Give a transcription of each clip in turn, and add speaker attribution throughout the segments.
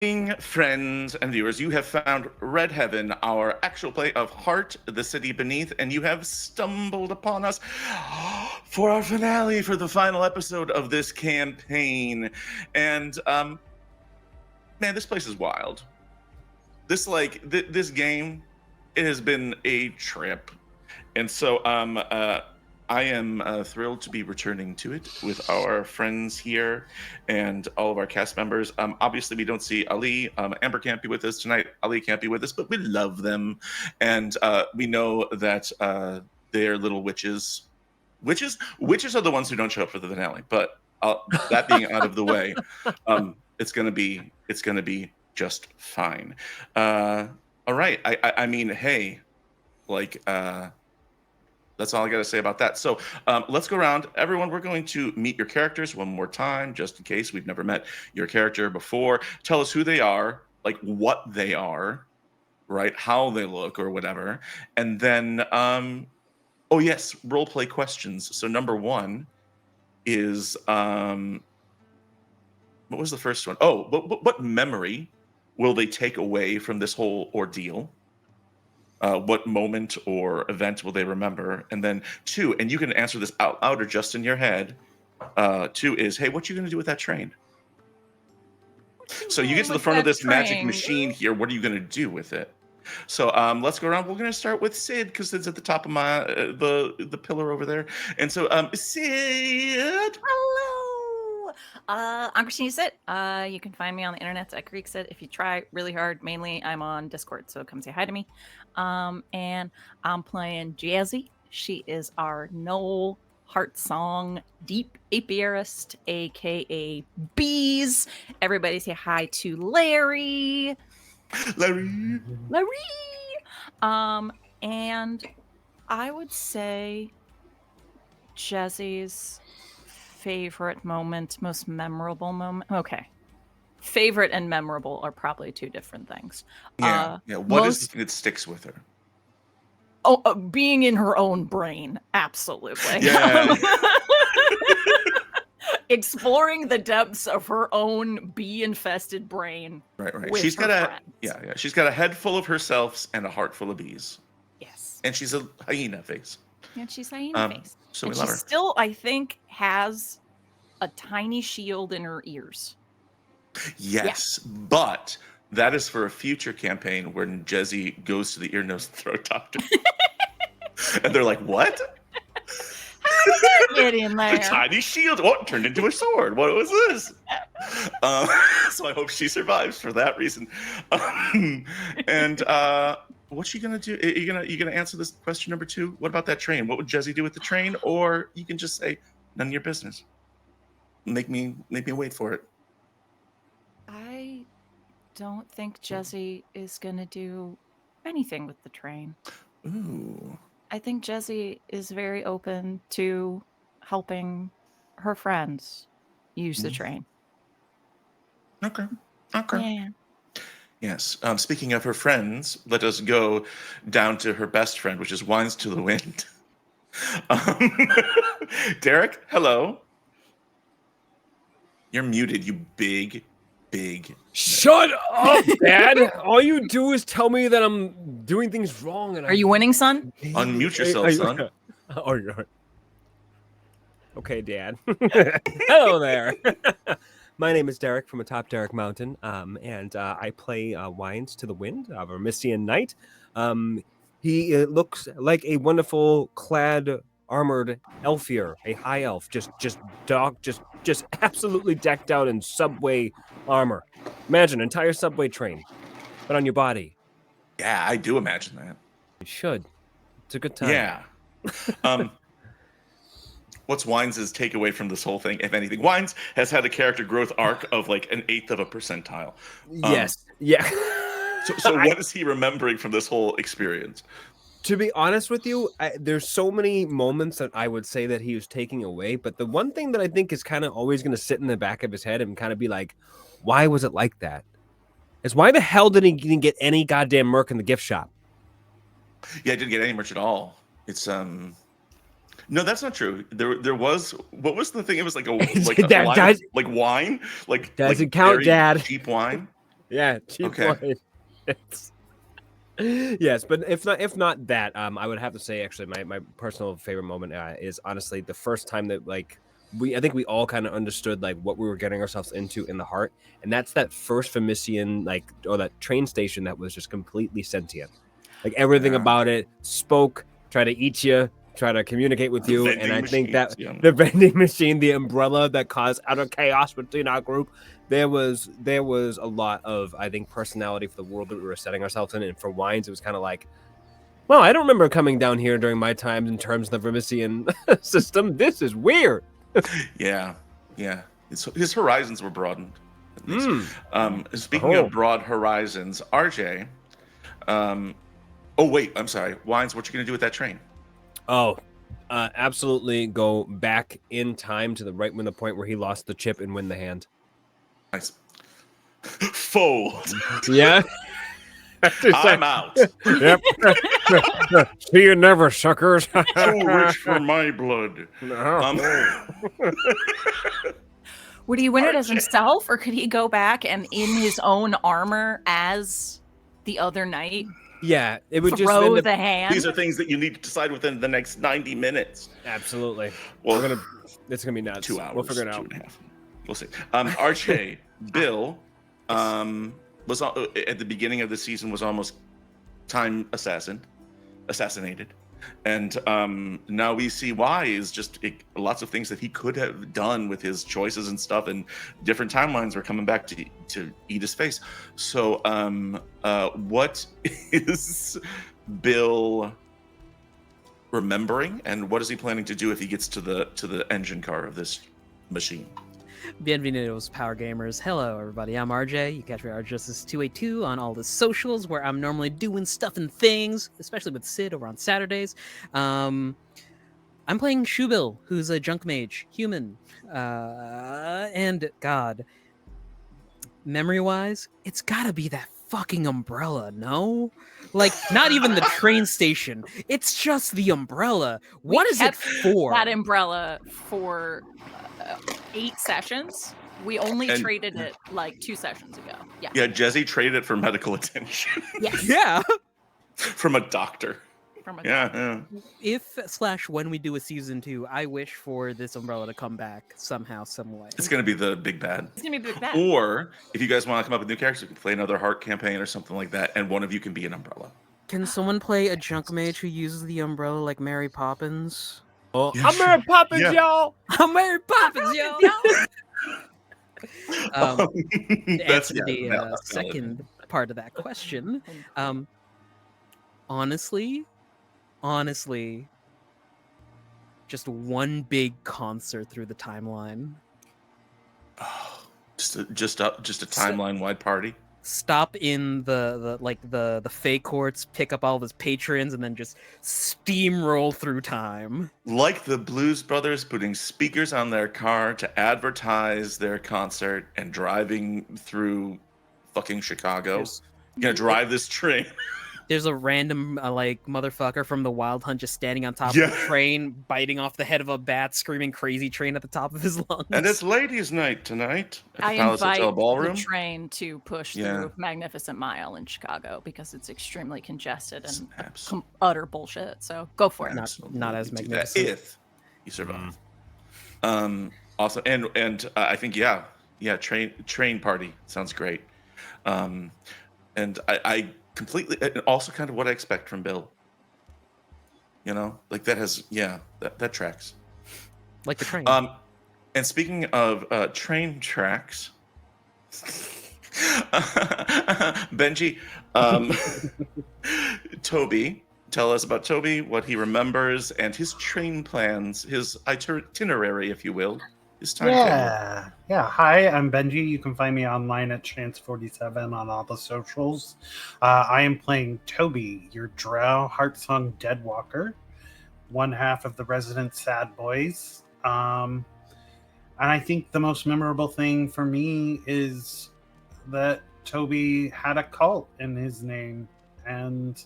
Speaker 1: Friends and viewers, you have found Red Heaven, our actual play of Heart, the City Beneath, and you have stumbled upon us for our finale, for the final episode of this campaign. And man, this place is wild. This game, it has been a trip, and so I am thrilled to be returning to it with our friends here and all of our cast members. Obviously, we don't see Ali. Amber can't be with us tonight. Ali can't be with us, but we love them. And we know that they're little witches. Witches are the ones who don't show up for the finale. But that being out of the way, it's gonna be just fine. All right. I mean, hey, like. That's all I got to say about that. So let's go around. Everyone, we're going to meet your characters one more time, just in case we've never met your character before. Tell us who they are, like what they are, right? How they look or whatever. And then, oh, yes, role play questions. So number one is, what was the first one? Oh, what memory will they take away from this whole ordeal? What moment or event will they remember? And then two, and you can answer this out loud or just in your head. Two is, hey, what you going to do with that train? So you get to the front of this magic machine here. What are you going to do with it? So let's go around. We're going to start with Sid because Sid's at the top of my the pillar over there. And so Sid.
Speaker 2: Hello. I'm Christina Sid. You can find me on the internet at Greek Sid. If you try really hard, mainly I'm on Discord, so come say hi to me. And I'm playing Jazzy. She is our Noel Heart Song Deep Apiarist, aka Bees. Everybody say hi to Larry.
Speaker 1: Larry.
Speaker 2: And I would say Jazzy's favorite moment, most memorable moment. Okay. Favorite and memorable are probably two different things.
Speaker 1: Yeah. What is the thing that sticks with her?
Speaker 2: Oh, being in her own brain. Absolutely.
Speaker 1: Yeah.
Speaker 2: Exploring the depths of her own bee-infested brain.
Speaker 1: Right. She's got she's got a head full of herself and a heart full of bees.
Speaker 2: Yes.
Speaker 1: And she's a hyena face.
Speaker 2: And she's hyena face.
Speaker 1: So
Speaker 2: and
Speaker 1: we love her.
Speaker 2: Still, I think, has a tiny shield in her ears.
Speaker 1: Yes, but that is for a future campaign when Jezzy goes to the ear, nose, and throat doctor. And they're like, what?
Speaker 2: How did that get in there?
Speaker 1: A tiny shield. What turned into a sword? What was this? So I hope she survives for that reason. And what's she gonna do? Are you gonna answer this question number two? What about that train? What would Jezzy do with the train? Or you can just say, none of your business. Make me wait for it.
Speaker 2: I don't think Jezzy is gonna do anything with the train.
Speaker 1: Ooh.
Speaker 2: I think Jezzy is very open to helping her friends use the train.
Speaker 1: Okay.
Speaker 2: Yeah.
Speaker 1: Yes. Speaking of her friends, let us go down to her best friend, which is Wines to the Wind. Derek, hello. You're muted, you big.
Speaker 3: Shut up, Dad! All you do is tell me that I'm doing things wrong. And
Speaker 2: Are you winning, son?
Speaker 1: Unmute yourself, son.
Speaker 3: Oh, you're right. Okay, Dad. Hello there. My name is Derek from Atop Derek Mountain, and I play Wines to the Wind of a Mystian Knight. He looks like a wonderful clad armored elfier, a high elf, just absolutely decked out in subway armor. Imagine an entire subway train, but on your body.
Speaker 1: Yeah, I do imagine that.
Speaker 3: You should. It's a good time.
Speaker 1: Yeah. What's Wines' takeaway from this whole thing, if anything? Wines has had a character growth arc of like 1/8 of a percentile.
Speaker 3: Yes. Yeah.
Speaker 1: So what is he remembering from this whole experience?
Speaker 3: To be honest with you, there's so many moments that I would say that he was taking away, but the one thing that I think is kind of always going to sit in the back of his head and kind of be like, why was it like that? Is why the hell did he get any goddamn merc in the gift shop?
Speaker 1: Yeah, I didn't get any merch at all. It's no, that's not true. There was, what was the thing? It was like wine,
Speaker 3: does
Speaker 1: like
Speaker 3: it count,
Speaker 1: very
Speaker 3: Dad?
Speaker 1: cheap wine.
Speaker 3: Yeah, cheap
Speaker 1: Okay.
Speaker 3: wine. It's... Yes, but if not that, I would have to say actually my personal favorite moment is honestly the first time that like I think we all kind of understood like what we were getting ourselves into in the heart, and that's that first Famician like or that train station that was just completely sentient, like everything
Speaker 1: Yeah.
Speaker 3: about it spoke, try to eat you, try to communicate with
Speaker 1: The
Speaker 3: you, and
Speaker 1: vending
Speaker 3: I think that
Speaker 1: machines, yeah.
Speaker 3: the vending machine, the umbrella that caused utter chaos between our group. There was a lot of I think personality for the world that we were setting ourselves in, and for wines it was kind of like, well, I don't remember coming down here during my time in terms of the Vermisian system. This is weird.
Speaker 1: Yeah. Yeah. His horizons were broadened, at least. Speaking
Speaker 3: Oh.
Speaker 1: of broad horizons, RJ. Oh wait, I'm sorry. Wines, what you gonna do with that train?
Speaker 3: Oh, absolutely go back in time to the right when the point where he lost the chip and win the hand.
Speaker 1: Nice. Fold.
Speaker 3: Yeah.
Speaker 1: I'm out.
Speaker 3: Yep. See you never, suckers.
Speaker 1: Too rich for my blood.
Speaker 2: Would he win it as
Speaker 1: RJ.
Speaker 2: himself, or could he go back and in his own armor as the other knight
Speaker 3: Yeah, it would just
Speaker 2: throw
Speaker 3: end up...
Speaker 2: the hand?
Speaker 1: These are things that you need to decide within the next 90 minutes.
Speaker 3: Absolutely.
Speaker 1: Well,
Speaker 3: It's gonna be nuts.
Speaker 1: 2 hours.
Speaker 3: We'll figure it out.
Speaker 1: 2.5. We'll see. RJ, Bill, was at the beginning of the season was almost time assassinated, and now we see why is just lots of things that he could have done with his choices and stuff, and different timelines are coming back to eat his face. So, what is Bill remembering, and what is he planning to do if he gets to the engine car of this machine?
Speaker 4: Bienvenidos, Power Gamers. Hello, everybody. I'm RJ. You catch me at RJustice282 on all the socials where I'm normally doing stuff and things, especially with Sid over on Saturdays. I'm playing Shubil, who's a junk mage, human. And God, memory-wise, it's gotta be that fucking umbrella, no? Like, not even the train station. It's just the umbrella. What is it for?
Speaker 2: That umbrella for 8 sessions. We only traded it like 2 sessions ago. Yeah.
Speaker 1: Yeah, Jesse traded it for medical attention.
Speaker 2: Yes.
Speaker 4: Yeah.
Speaker 1: From a doctor. Yeah.
Speaker 4: When we do a season 2, I wish for this umbrella to come back somehow, some way.
Speaker 1: It's going to be the big bad.
Speaker 2: It's going to be the big bad.
Speaker 1: Or if you guys want to come up with new characters, we can play another heart campaign or something like that, and one of you can be an umbrella.
Speaker 4: Can someone play a junk mage who uses the umbrella like Mary Poppins?
Speaker 3: Oh,
Speaker 1: Yeah,
Speaker 3: I'm Mary Poppins,
Speaker 1: Yeah.
Speaker 3: y'all.
Speaker 4: I'm Mary Poppins, yo! To answer the second part of that question, honestly, just one big concert through the timeline.
Speaker 1: Oh, just a timeline wide party.
Speaker 4: Stop in the Fey courts, pick up all of his patrons, and then just steamroll through time.
Speaker 1: Like the Blues Brothers putting speakers on their car to advertise their concert and driving through fucking Chicago. You're gonna drive this train.
Speaker 4: There's a random motherfucker from the Wild Hunt just standing on top of the train, biting off the head of a bat, screaming "crazy train" at the top of his lungs.
Speaker 1: And it's ladies' night tonight at the
Speaker 2: I
Speaker 1: Palace
Speaker 2: invite
Speaker 1: Hotel Ballroom.
Speaker 2: the train to push through Magnificent Mile in Chicago because it's extremely congested and utter bullshit. So go for it.
Speaker 4: Not as magnificent
Speaker 1: if you survive. Also, and I think train party sounds great. And I completely, and also kind of what I expect from Bill. You know, like that has that tracks.
Speaker 4: Like the train.
Speaker 1: And speaking of train tracks, Benji, Toby, tell us about Toby, what he remembers, and his train plans, his itinerary, if you will. His time.
Speaker 5: Hi, I'm Benji. You can find me online at Chance47 on all the socials. I am playing Toby, your Drow Heartsong Deadwalker, one half of the Resident Sad Boys. And I think the most memorable thing for me is that Toby had a cult in his name, and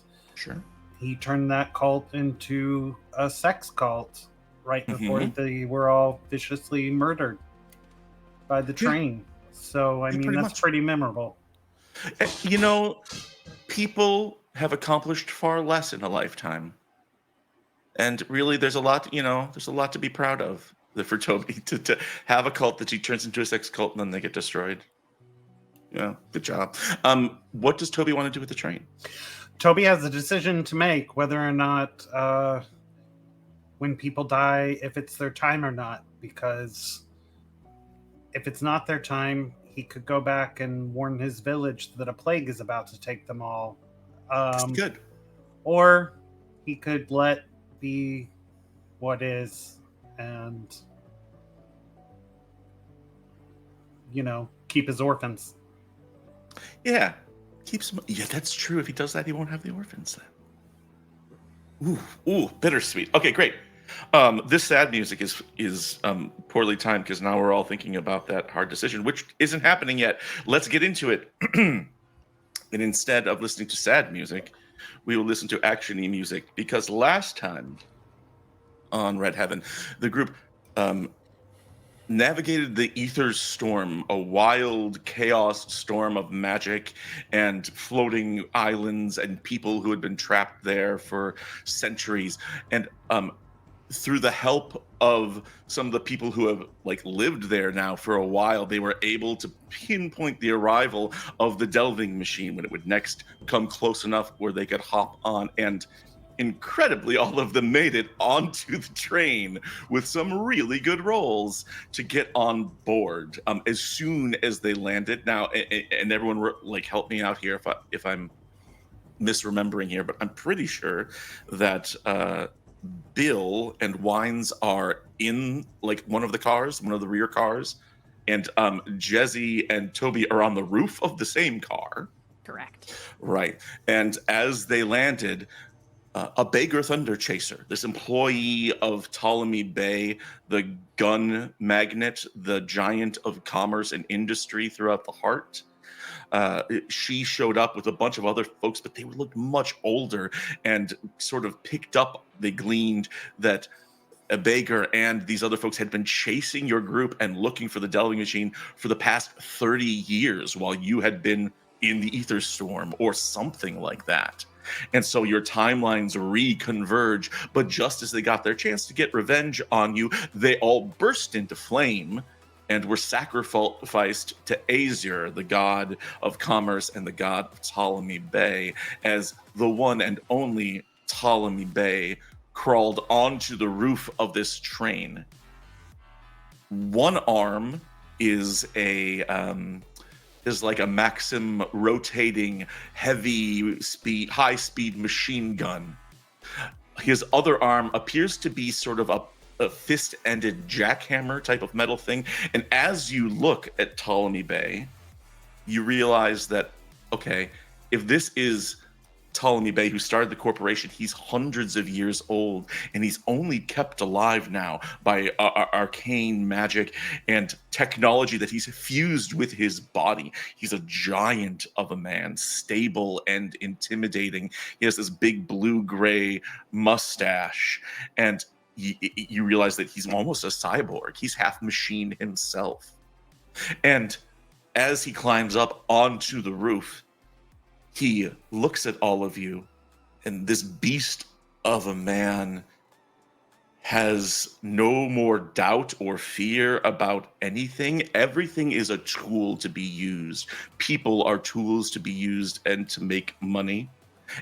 Speaker 5: he turned that cult into a sex cult right before they were all viciously murdered by the train. So, I mean, that's pretty memorable.
Speaker 1: You know, people have accomplished far less in a lifetime. And really, there's a lot, there's a lot to be proud of for Toby to have a cult that he turns into a sex cult and then they get destroyed. Yeah, good job. What does Toby want to do with the train?
Speaker 5: Toby has a decision to make whether or not when people die, if it's their time or not. Because if it's not their time, he could go back and warn his village that a plague is about to take them all.
Speaker 1: Good.
Speaker 5: Or he could let be what is and, keep his orphans.
Speaker 1: Yeah, Yeah, that's true. If he does that, he won't have the orphans then. Ooh, bittersweet. Okay, great. This sad music is poorly timed because now we're all thinking about that hard decision, which isn't happening yet. Let's get into it. And instead of listening to sad music, we will listen to actiony music because last time on Red Heaven, the group navigated the Ether's storm, a wild chaos storm of magic and floating islands and people who had been trapped there for centuries. And through the help of some of the people who have lived there now for a while, they were able to pinpoint the arrival of the delving machine when it would next come close enough where they could hop on. And incredibly, all of them made it onto the train with some really good rolls to get on board as soon as they landed. Now, and everyone help me out here if I'm misremembering here, but I'm pretty sure that Bill and Wines are in one of the rear cars, and Jezzy and Toby are on the roof of the same car.
Speaker 2: Correct.
Speaker 1: Right. And as they landed, a Baker Thunder Chaser, this employee of Ptolemy Bay, the gun magnate, the giant of commerce and industry throughout the heart. She showed up with a bunch of other folks, but they looked much older and sort of picked up, they gleaned that a Baker and these other folks had been chasing your group and looking for the delving machine for the past 30 years while you had been in the ether storm or something like that. And so your timelines reconverge, but just as they got their chance to get revenge on you, they all burst into flame and were sacrificed to Azure, the god of commerce and the god of Ptolemy Bay, as the one and only Ptolemy Bay crawled onto the roof of this train. One arm is like a Maxim rotating high speed machine gun. His other arm appears to be sort of a fist-ended jackhammer type of metal thing. And as you look at Ptolemy Bay, you realize that, okay, if this is Ptolemy Bay, who started the corporation, he's hundreds of years old, and he's only kept alive now by arcane magic and technology that he's fused with his body. He's a giant of a man, stable and intimidating. He has this big blue-gray mustache, and you realize that he's almost a cyborg. He's half machine himself. And as he climbs up onto the roof, he looks at all of you, and this beast of a man has no more doubt or fear about anything. Everything is a tool to be used. People are tools to be used and to make money.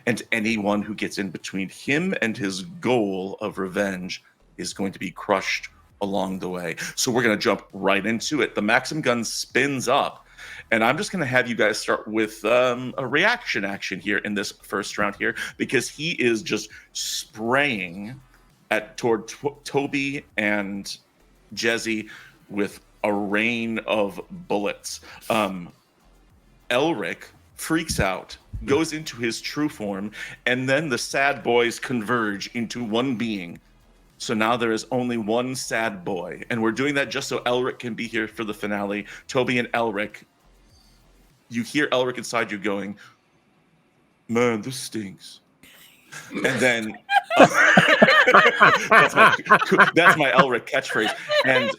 Speaker 1: And anyone who gets in between him and his goal of revenge is going to be crushed along the way. So we're going to jump right into it. The Maxim gun spins up. And I'm just going to have you guys start with a reaction action here in this first round here, because he is just spraying toward Toby and Jezzy with a rain of bullets. Elric freaks out, goes into his true form, and then the sad boys converge into one being. So now there is only one sad boy, and we're doing that just so Elric can be here for the finale. Toby and Elric, you hear Elric inside you going, "Man, this stinks." And then that's my Elric catchphrase. And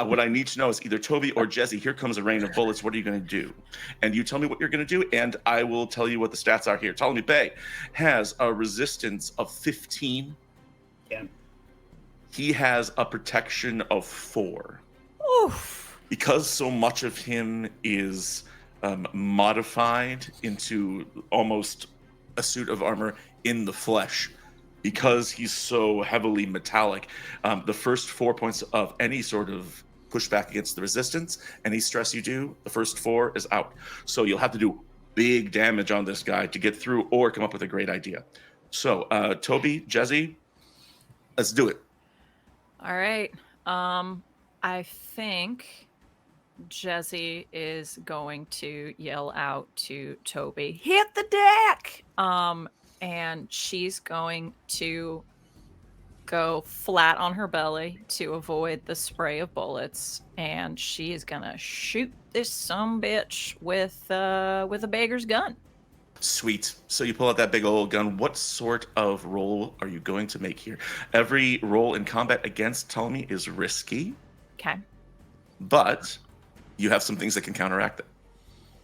Speaker 1: what I need to know is either Toby or Jesse. Here comes a rain of bullets. What are you going to do? And you tell me what you're going to do, and I will tell you what the stats are here. Ptolemy Bay has a resistance of 15.
Speaker 5: Yeah.
Speaker 1: He has a protection of 4.
Speaker 2: Oof.
Speaker 1: Because so much of him is modified into almost a suit of armor in the flesh, because he's so heavily metallic, the first 4 points of any sort of pushback against the resistance, any stress you do, the first 4 is out. So you'll have to do big damage on this guy to get through or come up with a great idea. So Toby, Jesse, let's do it.
Speaker 2: All right. I think Jesse is going to yell out to Toby, "Hit the deck!" And she's going to go flat on her belly to avoid the spray of bullets, and she is gonna shoot this sumbitch with a beggar's gun.
Speaker 1: Sweet. So you pull out that big old gun. What sort of roll are you going to make here? Every roll in combat against Ptolemy is risky,
Speaker 2: Okay,
Speaker 1: but you have some things that can counteract it.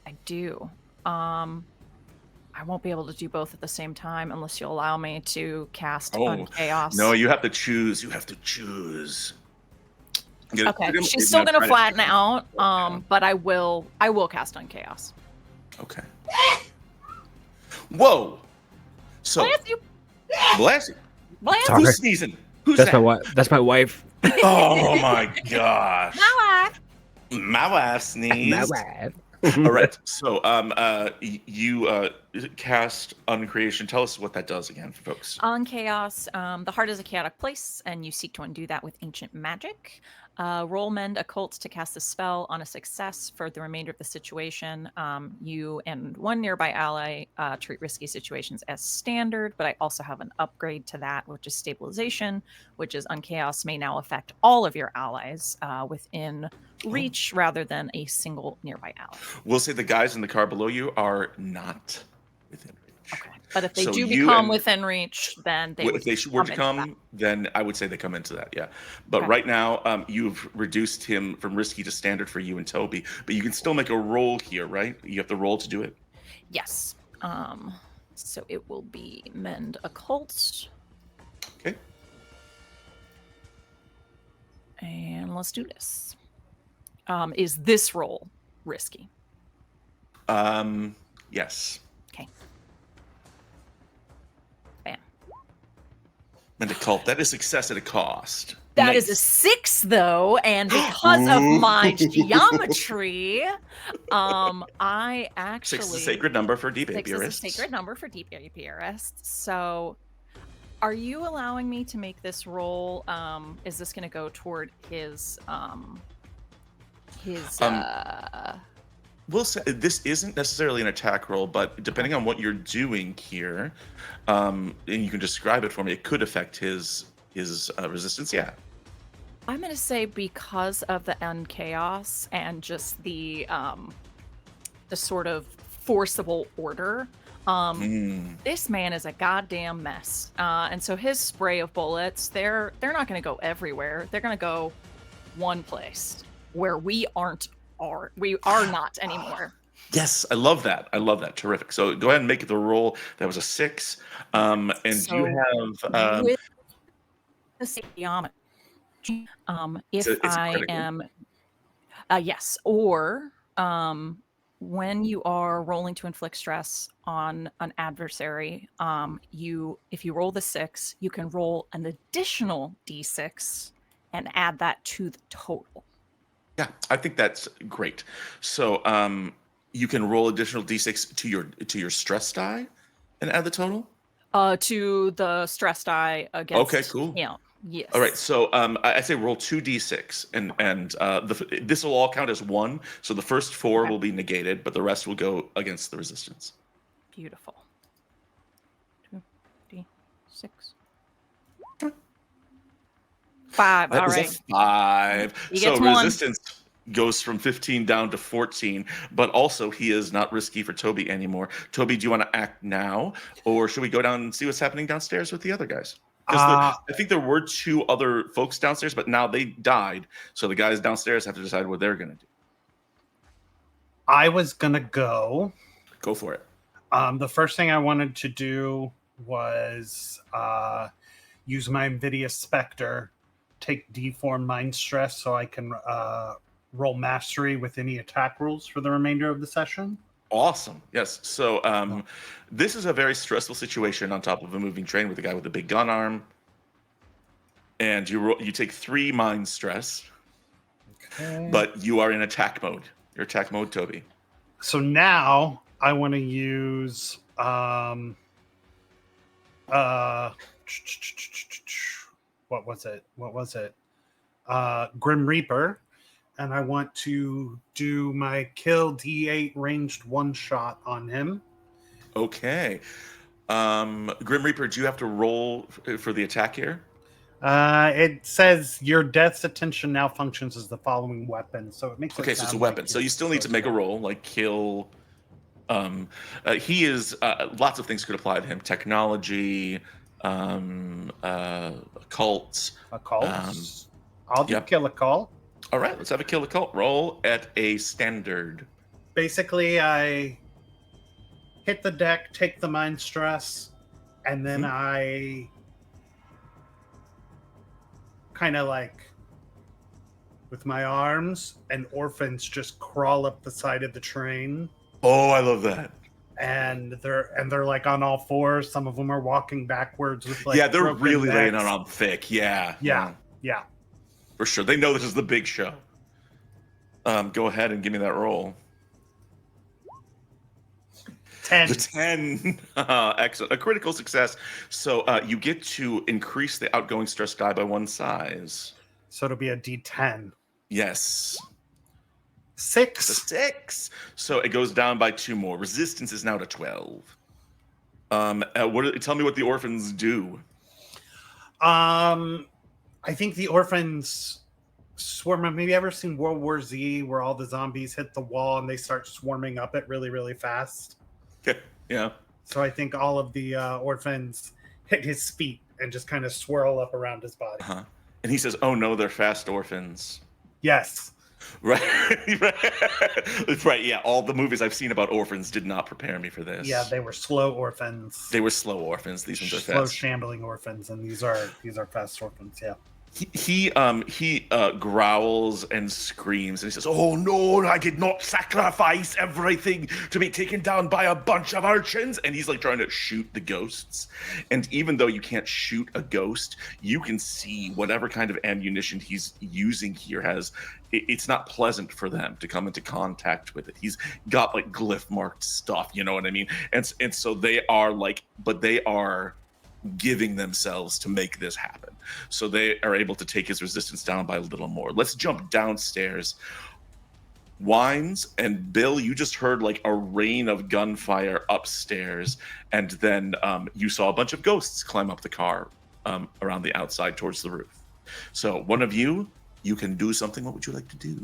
Speaker 2: I do. I won't be able to do both at the same time unless you'll allow me to cast Unchaos.
Speaker 1: No, you have to choose. You have to choose.
Speaker 2: Okay, she's still gonna flatten out, but I will cast Unchaos.
Speaker 1: Okay. Whoa. So
Speaker 2: Bless you.
Speaker 1: bless you.
Speaker 2: Bless
Speaker 3: Sorry.
Speaker 1: Who's sneezing? Who's
Speaker 3: That's
Speaker 1: that?
Speaker 3: my wife. That's my wife.
Speaker 1: Oh my gosh.
Speaker 2: my wife.
Speaker 1: My wife sneezed.
Speaker 3: My wife.
Speaker 1: All right. So you cast Uncreation. Tell us what that does again for folks.
Speaker 2: On Chaos, the heart is a chaotic place, and you seek to undo that with ancient magic. Roll Mend Occult to cast a spell on a success for the remainder of the situation. You and one nearby ally treat risky situations as standard, but I also have an upgrade to that, which is Stabilization, which is Unchaos may now affect all of your allies within reach rather than a single nearby ally.
Speaker 1: We'll say the guys in the car below you are not within reach.
Speaker 2: Okay. But if they
Speaker 1: So
Speaker 2: do
Speaker 1: you
Speaker 2: become
Speaker 1: and-
Speaker 2: within reach, then they
Speaker 1: If
Speaker 2: would
Speaker 1: they were to
Speaker 2: come into
Speaker 1: come, then I would say they come into that, yeah. But
Speaker 2: Okay.
Speaker 1: right now, you've reduced him from risky to standard for you and Toby. But you can still make a roll here, right? You have to roll to do it.
Speaker 2: Yes. So it will be Mend Occult.
Speaker 1: Okay.
Speaker 2: And let's do this. Is this roll risky?
Speaker 1: Yes.
Speaker 2: Okay. Bam.
Speaker 1: And a cult. That is success at a cost.
Speaker 2: That is a
Speaker 1: Nice.
Speaker 2: 6, though, and because of my geometry, I actually
Speaker 1: 6 is a sacred number for deep
Speaker 2: 6 is a
Speaker 1: apiarists.
Speaker 2: sacred number for deep apiarists. So, are you allowing me to make this roll? Is this going to go toward his?
Speaker 1: We'll say this isn't necessarily an attack roll, but depending on what you're doing here, and you can describe it for me, it could affect his resistance. Yeah.
Speaker 2: I'm going to say because of the end chaos and just the sort of forcible order. This man is a goddamn mess, and so his spray of bullets, they're not going to go everywhere. They're going to go one place where we are not anymore.
Speaker 1: Yes, I love that. I love that. Terrific. So go ahead and make the roll. That was a 6. And
Speaker 2: So
Speaker 1: you have
Speaker 2: with the geometry, if
Speaker 1: it's
Speaker 2: I
Speaker 1: critical.
Speaker 2: am, yes, or when you are rolling to inflict stress on an adversary, if you roll the 6, you can roll an additional d6 and add that to the total.
Speaker 1: Yeah, I think that's great. So you can roll additional d6 to your stress die and add the total.
Speaker 2: To the stress die against.
Speaker 1: Okay, cool.
Speaker 2: Yes.
Speaker 1: All right, so I say roll 2d6, and this will all count as 1. So the first 4
Speaker 2: Okay.
Speaker 1: will be negated, but the rest will go against the resistance.
Speaker 2: Beautiful. 2d6. 5.
Speaker 1: That
Speaker 2: All
Speaker 1: is
Speaker 2: right.
Speaker 1: a 5.
Speaker 2: He
Speaker 1: So
Speaker 2: gets 1.
Speaker 1: resistance goes from 15 down to 14, but also he is not risky for Toby anymore. Toby, do you want to act now, or should we go down and see what's happening downstairs with the other guys? Because I think there were 2 other folks downstairs, but now they died, so the guys downstairs have to decide what they're going to do.
Speaker 5: I was gonna go.
Speaker 1: Go for it.
Speaker 5: The first thing I wanted to do was use my Nvidia Spectre, take D4 Mind Stress so I can roll Mastery with any attack rules for the remainder of the session.
Speaker 1: Awesome. Yes. So this is a very stressful situation on top of a moving train with a guy with a big gun arm. And you take 3 mind stress, but you are in attack mode. Your attack mode, Toby.
Speaker 5: So now I want to use what was it? Grim Reaper, and I want to do my kill D8 ranged 1-shot on him.
Speaker 1: Okay. Grim Reaper, do you have to roll for the attack here?
Speaker 5: It says your death's attention now functions as the following weapon, so it makes it
Speaker 1: Okay, so it's a
Speaker 5: sound
Speaker 1: weapon.
Speaker 5: like
Speaker 1: So you still need to make a roll, like kill. He is lots of things could apply to him: technology, occults.
Speaker 5: Occult. I'll do
Speaker 1: yep.
Speaker 5: kill occult.
Speaker 1: All right, let's have a kill occult roll at a standard.
Speaker 5: Basically, I hit the deck, take the mind stress, and then I kind of like with my arms and orphans just crawl up the side of the train.
Speaker 1: Oh, I love that.
Speaker 5: And they're like on all fours. Some of them are walking backwards with like
Speaker 1: they're really laying
Speaker 5: necks.
Speaker 1: it on thick. Yeah.
Speaker 5: For
Speaker 1: sure. They know this is the big show. Go ahead and give me that roll.
Speaker 5: 10.
Speaker 1: The 10. Excellent. A critical success. So you get to increase the outgoing stress die by 1 size.
Speaker 5: So it'll be a D10.
Speaker 1: Yes.
Speaker 5: 6.
Speaker 1: A 6. So it goes down by 2 more. Resistance is now to 12. Tell me what the orphans do.
Speaker 5: I think the orphans swarm. Have you ever seen World War Z, where all the zombies hit the wall and they start swarming up it really, really fast?
Speaker 1: Yeah.
Speaker 5: So I think all of the orphans hit his feet and just kind of swirl up around his body.
Speaker 1: Uh-huh. And he says, "Oh no, they're fast orphans."
Speaker 5: Yes.
Speaker 1: Right. Right. Yeah. All the movies I've seen about orphans did not prepare me for this.
Speaker 5: Yeah, they were slow orphans.
Speaker 1: They were slow orphans. These ones are
Speaker 5: slow,
Speaker 1: fast.
Speaker 5: shambling orphans, and these are fast orphans. Yeah.
Speaker 1: He growls and screams and he says, "Oh no, I did not sacrifice everything to be taken down by a bunch of urchins." And he's like trying to shoot the ghosts. And even though you can't shoot a ghost, you can see whatever kind of ammunition he's using here it's not pleasant for them to come into contact with it. He's got like glyph marked stuff, you know what I mean? And so they are giving themselves to make this happen. So they are able to take his resistance down by a little more. Let's jump downstairs. Wines and Bill, you just heard like a rain of gunfire upstairs, and then you saw a bunch of ghosts climb up the car around the outside towards the roof. So one of you can do something. What would you like to do?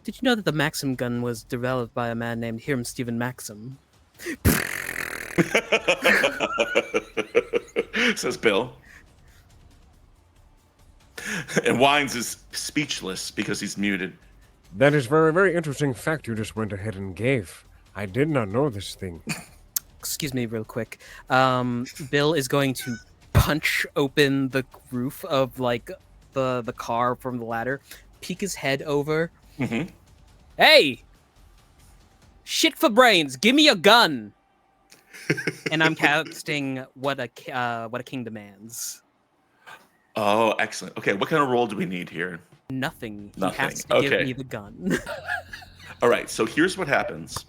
Speaker 4: Did you know that the Maxim gun was developed by a man named Hiram Stephen Maxim?
Speaker 1: Says Bill. And Wines is speechless because he's muted.
Speaker 6: That is very, very interesting fact you just went ahead and gave. I did not know this thing.
Speaker 4: Excuse me real quick. Bill is going to punch open the roof of like the car from the ladder, peek his head over.
Speaker 1: Mm-hmm.
Speaker 4: Hey! Shit for brains, give me a gun! And I'm casting what a king demands.
Speaker 1: Oh, excellent. Okay, what kind of roll do we need here?
Speaker 4: Nothing. He
Speaker 1: Nothing.
Speaker 4: has to give me the gun.
Speaker 1: All right, so here's what happens.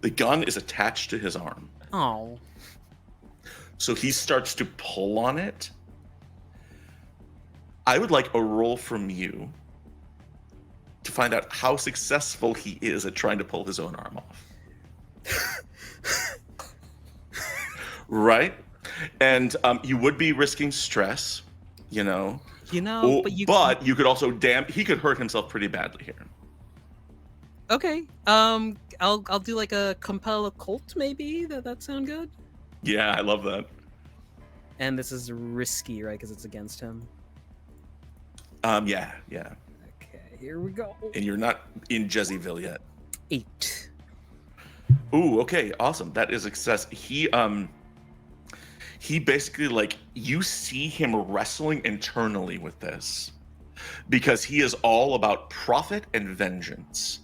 Speaker 1: The gun is attached to his arm.
Speaker 4: Oh.
Speaker 1: So he starts to pull on it. I would like a roll from you to find out how successful he is at trying to pull his own arm off. Right? And you would be risking stress, you know.
Speaker 4: You know,
Speaker 1: But you could also he could hurt himself pretty badly here.
Speaker 4: Okay. I'll do like a compel occult, maybe. That sound good?
Speaker 1: Yeah, I love that.
Speaker 4: And this is risky, right? Because it's against him.
Speaker 1: Yeah.
Speaker 4: Okay, here we go.
Speaker 1: And you're not in Jezzyville yet.
Speaker 4: 8.
Speaker 1: Ooh, okay, awesome. That is a success. He basically, like, you see him wrestling internally with this because he is all about profit and vengeance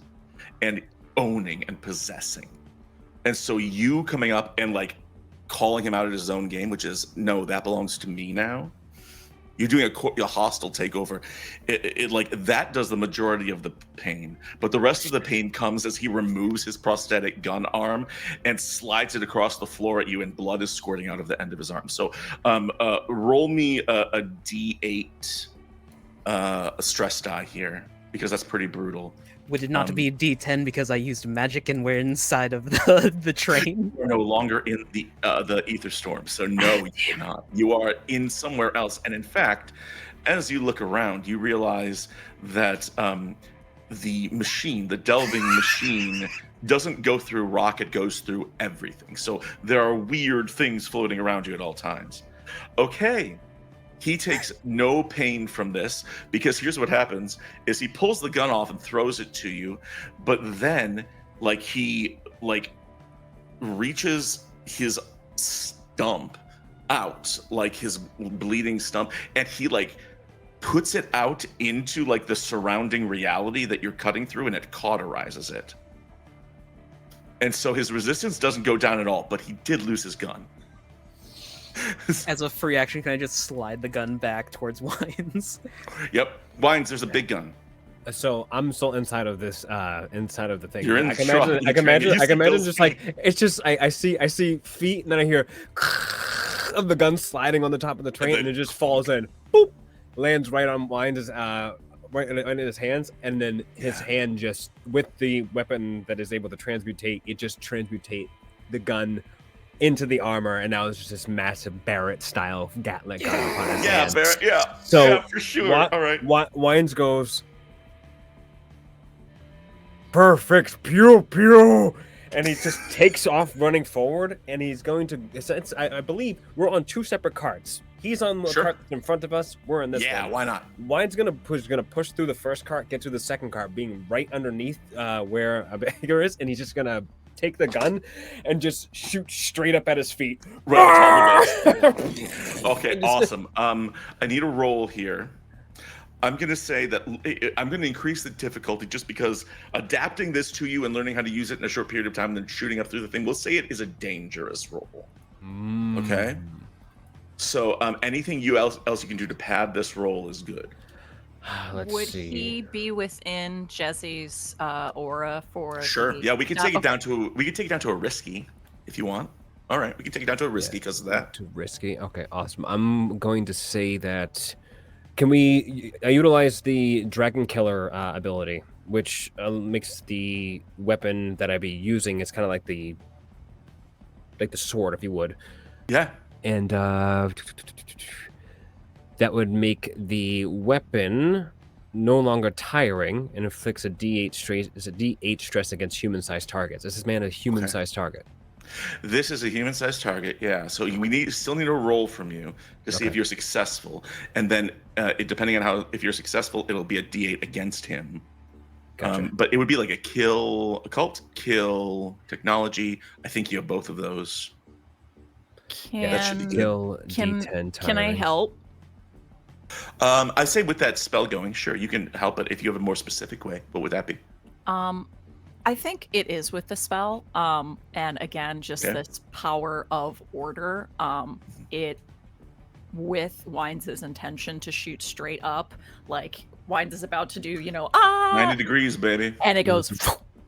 Speaker 1: and owning and possessing. And so you coming up and like calling him out at his own game, which is, no, that belongs to me now. You're doing a hostile takeover. It like that does the majority of the pain, but the rest of the pain comes as he removes his prosthetic gun arm and slides it across the floor at you, and blood is squirting out of the end of his arm. So, roll me a D8 stress die here because that's pretty brutal.
Speaker 4: Would it not be a D10 because I used magic and we're inside of the train?
Speaker 1: You're no longer in the ether storm, so no, you're not. You are in somewhere else, and in fact, as you look around, you realize that the machine, the delving machine, doesn't go through rock; it goes through everything. So there are weird things floating around you at all times. Okay. He takes no pain from this because here's what happens is he pulls the gun off and throws it to you, but then like he like reaches his stump out, like his bleeding stump, and he like puts it out into like the surrounding reality that you're cutting through, and it cauterizes it. And so his resistance doesn't go down at all, but he did lose his gun.
Speaker 4: As a free action, can I just slide the gun back towards Wines?
Speaker 1: Yep. Wines, there's a big gun.
Speaker 3: So I'm still inside of this, inside of the thing.
Speaker 1: You're in
Speaker 3: I can
Speaker 1: shock.
Speaker 3: imagine. I can imagine. I can imagine
Speaker 1: those
Speaker 3: just like it's just. I see feet, and then I hear of the gun sliding on the top of the train, and it just falls in. Boop, lands right on Wines' right in his hands, and then his hand just with the weapon that is able to transmutate, it just transmutate the gun into the armor, and now it's just this massive Barrett-style Gatling gun upon his hand.
Speaker 1: Barrett, yeah.
Speaker 3: So
Speaker 1: yeah, for sure. All right.
Speaker 3: Wines goes, perfect, pew pew, and he just takes off running forward, and he's going to. I believe we're on 2 separate carts. He's on the cart that's in front of us. We're in this.
Speaker 1: Yeah,
Speaker 3: one.
Speaker 1: why not?
Speaker 3: Wines gonna push through the first cart, get to the second cart, being right underneath where a beggar is, and he's just gonna take the gun and just shoot straight up at his feet.
Speaker 1: Right on top of it. Okay, awesome. I need a roll here. I'm going to say that I'm going to increase the difficulty just because adapting this to you and learning how to use it in a short period of time and then shooting up through the thing, we'll say it is a dangerous roll. Okay? So anything else you can do to pad this roll is good.
Speaker 2: Would he be within Jesse's aura for?
Speaker 1: Sure. Yeah, we can take it down to a risky if you want. All right, we can take it down to a risky because of that.
Speaker 3: Too risky. Okay, awesome. I'm going to say that. Can we utilize the Dragon Killer ability, which makes the weapon that I'd be using? It's kind of like the sword, if you would.
Speaker 1: Yeah.
Speaker 3: And that would make the weapon no longer tiring and inflicts a D8 stress. Is a D8 stress against human-sized targets. Is this man a human-sized target?
Speaker 1: This is a human-sized target, yeah. So we still need a roll from you to see if you're successful, and then depending on if you're successful, it'll be a D8 against him.
Speaker 3: Gotcha.
Speaker 1: But it would be like a occult, kill, technology. I think you have both of those. That should be good.
Speaker 3: Kill D10 tiring.
Speaker 2: Can I help?
Speaker 1: I say with that spell going, sure, you can help it if you have a more specific way. What would that be?
Speaker 2: I think it is with the spell. And again, just this power of order. It with Wines' intention to shoot straight up, like Wines is about to do,
Speaker 1: 90 degrees, baby.
Speaker 2: And it goes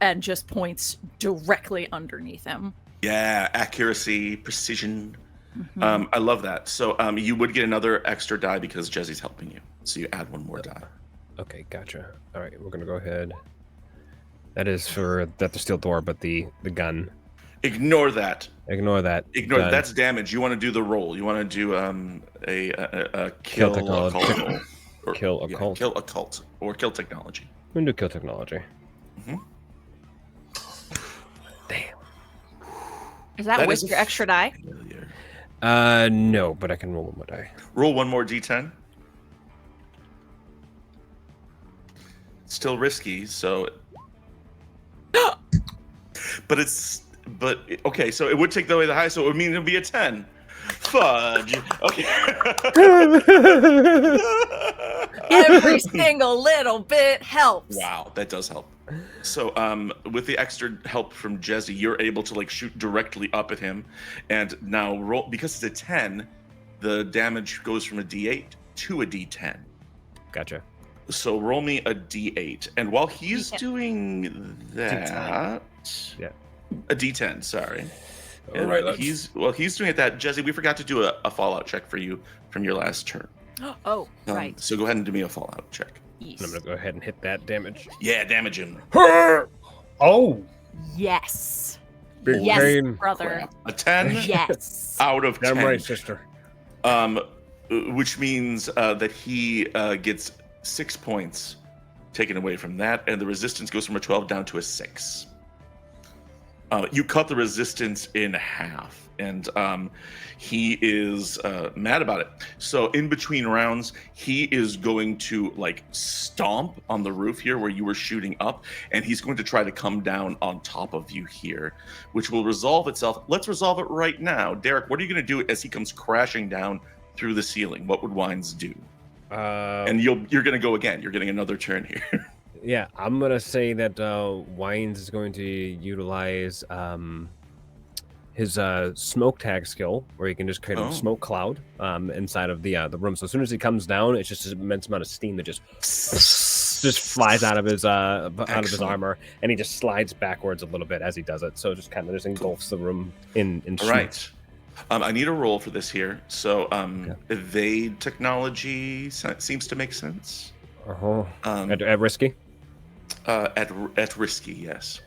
Speaker 2: and just points directly underneath him.
Speaker 1: Yeah, accuracy, precision. I love that. So you would get another extra die because Jesse's helping you. So you add one more die.
Speaker 3: Okay, gotcha. All right, we're gonna go ahead. That is for the steel door, but the gun.
Speaker 1: Ignore that.
Speaker 3: Ignore that.
Speaker 1: Ignore that's damage. You want to do the roll. You want to do a kill.
Speaker 3: Kill
Speaker 1: yeah,
Speaker 3: occult.
Speaker 1: kill occult or kill technology.
Speaker 3: We can do kill technology.
Speaker 1: Mhm.
Speaker 3: Damn.
Speaker 2: Is that
Speaker 1: That
Speaker 2: with
Speaker 1: is a
Speaker 2: your extra die?
Speaker 1: failure.
Speaker 3: No, but I can roll one more die.
Speaker 1: Roll one more d10. Still risky, so. But okay, so it would take away the high, so it would mean it would be a 10. Fudge. Okay.
Speaker 2: Every single little bit helps.
Speaker 1: Wow, that does help. So, with the extra help from Jesse, you're able to like shoot directly up at him, and now roll because it's a 10. The damage goes from a D8 to a D10.
Speaker 3: Gotcha.
Speaker 1: So roll me a D8, and while he's
Speaker 2: D10.
Speaker 1: doing that,
Speaker 3: Yeah.
Speaker 1: a D10. Sorry.
Speaker 3: All
Speaker 1: And
Speaker 3: right,
Speaker 1: he's doing it. That Jesse, we forgot to do a Fallout check for you from your last turn.
Speaker 2: Oh, right.
Speaker 1: So go ahead and do me a Fallout check.
Speaker 2: Yes.
Speaker 3: I'm gonna go ahead and hit that damage.
Speaker 1: Yeah, damage him.
Speaker 5: Oh,
Speaker 2: Yes.
Speaker 6: Big
Speaker 2: Yes,
Speaker 6: pain.
Speaker 2: brother.
Speaker 1: Crap. A 10
Speaker 2: Yes.
Speaker 1: out of 10.
Speaker 6: Damn right, sister.
Speaker 1: Which means that he gets 6 points taken away from that, and the resistance goes from a 12 down to a 6. You cut the resistance in half, and he is mad about it. So in between rounds, he is going to like stomp on the roof here where you were shooting up, and he's going to try to come down on top of you here, which will resolve itself. Let's resolve it right now. Derek, what are you going to do as he comes crashing down through the ceiling? What would Wines do? And you're going to go again. You're getting another turn here.
Speaker 3: Yeah, I'm gonna say that Wines is going to utilize his smoke tag skill, where he can just create a smoke cloud inside of the room. So as soon as he comes down, it's just an immense amount of steam that just flies out of his armor, and he just slides backwards a little bit as he does it. So it just kind of just engulfs the room in
Speaker 1: All
Speaker 3: smoke.
Speaker 1: right. I need a roll for this here. So evade technology seems to make sense.
Speaker 3: At risky.
Speaker 1: At risky, yes.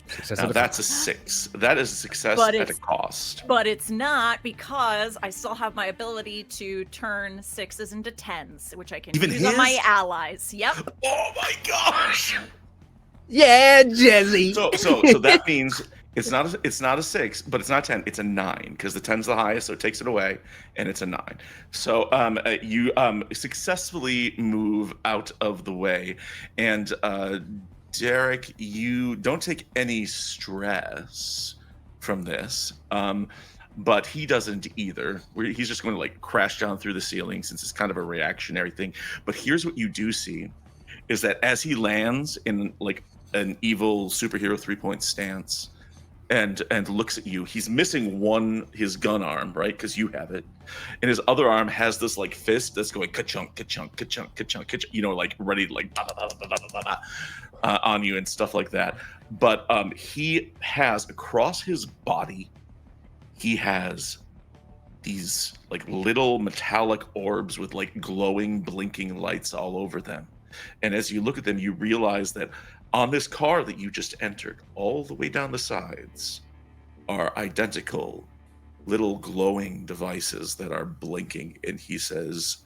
Speaker 3: Success
Speaker 1: Now
Speaker 3: at a
Speaker 1: that's a 6. That is a success
Speaker 2: But
Speaker 1: at a
Speaker 2: it's-
Speaker 1: cost.
Speaker 2: But it's not, because I still have my ability to turn 6s into 10s, which I can
Speaker 1: Even
Speaker 2: use on my
Speaker 1: his?
Speaker 2: allies. Yep.
Speaker 1: Oh my gosh!
Speaker 4: Yeah, Jesse.
Speaker 1: So that means it's not a 6, but it's not 10. It's a 9 because the 10's the highest, so it takes it away, and it's a 9. So you successfully move out of the way, and Derek, you don't take any stress from this, but he doesn't either. He's just going to like crash down through the ceiling since it's kind of a reactionary thing. But here's what you do see is that as he lands in like an evil superhero 3-point stance and looks at you, he's missing his gun arm, right? Because you have it. And his other arm has this like fist that's going ka-chunk, ka-chunk, ka-chunk, ka-chunk, ka-chunk, like ready to like on you and stuff like that. But he has across his body, he has these like little metallic orbs with like glowing, blinking lights all over them. And as you look at them, you realize that on this car that you just entered, all the way down the sides, are identical little glowing devices that are blinking. And he says,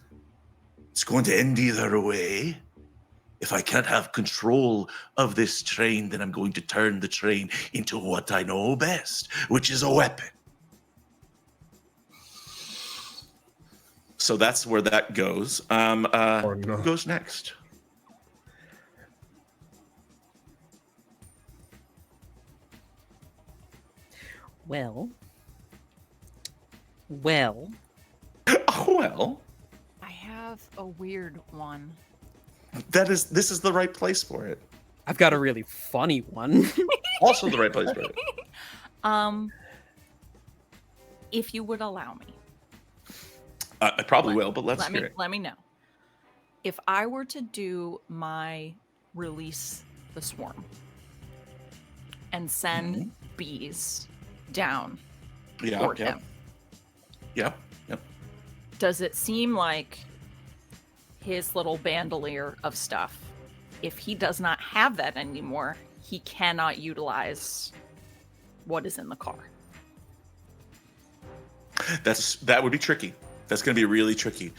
Speaker 1: "It's going to end either way. If I can't have control of this train, then I'm going to turn the train into what I know best, which is a weapon." So that's where that goes. Who goes next?
Speaker 4: Well.
Speaker 1: Oh, well,
Speaker 2: I have a weird one.
Speaker 1: this is the right place for it.
Speaker 4: I've got a really funny one.
Speaker 1: Also the right place for it.
Speaker 2: If you would allow me.
Speaker 1: I probably will, but let's hear it.
Speaker 2: Let me know. If I were to do my release the swarm and send bees down toward him,
Speaker 1: Yep.
Speaker 2: does it seem like his little bandolier of stuff, if he does not have that anymore, he cannot utilize what is in the car?
Speaker 1: That would be tricky. That's going to be really tricky.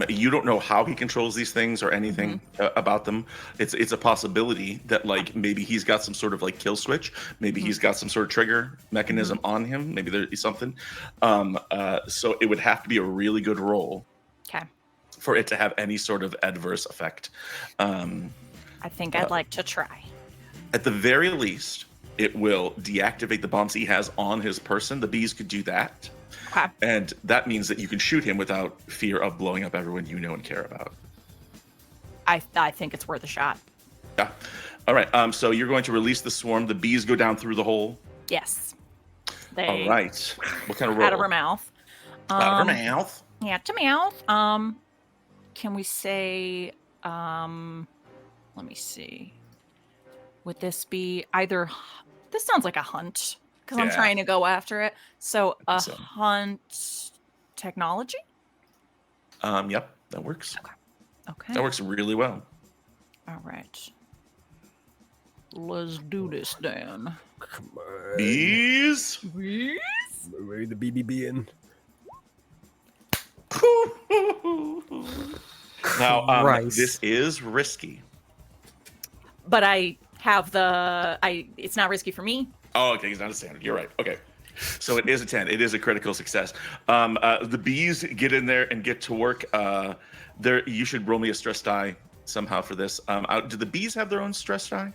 Speaker 1: You don't know how he controls these things or anything about them. It's a possibility that like maybe he's got some sort of like kill switch. Maybe he's got some sort of trigger mechanism on him. Maybe there is something. So it would have to be a really good roll
Speaker 2: Okay.
Speaker 1: for it to have any sort of adverse effect.
Speaker 2: I think I'd like to try.
Speaker 1: At the very least, it will deactivate the bombs he has on his person. The bees could do that.
Speaker 2: Okay.
Speaker 1: And that means that you can shoot him without fear of blowing up everyone you know and care about.
Speaker 2: I think it's worth a shot.
Speaker 1: Yeah. All right. So you're going to release the swarm. The bees go down through the hole.
Speaker 2: Yes. They
Speaker 1: All right. What kind of roll?
Speaker 2: out of her mouth.
Speaker 1: Out of her mouth.
Speaker 2: Yeah, to mouth. Can we say? Let me see. Would this be either? This sounds like a hunt because I'm
Speaker 1: Yeah.
Speaker 2: trying to go after it. So
Speaker 1: I
Speaker 2: a
Speaker 1: think so.
Speaker 2: hunt technology.
Speaker 1: Yep. That works.
Speaker 2: Okay.
Speaker 1: That works really well.
Speaker 2: All right. Let's do this then.
Speaker 3: Come on.
Speaker 1: Bees.
Speaker 3: Where the BBB in?
Speaker 1: Now,
Speaker 4: Christ.
Speaker 1: this is risky.
Speaker 2: But I have the. It's not risky for me.
Speaker 1: Oh, okay. He's not a standard. You're right. Okay. So it is a 10. It is a critical success. The bees get in there and get to work. You should roll me a stress die somehow for this. Do the bees have their own stress die?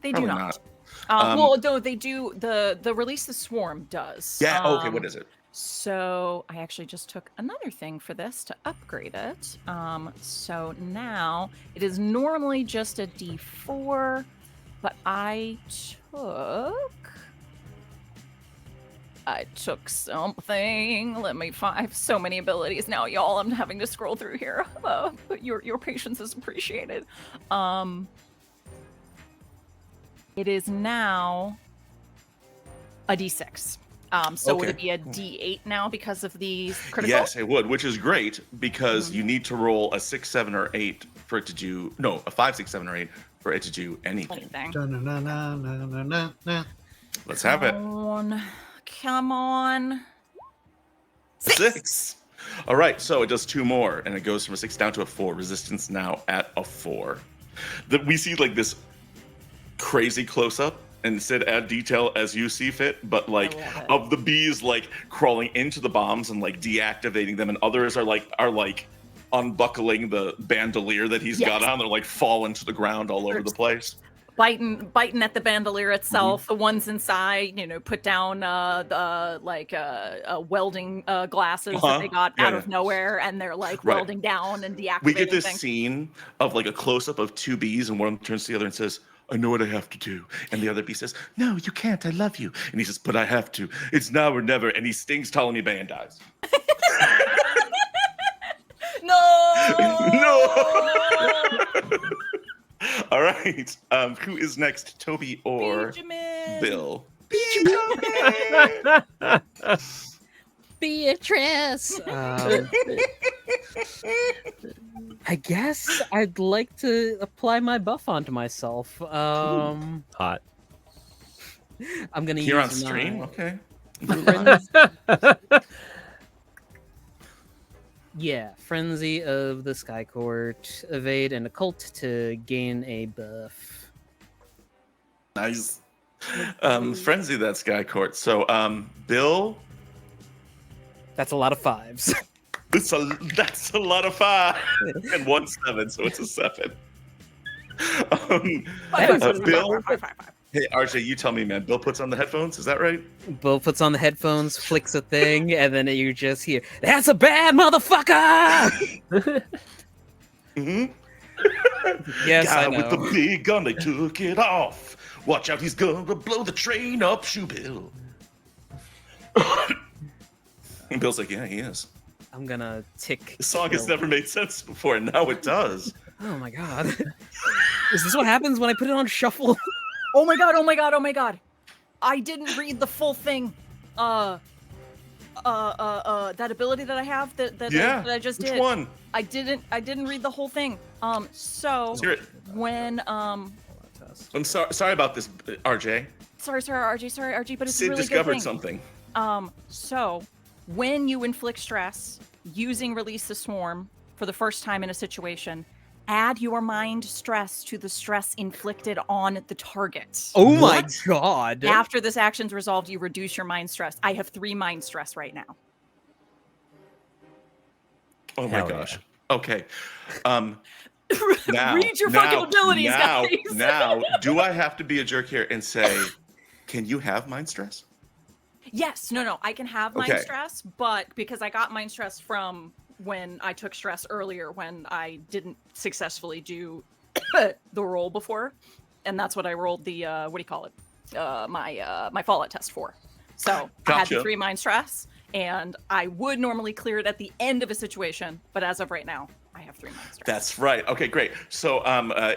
Speaker 2: They
Speaker 1: Probably
Speaker 2: do not.
Speaker 1: not.
Speaker 2: Well, no, they do. The release the swarm does.
Speaker 1: Yeah. Okay. What is it?
Speaker 2: So I actually just took another thing for this to upgrade it. So now it is normally just a D4, but I took something. Let me find. I have so many abilities now, y'all. I'm having to scroll through here. But your patience is appreciated. It is now a D6. So would it be a D8 now because of the critical?
Speaker 1: Yes, it would, which is great because you need to roll a 6, 7, or 8 for it to do. No, a 5, 6, 7, or 8 for it to do anything.
Speaker 5: Da-na-na-na-na-na-na.
Speaker 1: Let's have it.
Speaker 2: Come on.
Speaker 1: 6. All right, so it does 2 more, and it goes from a 6 down to a 4. Resistance now at a 4. We see like this crazy close up, and instead add detail as you see fit, but like of the bees like crawling into the bombs and like deactivating them, and others are like unbuckling the bandolier that he's got on. They're like falling to the ground all over the place.
Speaker 2: Biting at the bandolier itself. The ones inside, put down welding glasses that they got out of nowhere, and they're like welding down and deactivating.
Speaker 1: We get this
Speaker 2: things.
Speaker 1: scene of like a close up of 2 bees, and one of them turns to the other and says, "I know what I have to do." And the other bee says, "No, you can't. I love you." And he says, "But I have to. It's now or never." And he stings Ptolemy Bay and dies.
Speaker 2: No.
Speaker 1: No. All right. Who is next, Toby or
Speaker 2: Benjamin.
Speaker 1: Bill?
Speaker 4: Beatrice. I guess I'd like to apply my buff onto myself.
Speaker 3: Hot.
Speaker 4: I'm gonna
Speaker 1: Here on
Speaker 4: use
Speaker 1: stream?
Speaker 4: my
Speaker 1: Okay.
Speaker 4: Frenzy of the Sky Court, evade and occult to gain a buff.
Speaker 1: Nice. Frenzy that Sky Court. So, Bill,
Speaker 4: That's a lot of 5s.
Speaker 1: that's a lot of 5 and 1 7, so it's a 7. Bill, hey RJ, you tell me, man. Bill puts on the headphones. Is that right?
Speaker 4: Bill puts on the headphones, flicks a thing, and then you just hear, "That's a bad motherfucker!"
Speaker 1: Mm-hmm.
Speaker 4: Yes, I
Speaker 1: Guy
Speaker 4: know.
Speaker 1: with the big gun, they took it off. Watch out, he's gonna blow the train up, shoe Bill. And Bill's like, yeah, he is.
Speaker 4: I'm gonna tick.
Speaker 1: This song has never made sense before, and now it does.
Speaker 4: Oh my god. Is this what happens when I put it on shuffle?
Speaker 2: Oh my god. I didn't read the full thing. That ability that I have that I just
Speaker 1: Which
Speaker 2: did.
Speaker 1: one?
Speaker 2: I didn't read the whole thing. So
Speaker 1: Let's hear it.
Speaker 2: when
Speaker 1: I'm sorry about this, RJ.
Speaker 2: sorry RG, but it's
Speaker 1: Sid
Speaker 2: a really
Speaker 1: discovered
Speaker 2: good thing.
Speaker 1: something.
Speaker 2: So when you inflict stress using Release the Swarm for the first time in a situation, add your mind stress to the stress inflicted on the target.
Speaker 4: Oh my god.
Speaker 2: After this action's resolved, you reduce your mind stress. I have 3 mind stress right now.
Speaker 1: Oh my
Speaker 3: Hell
Speaker 1: gosh.
Speaker 3: yeah.
Speaker 1: Okay. Now,
Speaker 2: Read your fucking abilities, guys.
Speaker 1: Now, do I have to be a jerk here and say, can you have mind stress?
Speaker 2: Yes, no, I can have mind
Speaker 1: Okay.
Speaker 2: stress, but because I got mind stress from when I took stress earlier when I didn't successfully do the roll before, and that's what I rolled the my Fallout test for. So I had the
Speaker 1: Gotcha.
Speaker 2: 3 mind stress, and I would normally clear it at the end of a situation, but as of right now, I have 3 mind stress.
Speaker 1: That's right. Okay, great. So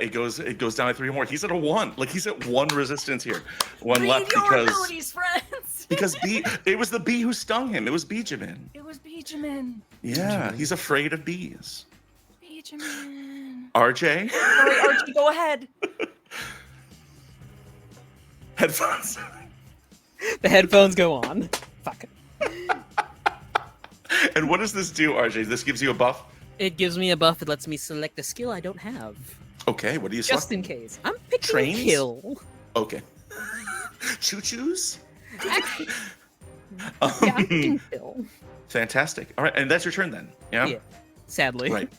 Speaker 1: it goes down to 3 more. He's at a 1. Like he's at 1 resistance here. 1
Speaker 2: Read
Speaker 1: left
Speaker 2: your
Speaker 1: because
Speaker 2: abilities, friends.
Speaker 1: because it was the bee who stung him. It was Benjamin.
Speaker 2: It was Benjamin.
Speaker 1: Yeah, he's afraid of bees.
Speaker 2: Benjamin.
Speaker 1: RJ,
Speaker 2: Sorry, Archie, go ahead.
Speaker 1: headphones.
Speaker 4: The headphones go on. Fuck.
Speaker 1: And what does this do, RJ? This gives you a buff?
Speaker 4: It gives me a buff. It lets me select a skill I don't have.
Speaker 1: Okay, what do you
Speaker 4: Just
Speaker 1: select?
Speaker 4: in case. I'm picking
Speaker 1: Trains?
Speaker 4: kill.
Speaker 1: Okay. Choo-choos?
Speaker 4: Actually, yeah, I'm picking kill.
Speaker 1: Fantastic. All right, and that's your turn then. Yeah?
Speaker 4: Yeah. Sadly.
Speaker 1: Right.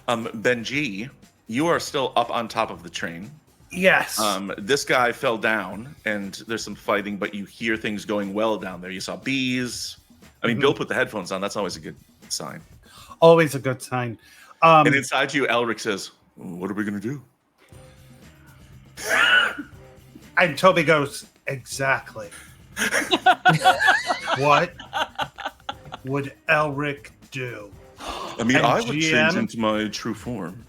Speaker 1: Benji, you are still up on top of the train.
Speaker 5: Yes.
Speaker 1: This guy fell down, and there's some fighting, but you hear things going well down there. You saw bees. I mean, Bill put the headphones on. That's always a good sign.
Speaker 5: Always a good sign.
Speaker 1: And inside you, Elric says, what are we going to do?
Speaker 5: And Toby goes, exactly. What would Elric do?
Speaker 1: I mean,
Speaker 5: And
Speaker 1: I would change
Speaker 5: GM?
Speaker 1: into my true form.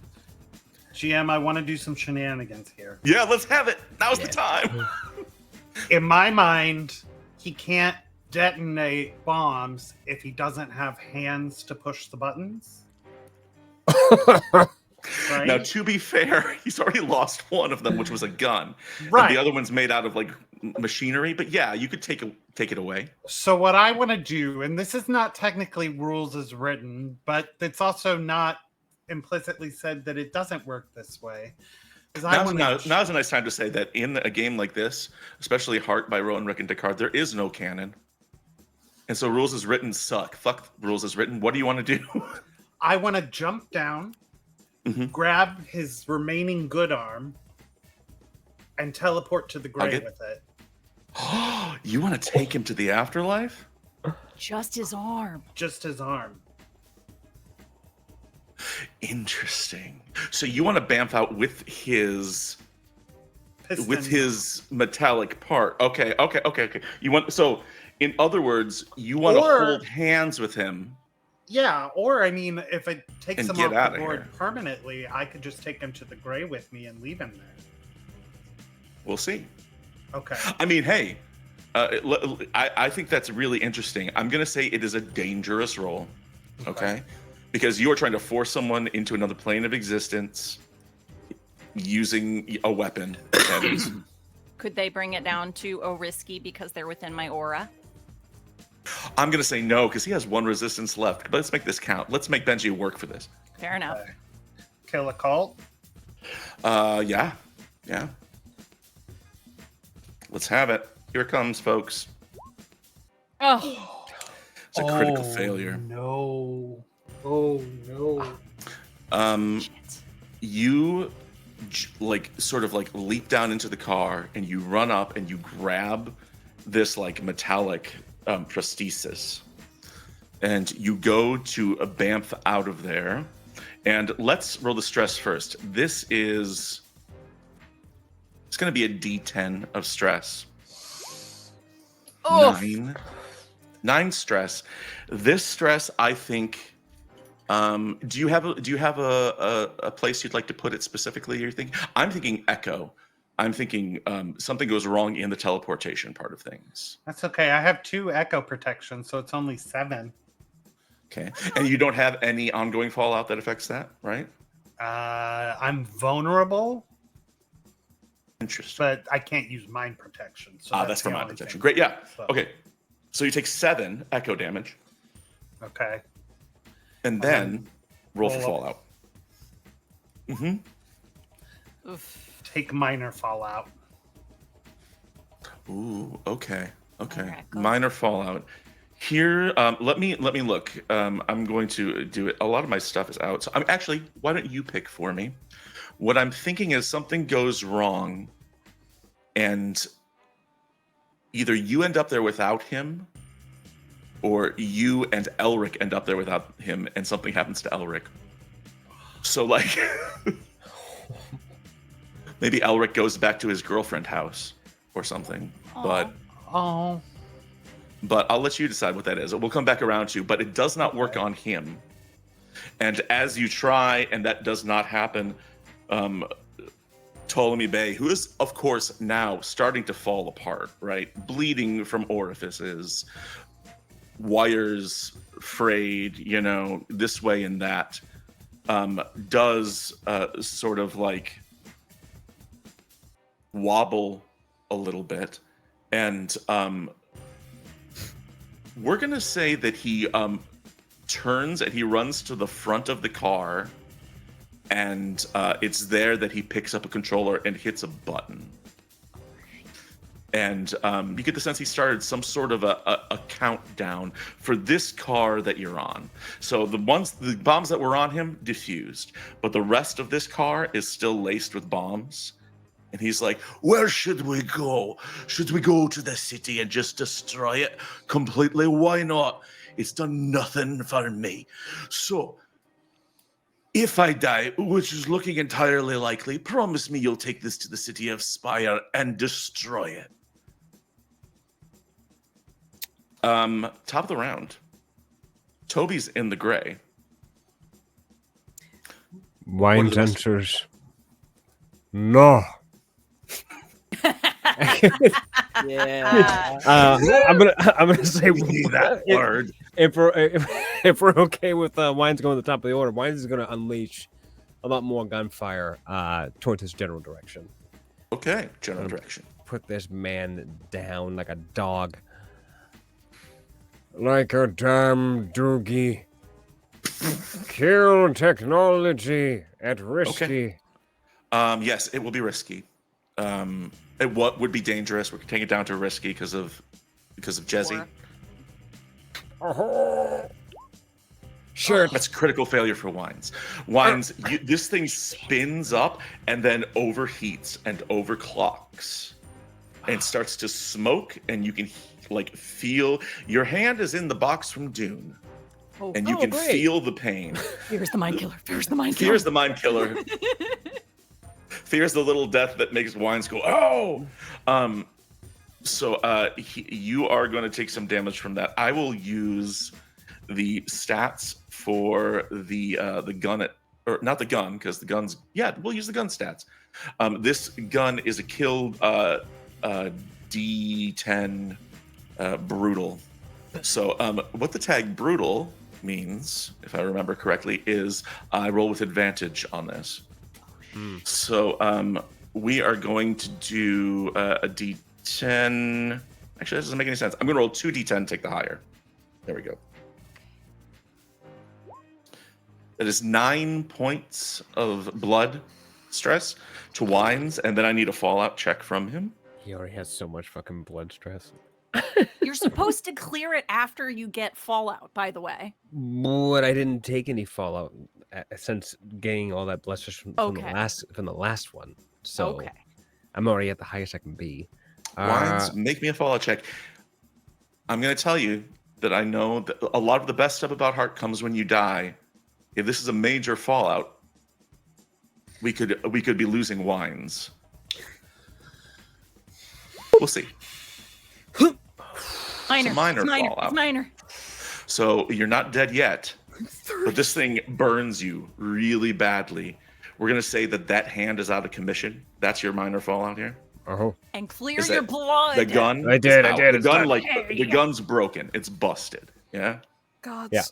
Speaker 5: GM, I want to do some shenanigans here.
Speaker 1: Yeah, let's have it. Now's the time.
Speaker 5: In my mind, he can't detonate bombs if he doesn't have hands to push the buttons. Right?
Speaker 1: Now, to be fair, he's already lost one of them, which was a gun.
Speaker 5: Right.
Speaker 1: And the other one's made out of like machinery. But yeah, you could take it away.
Speaker 5: So what I want to do, and this is not technically rules as written, but it's also not implicitly said that it doesn't work this way. Is
Speaker 1: Now's a nice time to say that in a game like this, especially Heart by Rowan Rick and Descartes, there is no canon. And so rules as written suck. Fuck rules as written. What do you want to do?
Speaker 5: I want to jump down, grab his remaining good arm, and teleport to the grave with it.
Speaker 1: You want to take him to the afterlife?
Speaker 2: Just his arm.
Speaker 5: Just his arm.
Speaker 1: Interesting. So you want to bamf out with his
Speaker 5: Piston.
Speaker 1: metallic part. Okay. You want in other words, you want to hold hands with him.
Speaker 5: Yeah, or I mean, if it takes
Speaker 1: And
Speaker 5: him
Speaker 1: get
Speaker 5: off
Speaker 1: outta
Speaker 5: the board
Speaker 1: here.
Speaker 5: permanently, I could just take him to the grave with me and leave him there.
Speaker 1: We'll see.
Speaker 5: Okay.
Speaker 1: I mean, hey, I think that's really interesting. I'm going to say it is a dangerous role, okay? Because you are trying to force someone into another plane of existence using a weapon. That is.
Speaker 2: Could they bring it down to risky because they're within my aura?
Speaker 1: I'm going to say no because he has 1 resistance left. But let's make this count. Let's make Benji work for this.
Speaker 2: Fair enough.
Speaker 5: Okay. Kill a cult.
Speaker 1: Yeah. Let's have it. Here it comes, folks.
Speaker 2: Oh,
Speaker 1: It's a critical failure.
Speaker 5: No. Oh no.
Speaker 2: shit.
Speaker 1: You sort of leap down into the car and you run up and you grab this metallic prosthesis and you go to a bamf out of there. And let's roll the stress first. It's going to be a D10 of stress.
Speaker 2: Oh,
Speaker 1: 9 stress. This stress, I think. Do you have a place you'd like to put it specifically? You're thinking. I'm thinking echo. I'm thinking something goes wrong in the teleportation part of things.
Speaker 5: That's okay. I have 2 echo protection, so it's only 7.
Speaker 1: Okay, and you don't have any ongoing fallout that affects that, right?
Speaker 5: I'm vulnerable,
Speaker 1: Interesting.
Speaker 5: but I can't use mind protection. So
Speaker 1: That's for
Speaker 5: the
Speaker 1: mind
Speaker 5: only
Speaker 1: protection.
Speaker 5: thing.
Speaker 1: Great. Yeah.
Speaker 5: So-
Speaker 1: Okay. So you take 7 echo damage.
Speaker 5: Okay.
Speaker 1: And then roll for
Speaker 5: roll up.
Speaker 1: fallout. Mm-hmm.
Speaker 2: Oof.
Speaker 5: Take minor fallout.
Speaker 1: Ooh, okay.
Speaker 2: Alright, cool.
Speaker 1: Minor fallout. Here, let me look. I'm going to do it. A lot of my stuff is out. So I'm actually, why don't you pick for me? What I'm thinking is something goes wrong, and either you end up there without him, or you and Elric end up there without him, and something happens to Elric. So like, maybe Elric goes back to his girlfriend house or something. But
Speaker 4: Oh.
Speaker 1: I'll let you decide what that is. We'll come back around to, but it does not work on him. And as you try, and that does not happen, Ptolemy Bay, who is, of course, now starting to fall apart, right? Bleeding from orifices, wires frayed, this way and that, does sort of like wobble a little bit. And we're going to say that he turns and he runs to the front of the car, and it's there that he picks up a controller and hits a button. And you get the sense he started some sort of a countdown for this car that you're on. So the bombs that were on him diffused, but the rest of this car is still laced with bombs. And he's like, where should we go? Should we go to the city and just destroy it completely? Why not? It's done nothing for me. So, if I die, which is looking entirely likely, promise me you'll take this to the city of Spire and destroy it. Top of the round. Toby's in the gray.
Speaker 6: Wine's
Speaker 1: What are the rest-
Speaker 6: answers. No.
Speaker 4: Yeah.
Speaker 3: I'm gonna say
Speaker 1: That word.
Speaker 3: if we're okay with Wines going to the top of the order, Wines is gonna unleash a lot more gunfire towards his general direction.
Speaker 1: Okay, general direction.
Speaker 3: Put this man down like a dog.
Speaker 6: Like a damn doogie. Kill technology at risky.
Speaker 1: Yes, it will be risky. What would be dangerous? We're taking it down to risky because of Jezzy.
Speaker 6: Oh, shit.
Speaker 1: That's critical failure for Wines. Wines, this thing spins up and then overheats and overclocks and starts to smoke, and you can feel your hand is in the box from Dune, and you can
Speaker 3: great.
Speaker 1: feel the pain.
Speaker 2: Fear's the mind killer. Fear's the mind killer.
Speaker 1: Fear's the mind killer. Fear's the little death that makes Wines go, oh! So you are going to take some damage from that. I will use the stats for the gun or not the gun, because the gun's, we'll use the gun stats. This gun is a killed D10 brutal. So what the tag brutal means, if I remember correctly, is I roll with advantage on this. So we are going to do a D10. Actually, that doesn't make any sense. I'm going to roll 2 D10, take the higher. There we go. That is 9 points of blood stress to Wines, and then I need a fallout check from him.
Speaker 3: He already has so much fucking blood stress.
Speaker 2: You're supposed to clear it after you get fallout, by the way.
Speaker 3: But I didn't take any fallout since gaining all that blood stress from the last one. So
Speaker 2: Okay.
Speaker 3: I'm already at the highest I can be.
Speaker 1: Wines, make me a fallout check. I'm going to tell you that I know that a lot of the best stuff about Heart comes when you die. If this is a major fallout, we could be losing Wines. We'll see.
Speaker 2: Minor.
Speaker 1: minor
Speaker 2: It's minor.
Speaker 1: fallout.
Speaker 2: It's minor.
Speaker 1: So you're not dead yet, but this thing burns you really badly. We're going to say that hand is out of commission. That's your minor fallout here.
Speaker 6: Oh.
Speaker 2: And clear
Speaker 1: Is
Speaker 2: your
Speaker 1: that
Speaker 2: blood.
Speaker 1: The gun.
Speaker 6: I did,
Speaker 1: is
Speaker 6: I
Speaker 1: out.
Speaker 6: did,
Speaker 1: The
Speaker 6: it's
Speaker 1: gun,
Speaker 6: done.
Speaker 1: the gun's broken. It's busted. Yeah.
Speaker 2: Gods.
Speaker 3: Yeah.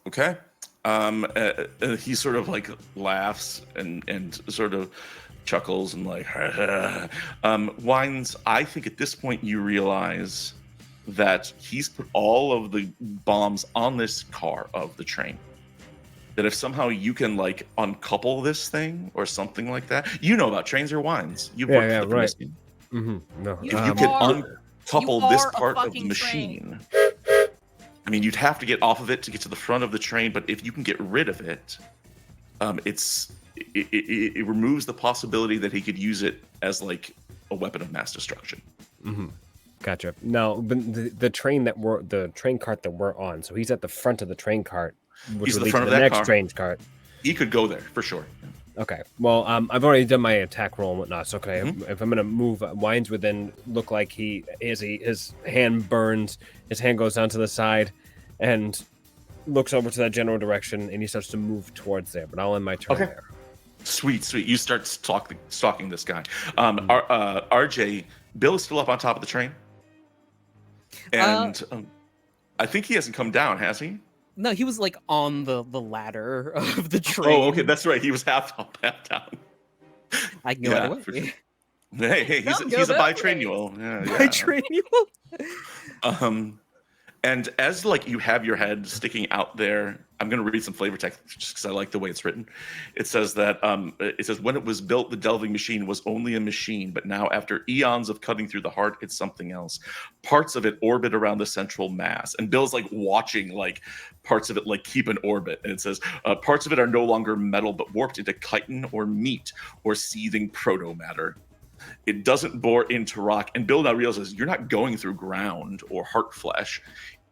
Speaker 1: Okay. He sort of laughs and sort of chuckles and Wines. I think at this point you realize that he's put all of the bombs on this car of the train. That if somehow you can like uncouple this thing or something like that, you know about trains or wines. You've worked for the
Speaker 6: right.
Speaker 1: machine.
Speaker 6: No,
Speaker 2: You
Speaker 1: If you could
Speaker 2: are-
Speaker 1: uncouple
Speaker 2: you
Speaker 1: this
Speaker 2: are a
Speaker 1: part of the
Speaker 2: fucking
Speaker 1: machine, I mean, you'd have to get off of it to get to the front of the train. But if you can get rid of it, it removes the possibility that he could use it as like a weapon of mass destruction.
Speaker 6: Gotcha. Now, but the train cart that we're on. So he's at the front of the train cart, which
Speaker 1: He's at
Speaker 6: would
Speaker 1: the
Speaker 6: lead
Speaker 1: front
Speaker 6: to
Speaker 1: of
Speaker 6: the
Speaker 1: that
Speaker 6: next
Speaker 1: car.
Speaker 6: train cart.
Speaker 1: He could go there for sure.
Speaker 6: Okay. Well, I've already done my attack roll and whatnot. So if I'm gonna move, Wines would then look like his hand burns, his hand goes down to the side, and looks over to that general direction, and he starts to move towards there. But I'll end my turn
Speaker 1: Okay.
Speaker 6: there.
Speaker 1: Sweet. You start stalking this guy. RJ, Bill is still up on top of the train, and I think he hasn't come down, has he?
Speaker 4: No, he was like on the ladder of the train.
Speaker 1: Oh, okay, that's right. He was half up, half down.
Speaker 4: I can go
Speaker 1: Yeah,
Speaker 4: either
Speaker 1: for
Speaker 4: way.
Speaker 1: sure. Hey,
Speaker 2: Some go
Speaker 1: he's a
Speaker 2: both
Speaker 1: bitranual. Yeah.
Speaker 4: Bitranual?
Speaker 1: And as like you have your head sticking out there, I'm going to read some flavor text just because I like the way it's written. It says that when it was built, the delving machine was only a machine, but now after eons of cutting through the heart, it's something else. Parts of it orbit around the central mass, and Bill's like watching like parts of it like keep an orbit, and it says parts of it are no longer metal but warped into chitin or meat or seething proto matter. It doesn't bore into rock. And Bill now realizes you're not going through ground or heart flesh.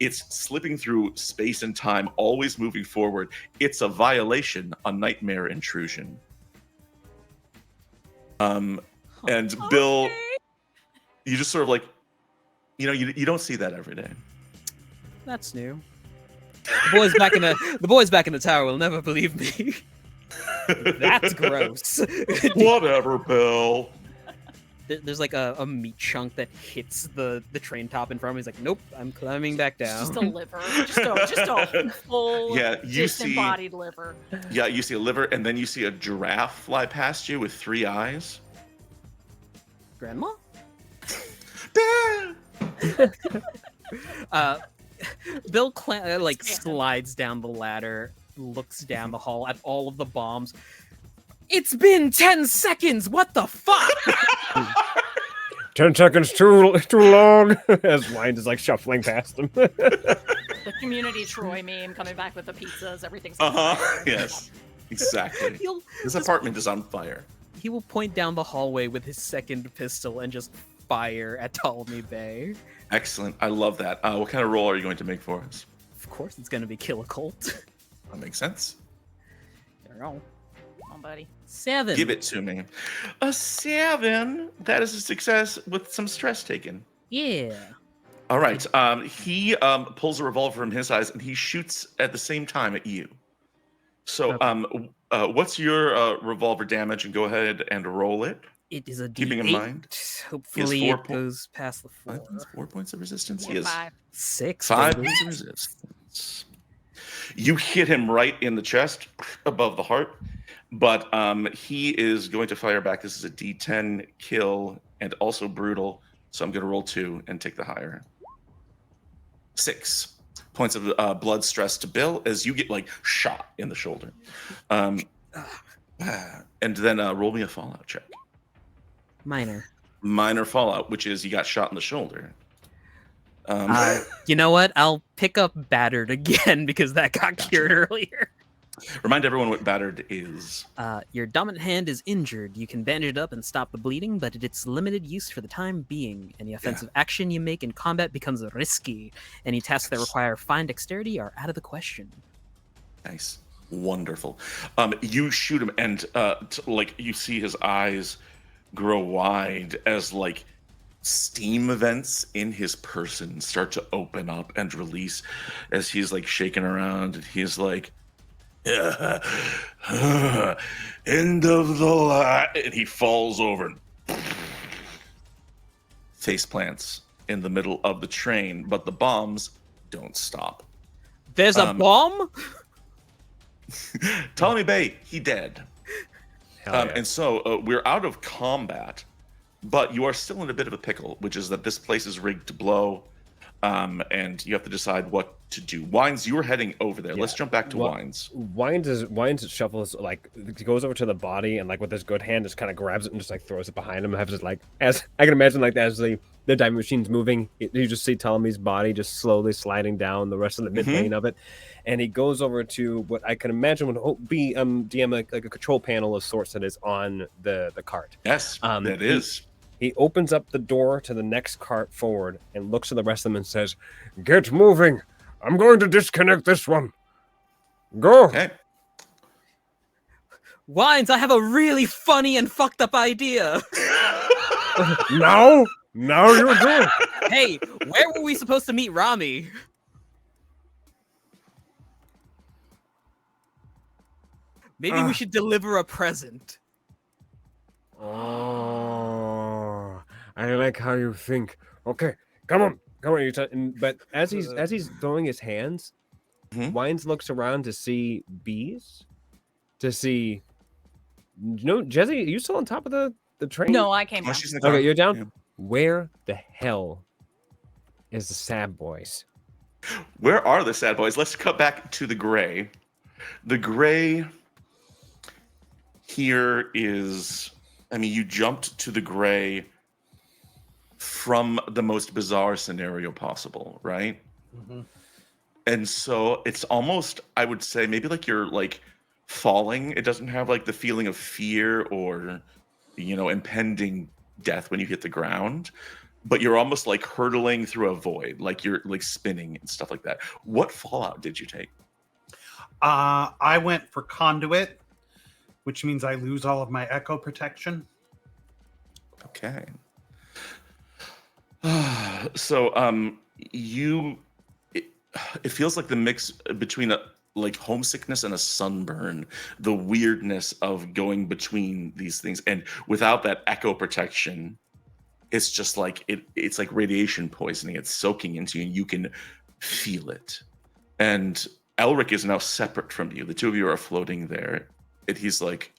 Speaker 1: It's slipping through space and time, always moving forward. It's a violation, a nightmare intrusion. And Bill,
Speaker 2: Okay.
Speaker 1: you just sort of like, you don't see that every day.
Speaker 4: That's new. The boys back in the tower will never believe me. That's gross.
Speaker 1: Whatever, Bill.
Speaker 4: There's like a meat chunk that hits the train top in front of me. He's like, nope, I'm climbing back down.
Speaker 2: Just a liver. Just a full
Speaker 1: Yeah, you
Speaker 2: disembodied liver.
Speaker 1: Yeah, you see a liver, and then you see a giraffe fly past you with 3 eyes.
Speaker 4: Grandma? Bill slides down the ladder, looks down the hall at all of the bombs. It's been 10 seconds! What the fuck?
Speaker 6: 10 seconds too long. As Wines is like shuffling past him.
Speaker 2: The community Troy meme coming back with the pizzas. Everything's on fire.
Speaker 1: Yes, exactly.
Speaker 4: He'll
Speaker 1: This apartment is on fire.
Speaker 4: He will point down the hallway with his second pistol and just fire at Ptolemy Bay.
Speaker 1: Excellent. I love that. What kind of roll are you going to make for us?
Speaker 4: Of course, it's going to be kill a cult.
Speaker 1: That makes sense.
Speaker 4: There we go.
Speaker 2: Come on, buddy.
Speaker 4: 7.
Speaker 1: Give it to me. A 7. That is a success with some stress taken.
Speaker 4: Yeah.
Speaker 1: All right. He pulls a revolver from his eyes and he shoots at the same time at you. So, what's your revolver damage? And go ahead and roll it.
Speaker 4: It is a D8.
Speaker 1: Keeping in mind,
Speaker 4: Hopefully
Speaker 1: he has
Speaker 4: it
Speaker 1: 4
Speaker 4: goes past the 4.
Speaker 1: 4 points of resistance. He
Speaker 2: Yeah,
Speaker 1: has
Speaker 2: 5.
Speaker 4: 6.
Speaker 1: 5
Speaker 4: baby.
Speaker 1: points of resistance. You hit him right in the chest, above the heart, but he is going to fire back. This is a D10 kill and also brutal, so I'm going to roll 2 and take the higher. 6 points of blood stress to Bill as you get like shot in the shoulder. And then roll me a fallout check. Minor fallout, which is you got shot in the shoulder.
Speaker 4: You know what? I'll pick up battered again because that got cured earlier.
Speaker 1: Remind everyone what battered is.
Speaker 4: Your dominant hand is injured. You can bandage it up and stop the bleeding, but it's limited use for the time being. Any offensive action you make in combat becomes risky. Any tasks that require fine dexterity are out of the question.
Speaker 1: Nice. Wonderful. You shoot him and you see his eyes grow wide as like steam vents in his person start to open up and release as he's like shaking around and he's like end of the line, and he falls over and face plants in the middle of the train, but the bombs don't stop.
Speaker 4: There's a bomb?
Speaker 1: Ptolemy Bay, he dead.
Speaker 6: Yeah.
Speaker 1: And so we're out of combat, but you are still in a bit of a pickle, which is that this place is rigged to blow. and you have to decide what to do. Wines, you were heading over there. Let's
Speaker 6: Yeah.
Speaker 1: jump back to
Speaker 6: Well,
Speaker 1: Wines.
Speaker 6: Wines shuffles like he goes over to the body and like with his good hand just kind of grabs it and just like throws it behind him. Has it like as I can imagine like as the diving machine's moving, you just see Ptolemy's body just slowly sliding down the rest of the mid lane of it, and he goes over to what I can imagine would be DM like a control panel of sorts that is on the cart.
Speaker 1: Yes, that is.
Speaker 6: He opens up the door to the next cart forward and looks at the rest of them and says, "Get moving! I'm going to disconnect this one. Go."
Speaker 1: Okay.
Speaker 4: Wines, I have a really funny and fucked up idea.
Speaker 6: Now you do.
Speaker 4: Hey, where were we supposed to meet Rami? Maybe we should deliver a present.
Speaker 6: Oh, I like how you think. Okay, come on. But as he's throwing his hands, Wines looks around to see bees, to see. No, Jesse, are you still on top of the train?
Speaker 2: No, I came
Speaker 1: Oh,
Speaker 2: down.
Speaker 1: she's in the car.
Speaker 6: Okay, you're down.
Speaker 1: Yeah.
Speaker 6: Where the hell is the sad boys?
Speaker 1: Where are the sad boys? Let's cut back to the gray. The gray here is, I mean, you jumped to the gray from the most bizarre scenario possible, right? And so it's almost, I would say, maybe like you're like falling. It doesn't have like the feeling of fear or, impending death when you hit the ground, but you're almost like hurtling through a void, like you're like spinning and stuff like that. What fallout did you take?
Speaker 5: I went for conduit, which means I lose all of my echo protection.
Speaker 1: Okay. So it feels like the mix between a like homesickness and a sunburn, the weirdness of going between these things, and without that echo protection, it's just like it's like radiation poisoning. It's soaking into you and you can feel it. And Elric is now separate from you. The two of you are floating there. And he's like,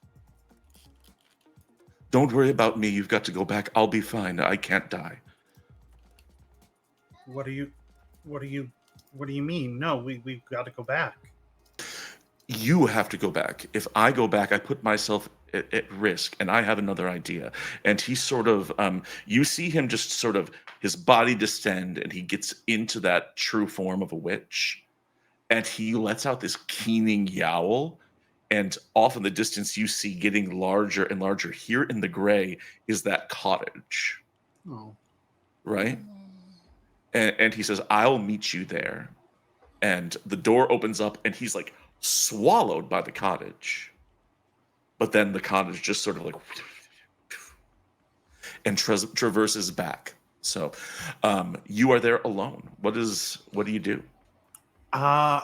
Speaker 1: "Don't worry about me. You've got to go back. I'll be fine. I can't die."
Speaker 5: What do you mean? No, we've got to go back.
Speaker 1: You have to go back. If I go back, I put myself at risk, and I have another idea. And he sort of, you see him just sort of, his body distend, and he gets into that true form of a witch. And he lets out this keening yowl. And off in the distance, you see getting larger and larger. Here in the gray is that cottage.
Speaker 5: Oh.
Speaker 1: Right? And he says, "I'll meet you there." And the door opens up, and he's like swallowed by the cottage. But then the cottage just sort of like and traverses back. So you are there alone. What do you do?
Speaker 5: I'm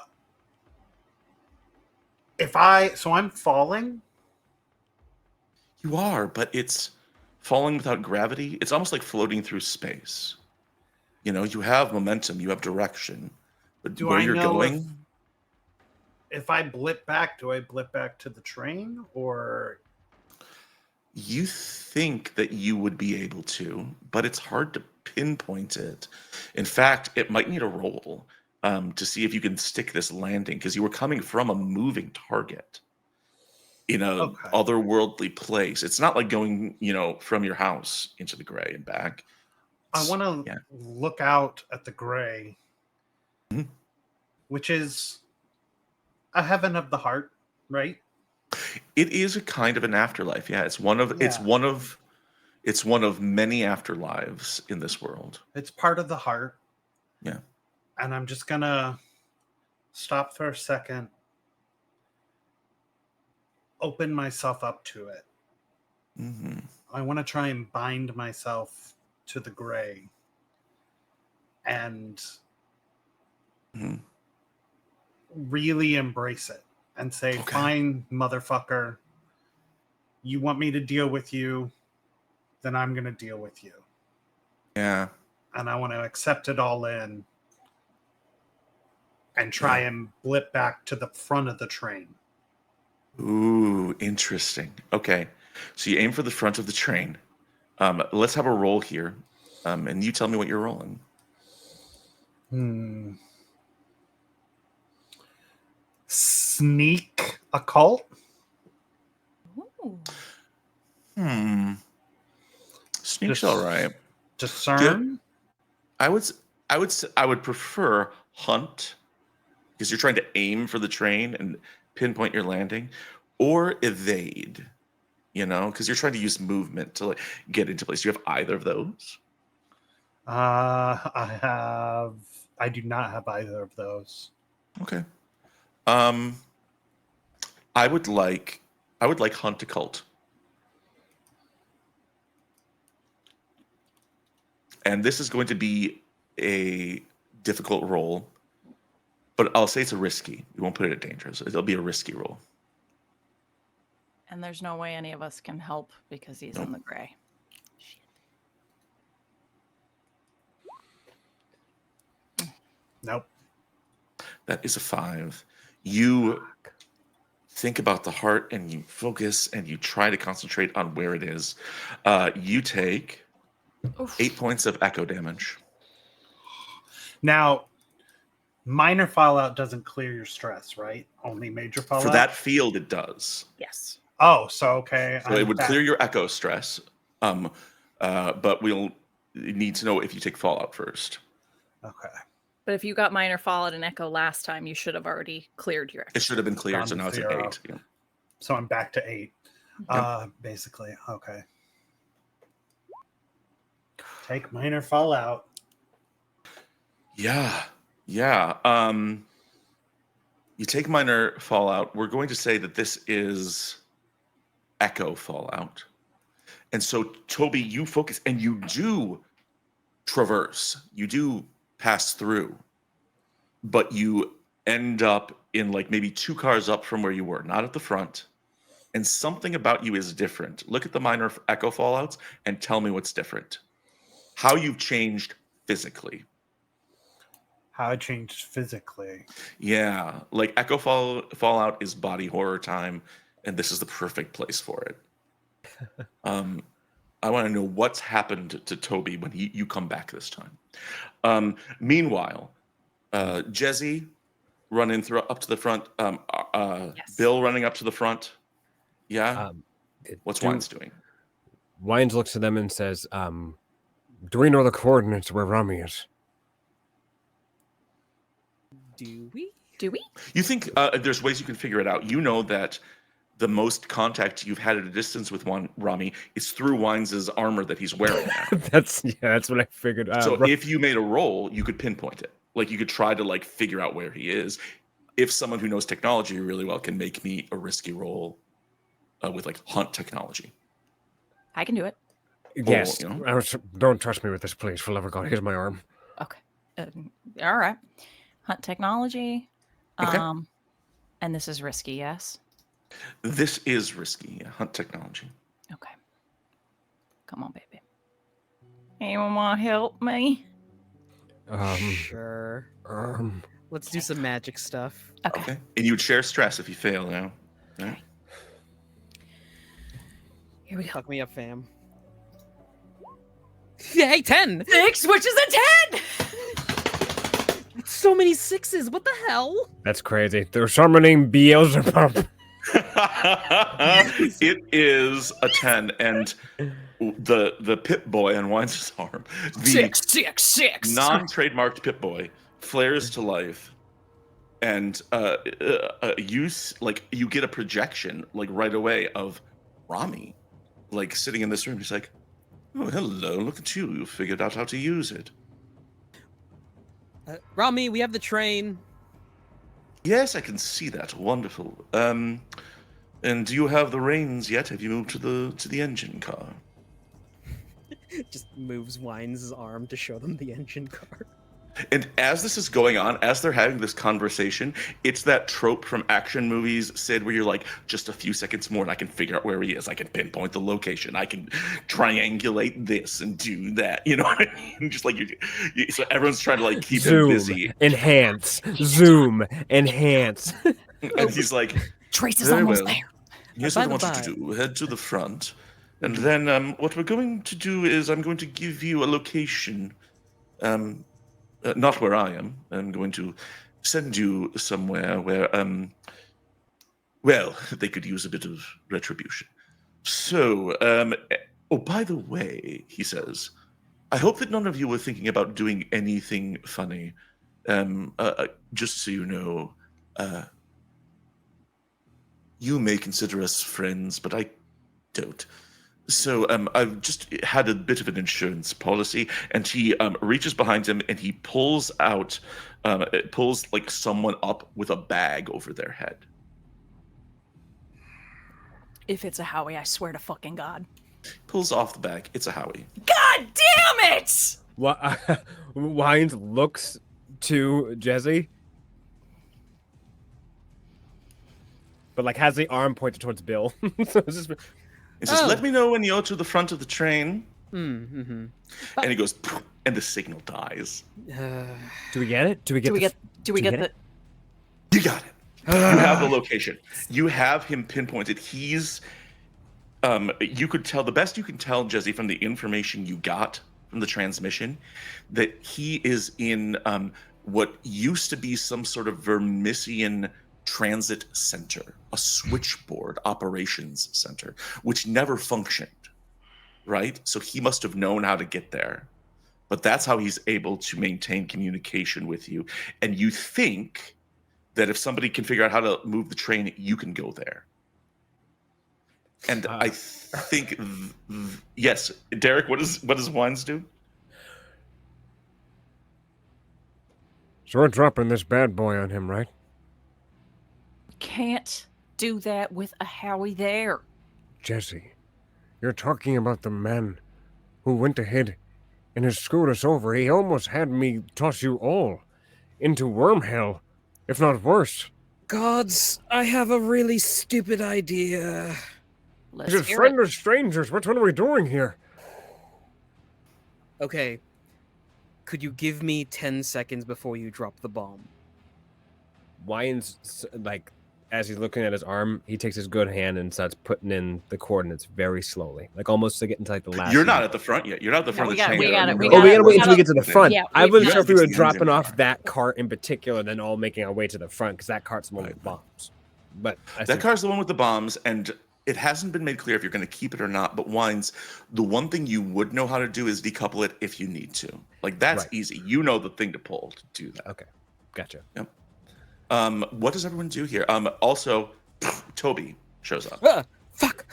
Speaker 5: falling.
Speaker 1: You are, but it's falling without gravity. It's almost like floating through space. You have momentum, you have direction, but
Speaker 5: Do
Speaker 1: where
Speaker 5: I
Speaker 1: you're
Speaker 5: know
Speaker 1: going,
Speaker 5: if I blip back, do I blip back to the train or?
Speaker 1: you think that you would be able to, but it's hard to pinpoint it. In fact, it might need a roll to see if you can stick this landing, because you were coming from a moving target in a otherworldly place. It's not like going, from your house into the gray and back.
Speaker 5: I want to look out at the gray, which is a heaven of the heart, right?
Speaker 1: It is a kind of an afterlife. Yeah, it's one of many afterlives in this world.
Speaker 5: It's part of the heart.
Speaker 1: Yeah.
Speaker 5: And I'm just gonna stop for a second, open myself up to it. I want to try and bind myself to the gray and really embrace it and say, "Fine, motherfucker, you want me to deal with you, then I'm going to deal with you."
Speaker 1: Yeah.
Speaker 5: And I want to accept it all in and try and blip back to the front of the train.
Speaker 1: Ooh, interesting. Okay. So you aim for the front of the train. Let's have a roll here. And you tell me what you're rolling.
Speaker 5: Sneak occult.
Speaker 2: Ooh.
Speaker 1: Sneak's
Speaker 5: Just
Speaker 1: all right.
Speaker 5: Discern.
Speaker 1: I would prefer hunt because you're trying to aim for the train and pinpoint your landing, or evade. Because you're trying to use movement to like get into place. Do you have either of those?
Speaker 5: I do not have either of those.
Speaker 1: Okay. I would like hunt occult. And this is going to be a difficult roll, but I'll say it's a risky. We won't put it at dangerous. It'll be a risky roll.
Speaker 2: And there's no way any of us can help because he's in the gray.
Speaker 5: Nope.
Speaker 1: That is a 5. You think about the heart and you focus and you try to concentrate on where it is. You take 8 points of echo damage.
Speaker 5: Now, minor fallout doesn't clear your stress, right? Only major fallout?
Speaker 1: For that field, it does.
Speaker 2: Yes.
Speaker 5: Oh, so okay.
Speaker 1: So it would clear your echo stress. But we'll need to know if you take fallout first.
Speaker 5: Okay.
Speaker 2: But if you got minor fallout and echo last time, you should have already cleared your echo.
Speaker 1: It should have been cleared,
Speaker 5: Gone
Speaker 1: so
Speaker 5: to
Speaker 1: now it's an
Speaker 5: 0.
Speaker 1: 8. Yeah.
Speaker 5: So I'm back to 8.
Speaker 1: Yep.
Speaker 5: Basically. Okay. Take minor fallout.
Speaker 1: Yeah. You take minor fallout. We're going to say that this is echo fallout. And so, Toby, you focus and you do traverse. You do pass through. But you end up in like maybe 2 cars up from where you were, not at the front. And something about you is different. Look at the minor echo fallouts and tell me what's different. How you've changed physically.
Speaker 5: How I changed physically.
Speaker 1: Yeah, like echo fallout is body horror time, and this is the perfect place for it. I want to know what's happened to Toby when you come back this time. Meanwhile, Jezzy running up to the front.
Speaker 2: Yes.
Speaker 1: Bill running up to the front. Yeah. What's Wines doing?
Speaker 6: Wines looks at them and says, do we know the coordinates where Rami is?
Speaker 4: Do we?
Speaker 2: Do we?
Speaker 1: You think there's ways you can figure it out. You know that the most contact you've had at a distance with Rami is through Wines' armor that he's wearing now.
Speaker 6: That's what I figured.
Speaker 1: So if you made a roll, you could pinpoint it. Like you could try to like figure out where he is. If someone who knows technology really well can make me a risky roll with like hunt technology.
Speaker 2: I can do it.
Speaker 6: Yes.
Speaker 1: Well, you know.
Speaker 6: Don't trust me with this, please. For love of God, here's my arm.
Speaker 2: Okay. All right. Hunt technology.
Speaker 1: Okay.
Speaker 2: And this is risky, yes?
Speaker 1: This is risky. Yeah. Hunt technology.
Speaker 2: Okay. Come on, baby. Anyone want to help me?
Speaker 4: Sure. Let's do some magic stuff.
Speaker 2: Okay.
Speaker 1: And you would share stress if you fail now. Right?
Speaker 2: Here we go.
Speaker 4: Fuck me up, fam. Hey, 10!
Speaker 2: 6, which is a 10!
Speaker 4: So many 6s. What the hell?
Speaker 6: That's crazy. There's someone named Beelzebub.
Speaker 1: It is a 10, and the Pip Boy on Wines' arm, the
Speaker 2: 6.
Speaker 1: non-trademarked Pip Boy, flares to life, and you get a projection like right away of Rami, like sitting in this room. He's like, "Oh, hello! Look at you! You figured out how to use it."
Speaker 4: Rami, we have the train.
Speaker 1: Yes, I can see that. Wonderful. And do you have the reins yet? Have you moved to the engine car?
Speaker 4: Just moves Wines' arm to show them the engine car.
Speaker 1: And as this is going on, as they're having this conversation, it's that trope from action movies, Sid, where you're like, just a few seconds more and I can figure out where he is. I can pinpoint the location. I can triangulate this and do that. You know what I mean? Just like so everyone's trying to like keep him busy.
Speaker 6: Enhance, zoom, enhance.
Speaker 1: And he's like,
Speaker 2: Trace is
Speaker 1: very
Speaker 2: almost
Speaker 1: well.
Speaker 2: there.
Speaker 1: Here's
Speaker 4: By
Speaker 1: what I
Speaker 4: the
Speaker 1: want you to do. Head to the front. And then what we're going to do is I'm going to give you a location. not where I am. I'm going to send you somewhere where, well, they could use a bit of retribution. So, oh, by the way, he says, I hope that none of you were thinking about doing anything funny. Just so you know, you may consider us friends, but I don't. So I've just had a bit of an insurance policy, and he reaches behind him and he pulls out, pulls like someone up with a bag over their head.
Speaker 2: If it's a Howie, I swear to fucking God.
Speaker 1: Pulls off the bag. It's a Howie.
Speaker 2: God damn it!
Speaker 6: Wines looks to Jesse, but like has the arm pointed towards Bill. So it's just...
Speaker 1: He says, let me know when you're to the front of the train.
Speaker 4: Mm-hmm.
Speaker 1: And he goes, "Poof," and the signal dies.
Speaker 6: Do we get it? Do we get it?
Speaker 1: You got it. You have the location. You have him pinpointed. He's, you could tell, the best you can tell, Jesse, from the information you got from the transmission, that he is in what used to be some sort of Vermissian transit center, a switchboard operations center, which never functioned, right? So he must have known how to get there. But that's how he's able to maintain communication with you. And you think that if somebody can figure out how to move the train, you can go there. And I think, yes, Derek, what does Wines do?
Speaker 6: So we're dropping this bad boy on him, right?
Speaker 2: Can't do that with a Howie there.
Speaker 6: Jesse, you're talking about the man who went ahead and has screwed us over. He almost had me toss you all into worm hell, if not worse.
Speaker 4: Gods, I have a really stupid idea.
Speaker 2: Let's
Speaker 6: Is it
Speaker 2: hear
Speaker 6: friend
Speaker 2: it.
Speaker 6: or strangers? What are we doing here?
Speaker 4: Okay. Could you give me 10 seconds before you drop the bomb?
Speaker 6: Wines, like, as he's looking at his arm, he takes his good hand and starts putting in the coordinates very slowly, like almost to get into like the last.
Speaker 1: You're not at the front yet. You're not at the front of the train.
Speaker 2: we
Speaker 1: yet.
Speaker 2: got it.
Speaker 6: We gotta wait until we get to the
Speaker 2: Yeah,
Speaker 6: front. I wasn't
Speaker 1: you
Speaker 6: sure if
Speaker 1: have
Speaker 6: we
Speaker 1: to
Speaker 6: were
Speaker 1: get to the
Speaker 6: dropping
Speaker 1: engine
Speaker 6: off
Speaker 1: car.
Speaker 6: that cart in particular, then all making our way to the front because that cart's the one with bombs. But
Speaker 1: That car's the one with the bombs, and it hasn't been made clear if you're going to keep it or not. But Wines, the one thing you would know how to do is decouple it if you need to. Like that's
Speaker 6: Right.
Speaker 1: easy. You know the thing to pull to do that.
Speaker 6: Okay, gotcha.
Speaker 1: Yep. What does everyone do here? Also, Toby shows up.
Speaker 4: Fuck.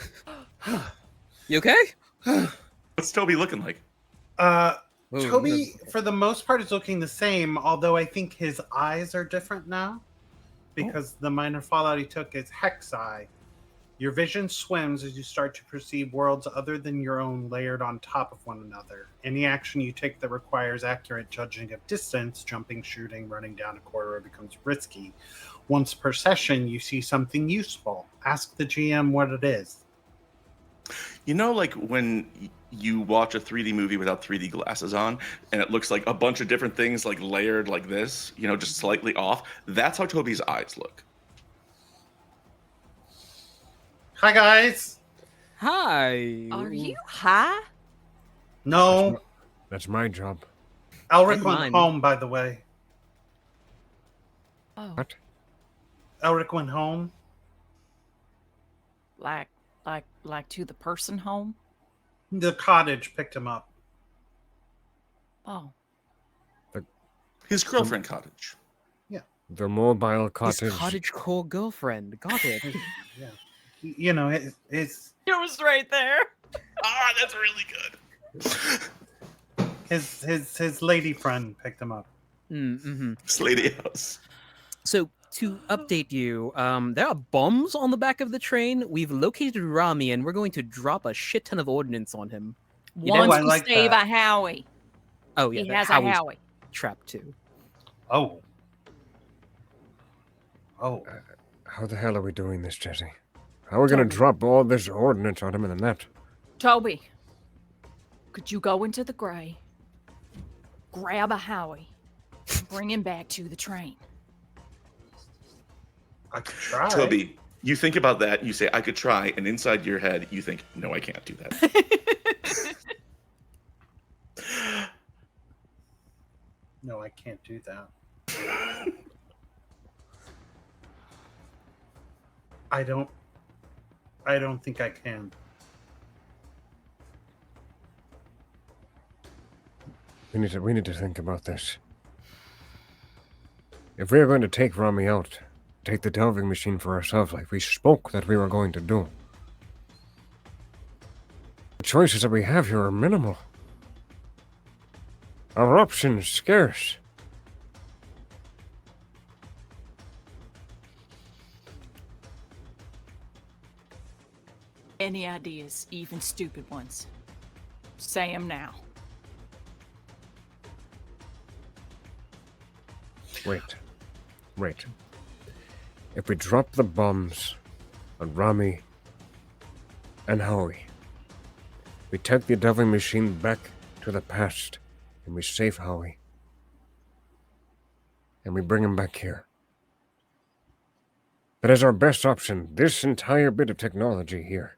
Speaker 4: You okay?
Speaker 1: What's Toby looking like?
Speaker 5: Toby, for the most part, is looking the same, although I think his eyes are different now because the minor fallout he took is Hex Eye. Your vision swims as you start to perceive worlds other than your own layered on top of one another. Any action you take that requires accurate judging of distance, jumping, shooting, running down a corridor becomes risky. Once per session, you see something useful. Ask the GM what it is.
Speaker 1: You know, like when you watch a 3D movie without 3D glasses on, and it looks like a bunch of different things like layered like this, you know, just slightly off. That's how Toby's eyes look.
Speaker 5: Hi, guys.
Speaker 4: Hi.
Speaker 2: Are you high?
Speaker 5: No,
Speaker 6: That's my job.
Speaker 5: Elric
Speaker 4: And
Speaker 5: went
Speaker 4: mine.
Speaker 5: home, by the way.
Speaker 2: Oh,
Speaker 6: What?
Speaker 5: Elric went home.
Speaker 2: like to the person home?
Speaker 5: The cottage picked him up.
Speaker 2: Oh,
Speaker 1: His girlfriend cottage.
Speaker 6: The mobile
Speaker 4: His
Speaker 6: cottage.
Speaker 4: cottagecore girlfriend. Got it.
Speaker 5: Yeah. You know, his
Speaker 2: it was right there.
Speaker 1: Ah, that's really good.
Speaker 5: his lady friend picked him up.
Speaker 4: Mm-hmm.
Speaker 1: Slady House.
Speaker 4: So, to update you, there are bombs on the back of the train. We've located Rami, and we're going to drop a shit ton of ordnance on him.
Speaker 2: Wants
Speaker 5: I
Speaker 2: to
Speaker 5: like
Speaker 2: save
Speaker 5: that.
Speaker 2: a Howie.
Speaker 4: Oh, yeah.
Speaker 2: He
Speaker 4: that
Speaker 2: has a
Speaker 4: Howie's
Speaker 2: Howie.
Speaker 4: trapped too.
Speaker 5: Oh. Oh.
Speaker 6: How the hell are we doing this, Jesse? How are we gonna
Speaker 2: Toby.
Speaker 6: drop all this ordnance on him and then that?
Speaker 2: Toby, could you go into the gray, grab a Howie, and bring him back to the train?
Speaker 5: I could try.
Speaker 1: Toby, you think about that, you say, I could try, and inside your head, you think, no, I can't do that.
Speaker 5: No, I can't do that. I don't think I can.
Speaker 6: We need to think about this. If we are going to take Rami out, take the delving machine for ourselves like we spoke that we were going to do, the choices that we have here are minimal. Our options scarce.
Speaker 2: Any ideas, even stupid ones? Say them now.
Speaker 6: Wait. If we drop the bombs on Rami and Howie, we take the delving machine back to the past, and we save Howie. And we bring him back here. That is our best option. This entire bit of technology here.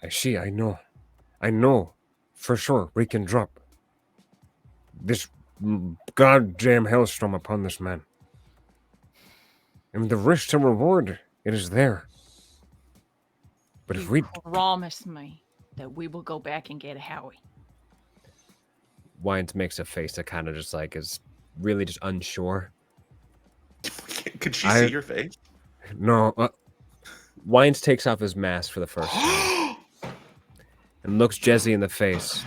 Speaker 6: I know for sure we can drop this goddamn hellstorm upon this man. And the risk to reward, it is there. But if we
Speaker 2: promise me that we will go back and get Howie.
Speaker 3: Wines makes a face that kind of just like is really just unsure.
Speaker 1: Could she see your face?
Speaker 3: No. Wines takes off his mask for the first time and looks Jesse in the face,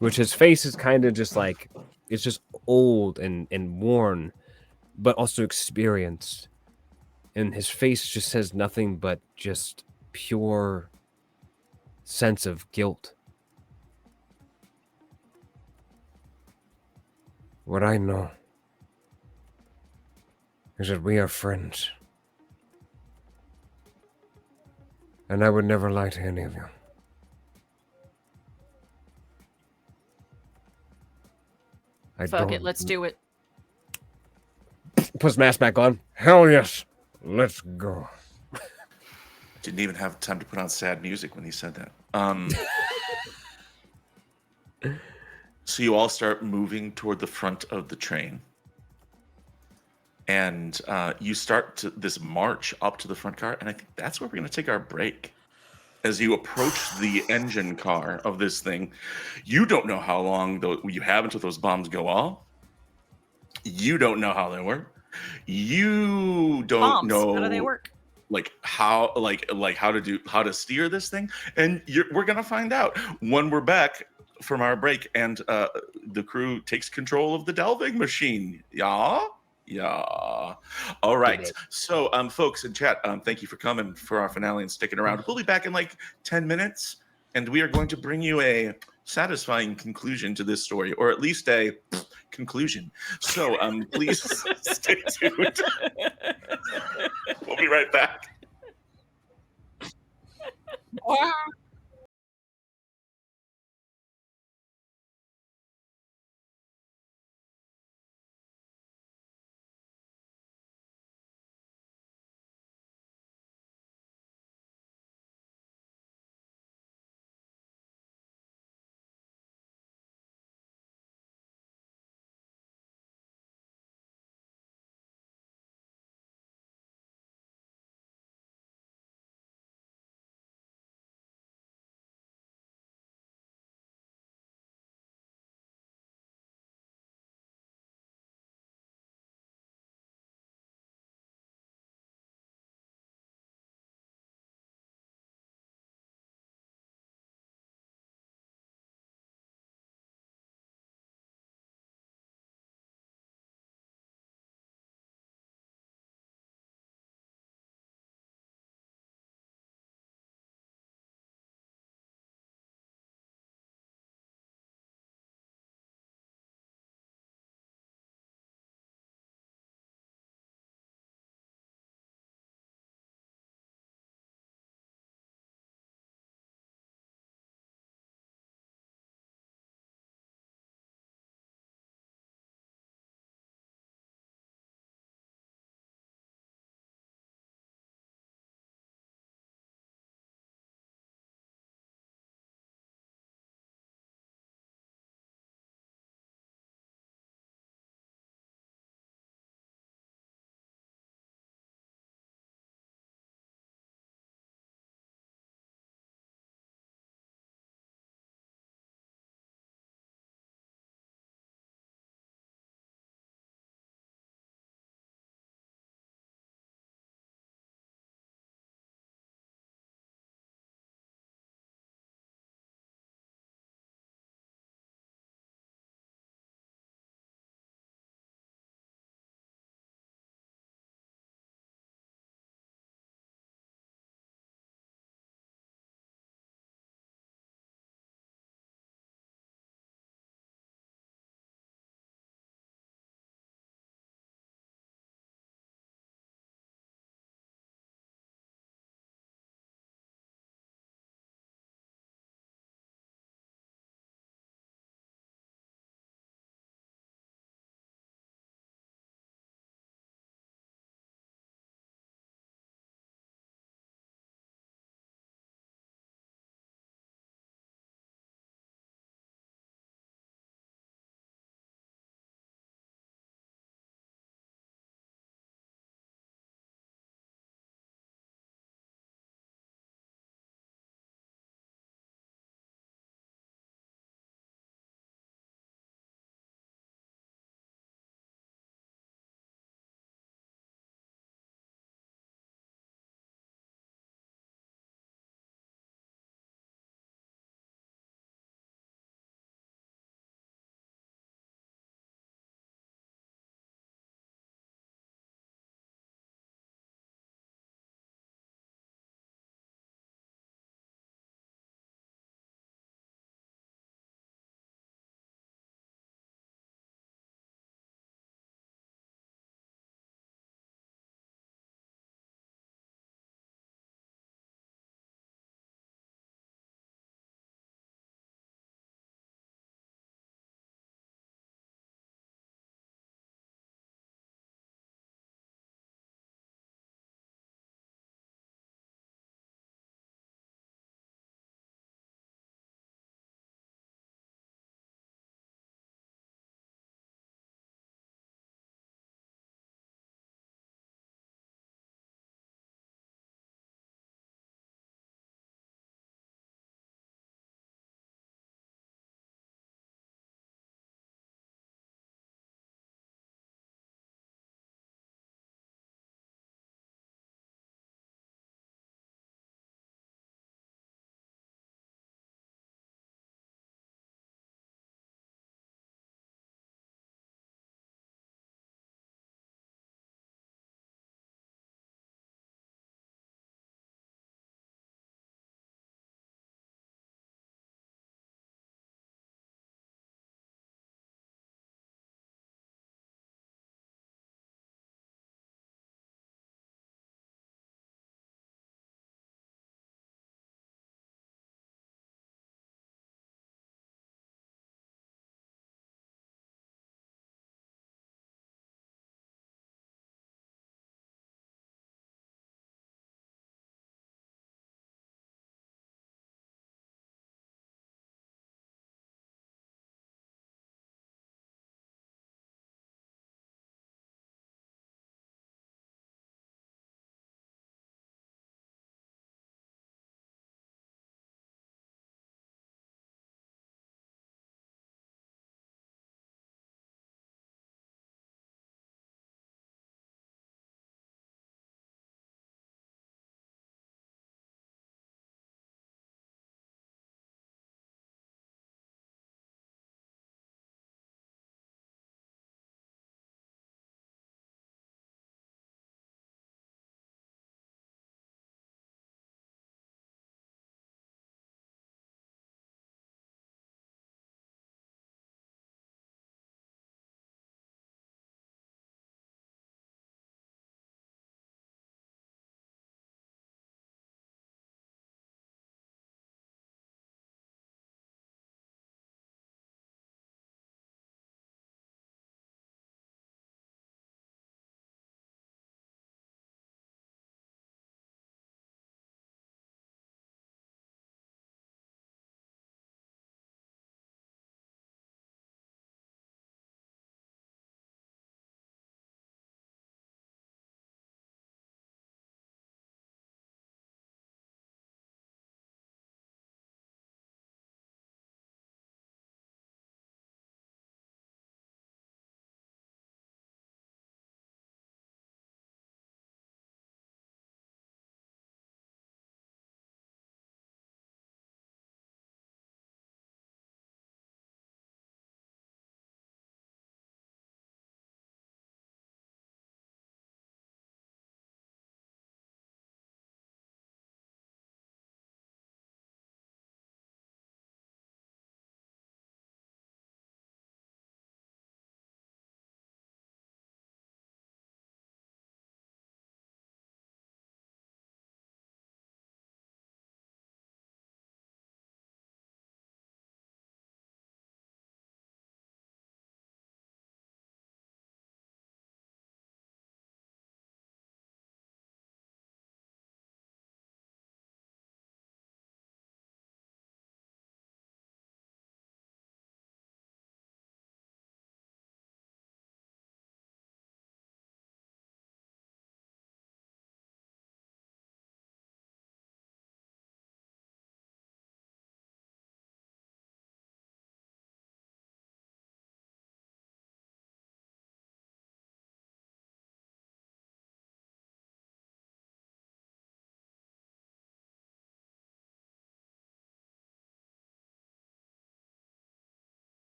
Speaker 3: which his face is kind of just like, it's just old and worn, but also experienced. And his face just says nothing but just pure sense of guilt.
Speaker 6: What I know is that we are friends. And I would never lie to any of you.
Speaker 2: Fuck it, let's do it.
Speaker 3: Puts mask back on.
Speaker 6: Hell yes. Let's go.
Speaker 1: Didn't even have time to put on sad music when he said that. So you all start moving toward the front of the train. And you start this march up to the front car. And I think that's where we're going to take our break. As you approach the engine car of this thing, you don't know how long you have until those bombs go off. You don't know how they work. You don't
Speaker 2: Bombs,
Speaker 1: know
Speaker 2: how do they work?
Speaker 1: how to steer this thing, and we're gonna find out when we're back from our break, and the crew takes control of the delving machine. Yeah. All right. So, folks in chat, thank you for coming for our finale and sticking around. We'll be back in like 10 minutes, and we are going to bring you a satisfying conclusion to this story, or at least a conclusion. So, please stay tuned. We'll be right back.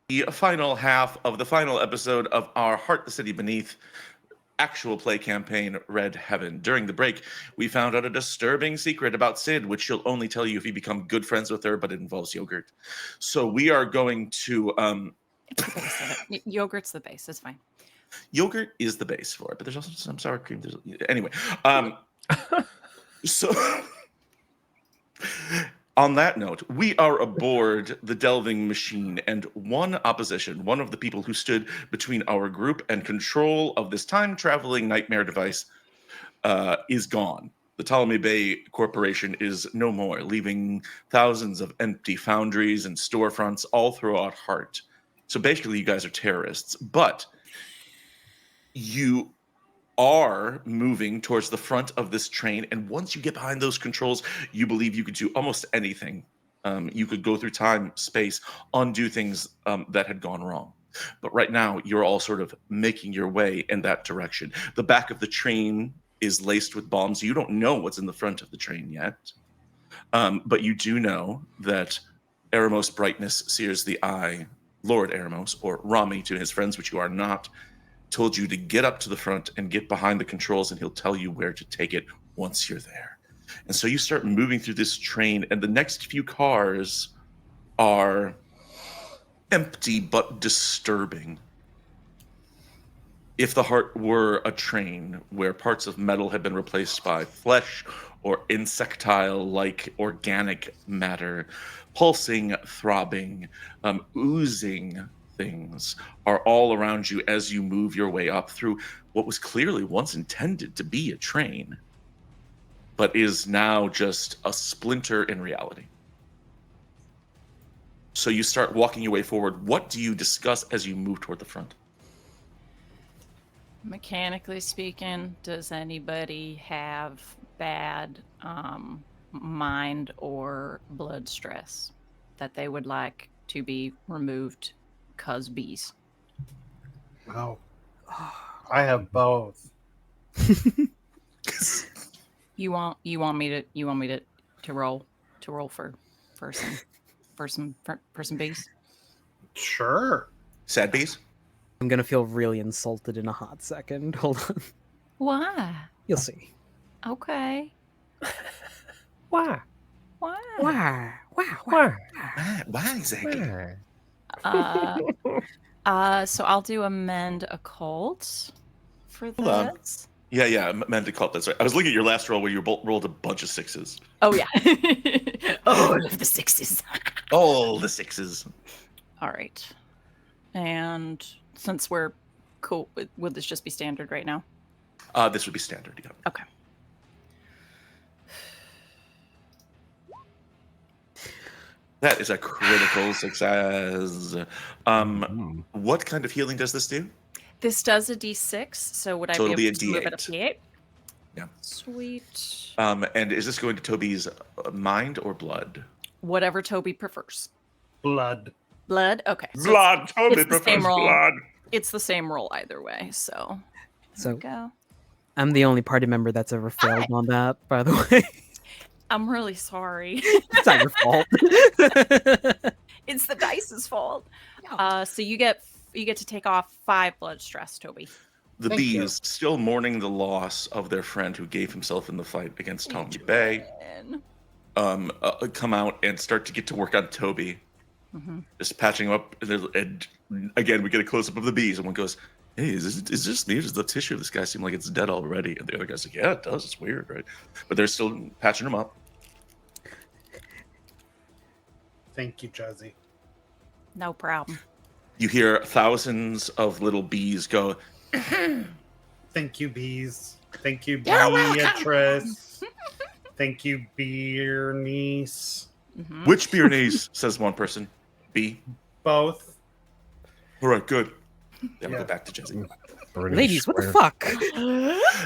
Speaker 1: the final half of the final episode of our Heart the City Beneath actual play campaign, Red Heaven. During the break, we found out a disturbing secret about Sid, which she'll only tell you if you become good friends with her, but it involves yogurt. So we are going to...
Speaker 2: It's the base of it. Yogurt's the base. It's fine.
Speaker 1: Yogurt is the base for it, but there's also some sour cream. Anyway, so... On that note, we are aboard the delving machine, and one of the people who stood between our group and control of this time-traveling nightmare device, is gone. The Ptolemy Bay Corporation is no more, leaving thousands of empty foundries and storefronts all throughout Hart. So basically, you guys are terrorists, but you are moving towards the front of this train, and once you get behind those controls, you believe you could do almost anything. You could go through time, space, undo things that had gone wrong. But right now, you're all sort of making your way in that direction. The back of the train is laced with bombs. You don't know what's in the front of the train yet, but you do know that Eremos Brightness sears the eye, Lord Eremos, or Rami to his friends, which you are not, told you to get up to the front and get behind the controls, and he'll tell you where to take it once you're there. And so you start moving through this train, and the next few cars are empty but disturbing. If the Heart were a train where parts of metal had been replaced by flesh or insectile-like organic matter, pulsing, throbbing, oozing things are all around you as you move your way up through what was clearly once intended to be a train, but is now just a splinter in reality. So you start walking your way forward. What do you discuss as you move toward the front?
Speaker 2: Mechanically speaking, does anybody have bad mind or blood stress that they would like to be removed? Cause bees.
Speaker 5: Oh, I have both.
Speaker 2: You want me to roll for some bees?
Speaker 5: Sure.
Speaker 1: Sad bees?
Speaker 4: I'm gonna feel really insulted in a hot second. Hold on.
Speaker 2: Why?
Speaker 4: You'll see.
Speaker 2: Okay.
Speaker 6: Why?
Speaker 2: Why?
Speaker 4: Why?
Speaker 1: Why exactly?
Speaker 2: So I'll do amend occult for
Speaker 1: Hold on.
Speaker 2: this.
Speaker 1: Yeah, meant to call it. That's right. I was looking at your last roll where you rolled a bunch of sixes.
Speaker 2: Oh yeah. All of the sixes.
Speaker 1: All the sixes.
Speaker 2: All right. And since we're cool, would this just be standard right now?
Speaker 1: This would be standard, yeah.
Speaker 2: Okay.
Speaker 1: That is a critical success. What kind of healing does this do?
Speaker 2: This does a D6, so would I
Speaker 1: So
Speaker 2: be
Speaker 1: it'll be
Speaker 2: able
Speaker 1: a
Speaker 2: to move it up
Speaker 1: D8.
Speaker 2: to D8?
Speaker 1: Yeah.
Speaker 2: Sweet.
Speaker 1: And is this going to Toby's mind or blood?
Speaker 2: Whatever Toby prefers.
Speaker 5: Blood.
Speaker 2: Blood? Okay. So
Speaker 1: Blood. Toby
Speaker 2: it's the same
Speaker 1: prefers
Speaker 2: roll.
Speaker 1: blood.
Speaker 2: It's the same roll either way, so
Speaker 4: So
Speaker 2: go.
Speaker 4: I'm the only party member that's ever failed on that, by the way.
Speaker 2: I'm really sorry.
Speaker 4: It's not your fault.
Speaker 2: It's the dice's fault. So you get to take off 5 blood stress, Toby.
Speaker 1: The
Speaker 4: Thank you.
Speaker 1: bees, still mourning the loss of their friend who gave himself in the fight against Tommy Bay, come out and start to get to work on Toby.
Speaker 2: Mm-hmm.
Speaker 1: Just patching him up. And again, we get a close-up of the bees, and one goes, "Hey, is this me? Does the tissue of this guy seem like it's dead already?" And the other guy's like, "Yeah, it does. It's weird, right?" But they're still patching him up.
Speaker 5: Thank you, Jazzy.
Speaker 2: No problem.
Speaker 1: You hear thousands of little bees go,
Speaker 5: Thank you, bees. Thank you,
Speaker 2: You're welcome.
Speaker 5: Beatrice. Thank you, Bernice.
Speaker 2: Mm-hmm.
Speaker 1: "Which Bernice?" says one person. "Bee."
Speaker 5: Both.
Speaker 1: All right, good. Then we'll
Speaker 5: Yeah.
Speaker 1: go back to Jesse.
Speaker 4: Ladies, what the fuck?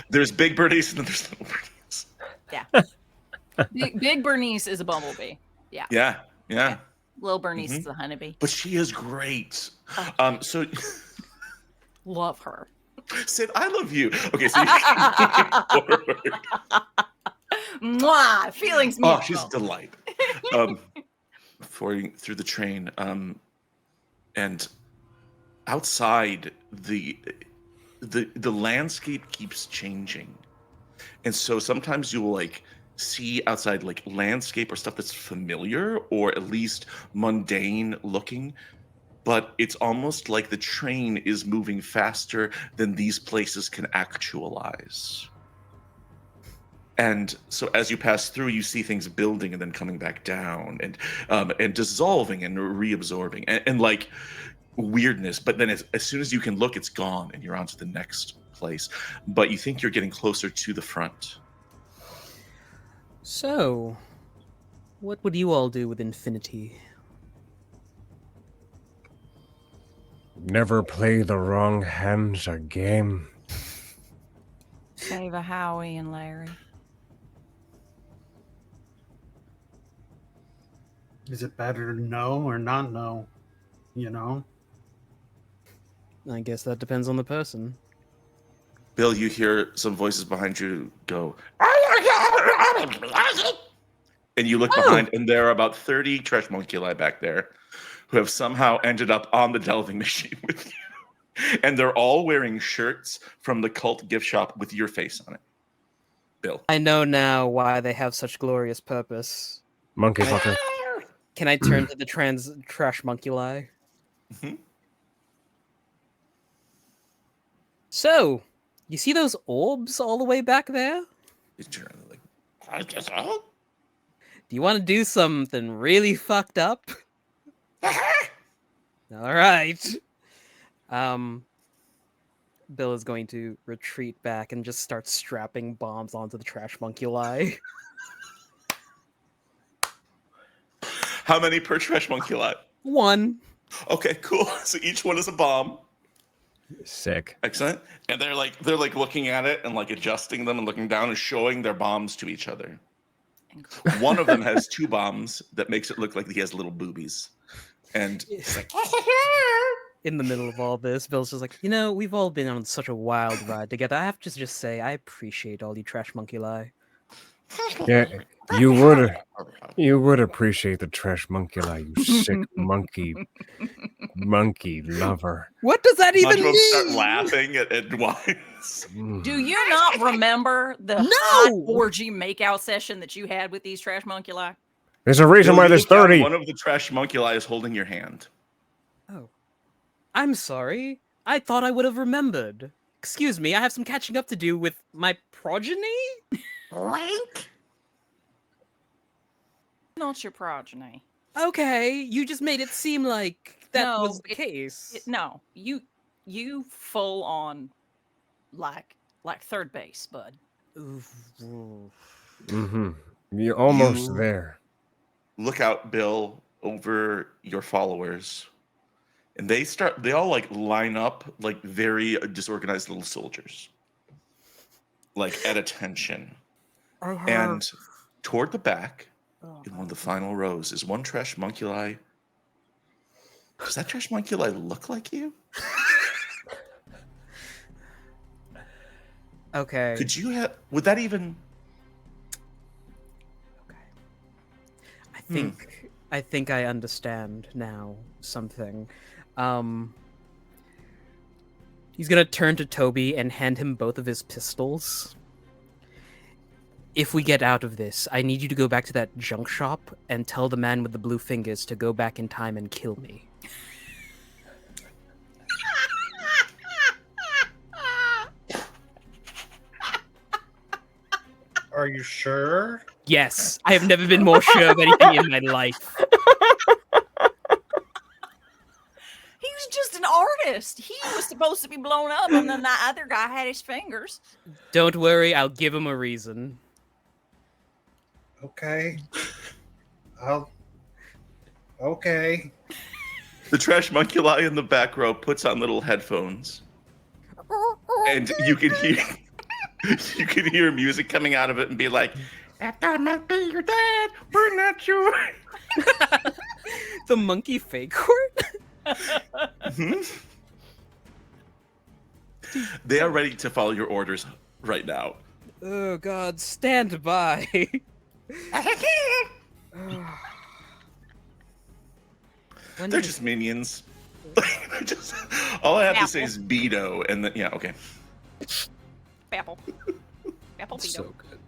Speaker 1: There's Big Bernice and then there's Little Bernice.
Speaker 2: Big Bernice is a bumblebee.
Speaker 1: Yeah.
Speaker 2: Little Bernice
Speaker 1: Mhm.
Speaker 2: is a honeybee.
Speaker 1: But she is great.
Speaker 2: Oh.
Speaker 1: So
Speaker 2: Love her.
Speaker 1: Sid, I love you. Okay, so you can forward.
Speaker 2: Mwah! Feelings mutual.
Speaker 1: Oh, she's a delight. Through the train, and outside the landscape keeps changing. And so sometimes you will like see outside like landscape or stuff that's familiar or at least mundane looking, but it's almost like the train is moving faster than these places can actualize. And so as you pass through, you see things building and then coming back down and dissolving and reabsorbing and like weirdness. But then as soon as you can look, it's gone and you're on to the next place. But you think you're getting closer to the front.
Speaker 4: So, what would you all do with infinity?
Speaker 6: Never play the wrong hands a game.
Speaker 2: Save a Howie and Larry.
Speaker 5: Is it better to know or not know? You know?
Speaker 4: I guess that depends on the person.
Speaker 1: Bill, you hear some voices behind you go, and you look behind, and there are about 30 trash monkuli back there who have somehow ended up on the delving machine with you. And they're all wearing shirts from the cult gift shop with your face on it. Bill.
Speaker 4: I know now why they have such glorious purpose.
Speaker 6: Monkey fucker.
Speaker 4: Can I turn to the trash monkuli?
Speaker 1: Mhm.
Speaker 4: So, you see those orbs all the way back there?
Speaker 1: You turn like, I guess so.
Speaker 4: Do you want to do something really fucked up? All right. Bill is going to retreat back and just start strapping bombs onto the trash monkuli.
Speaker 1: How many per trash monkuli?
Speaker 4: One.
Speaker 1: Okay, cool. So each one is a bomb.
Speaker 6: Sick.
Speaker 1: Excellent. And they're like looking at it and like adjusting them and looking down and showing their bombs to each other. One of them has 2 bombs that makes it look like he has little boobies. And it's like
Speaker 4: In the middle of all this, Bill's just like, we've all been on such a wild ride together. I have to just say, I appreciate all you trash monkuli.
Speaker 6: Yeah, you would appreciate the trash monkuli, you sick monkey lover.
Speaker 4: What does that even
Speaker 1: Mushrooms
Speaker 4: mean?
Speaker 1: start laughing at Wines.
Speaker 2: Do you not remember the hot orgy makeout session that you had with these trash monkuli?
Speaker 6: There's a reason why there's 30.
Speaker 1: One of the trash monkuli is holding your hand.
Speaker 4: Oh. I'm sorry. I thought I would have remembered. Excuse me, I have some catching up to do with my progeny?
Speaker 1: Rank?
Speaker 2: Not your progeny.
Speaker 4: Okay, you just made it seem like that
Speaker 2: No,
Speaker 4: was the case.
Speaker 2: No, you full on like third base, bud.
Speaker 6: Mm-hmm. You're almost there.
Speaker 1: Look out, Bill, over your followers. And they all like line up like very disorganized little soldiers. Like at attention. And toward the back, in one of the final rows, is one trash monkuli. Does that trash monkuli look like you?
Speaker 4: Okay.
Speaker 1: Could you have? Would that even?
Speaker 4: Okay. I think I understand now something. He's gonna turn to Toby and hand him both of his pistols. If we get out of this, I need you to go back to that junk shop and tell the man with the blue fingers to go back in time and kill me.
Speaker 5: Are you sure?
Speaker 4: Yes, I have never been more sure of anything in my life.
Speaker 2: He was just an artist. He was supposed to be blown up, and then that other guy had his fingers.
Speaker 4: Don't worry, I'll give him a reason.
Speaker 5: Okay. Okay.
Speaker 1: The trash monkuli in the back row puts on little headphones, and you can hear music coming out of it and be like, "That guy might be your dad. We're not sure."
Speaker 4: The monkey fake court?
Speaker 1: They are ready to follow your orders right now.
Speaker 4: Oh god, stand by.
Speaker 1: They're just minions. Just, all I have to say
Speaker 2: Apple.
Speaker 1: is Beto, and then yeah, okay.
Speaker 2: Apple. Apple Beetle.
Speaker 6: So good.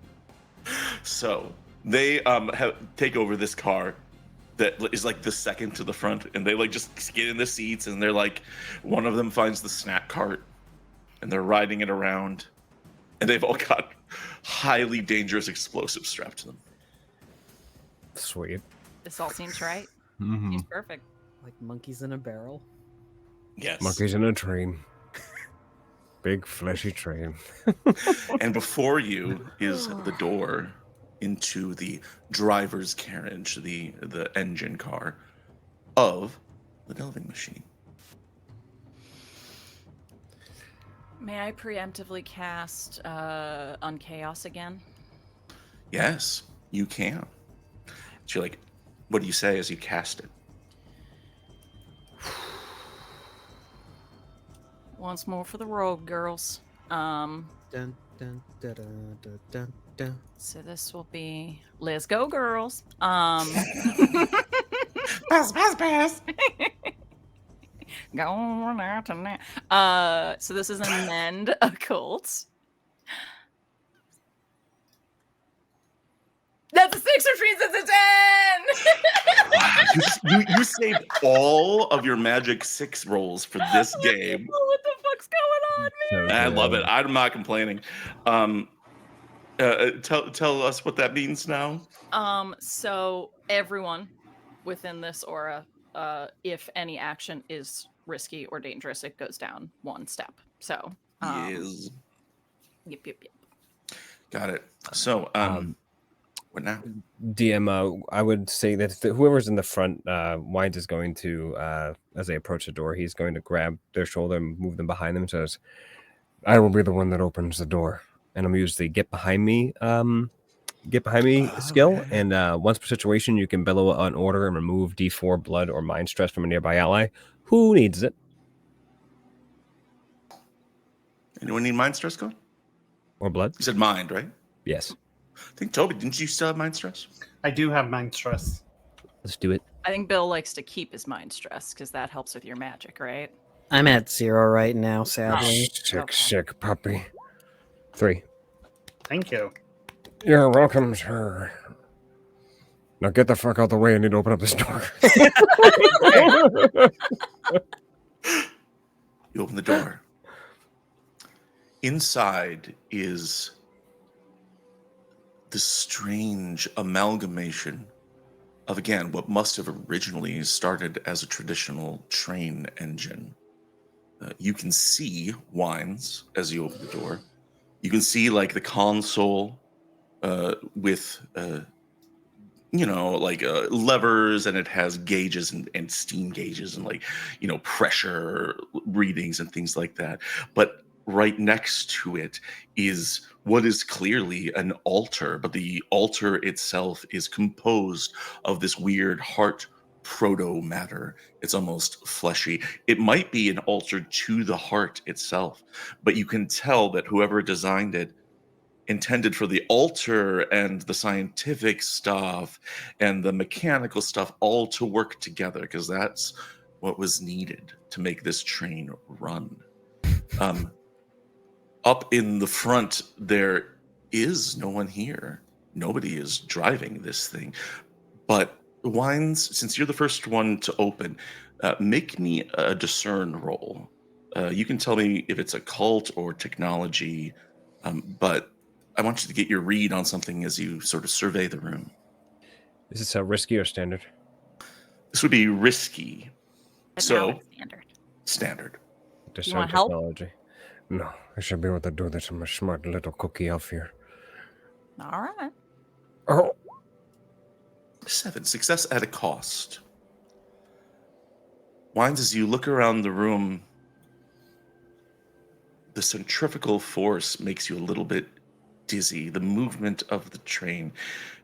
Speaker 1: So they take over this car that is like the second to the front, and they like just get in the seats, and they're like, one of them finds the snack cart, and they're riding it around, and they've all got highly dangerous explosives strapped to them.
Speaker 6: Sweet.
Speaker 2: This all seems right.
Speaker 6: Mm-hmm.
Speaker 2: Seems perfect.
Speaker 4: Like monkeys in a barrel.
Speaker 1: Yes.
Speaker 6: Monkeys in a train. Big fleshy train.
Speaker 1: And before you is the door into the driver's carriage, the engine car of the delving machine.
Speaker 2: May I preemptively cast Unchaos again?
Speaker 1: Yes, you can. So you're like, what do you say as you cast it?
Speaker 2: Once more for the rogue girls.
Speaker 4: Dun, dun, dun, dun, dun, dun, dun.
Speaker 2: So this will be let's go girls.
Speaker 1: Pass, pass, pass.
Speaker 2: Going out tonight. So this is a mend occult. That's a 6, which means it's a 10.
Speaker 1: Wow, you saved all of your magic 6 rolls for this game.
Speaker 2: What the fuck's going on, man?
Speaker 1: I love it. I'm not complaining. Tell us what that means now.
Speaker 2: So everyone within this aura, if any action is risky or dangerous, it goes down 1 step. So
Speaker 1: Yes.
Speaker 2: Yep.
Speaker 1: Got it. So what now?
Speaker 6: DM, I would say that whoever's in the front, Wines is going to, as they approach the door, he's going to grab their shoulder and move them behind them. Says, "I will be the one that opens the door," and I'm use the get behind me skill.
Speaker 1: Okay.
Speaker 6: And once per situation, you can bellow an order and remove D4 blood or mind stress from a nearby ally. Who needs it?
Speaker 1: Anyone need mind stress going?
Speaker 6: Or blood?
Speaker 1: You said mind, right?
Speaker 6: Yes.
Speaker 1: I think Toby, didn't you still have mind stress?
Speaker 5: I do have mind stress.
Speaker 6: Let's do it.
Speaker 2: I think Bill likes to keep his mind stressed because that helps with your magic, right?
Speaker 4: I'm at 0 right now, sadly.
Speaker 6: Sick puppy. 3.
Speaker 5: Thank you.
Speaker 6: You're welcome, sir. Now get the fuck out the way. I need to open up this door.
Speaker 1: You open the door. Inside is this strange amalgamation of, again, what must have originally started as a traditional train engine. You can see Wines as you open the door. You can see like the console with levers, and it has gauges and steam gauges and pressure readings and things like that. But right next to it is what is clearly an altar, but the altar itself is composed of this weird heart proto matter. It's almost fleshy. It might be an altar to the heart itself, but you can tell that whoever designed it intended for the altar and the scientific stuff and the mechanical stuff all to work together, because that's what was needed to make this train run. Up in the front, there is no one here. Nobody is driving this thing. But Wines, since you're the first one to open, make me a discern roll. You can tell me if it's occult or technology, but I want you to get your read on something as you sort of survey the room.
Speaker 6: Is this risky or standard?
Speaker 1: This would be risky.
Speaker 2: But
Speaker 1: So-
Speaker 2: now it's standard.
Speaker 1: Standard.
Speaker 6: Discern
Speaker 2: want help?
Speaker 6: technology. No, I should be able to do this. I'm a smart little cookie elf here.
Speaker 2: All right.
Speaker 6: Oh,
Speaker 1: 7. Success at a cost. Wines, as you look around the room, the centrifugal force makes you a little bit dizzy. The movement of the train,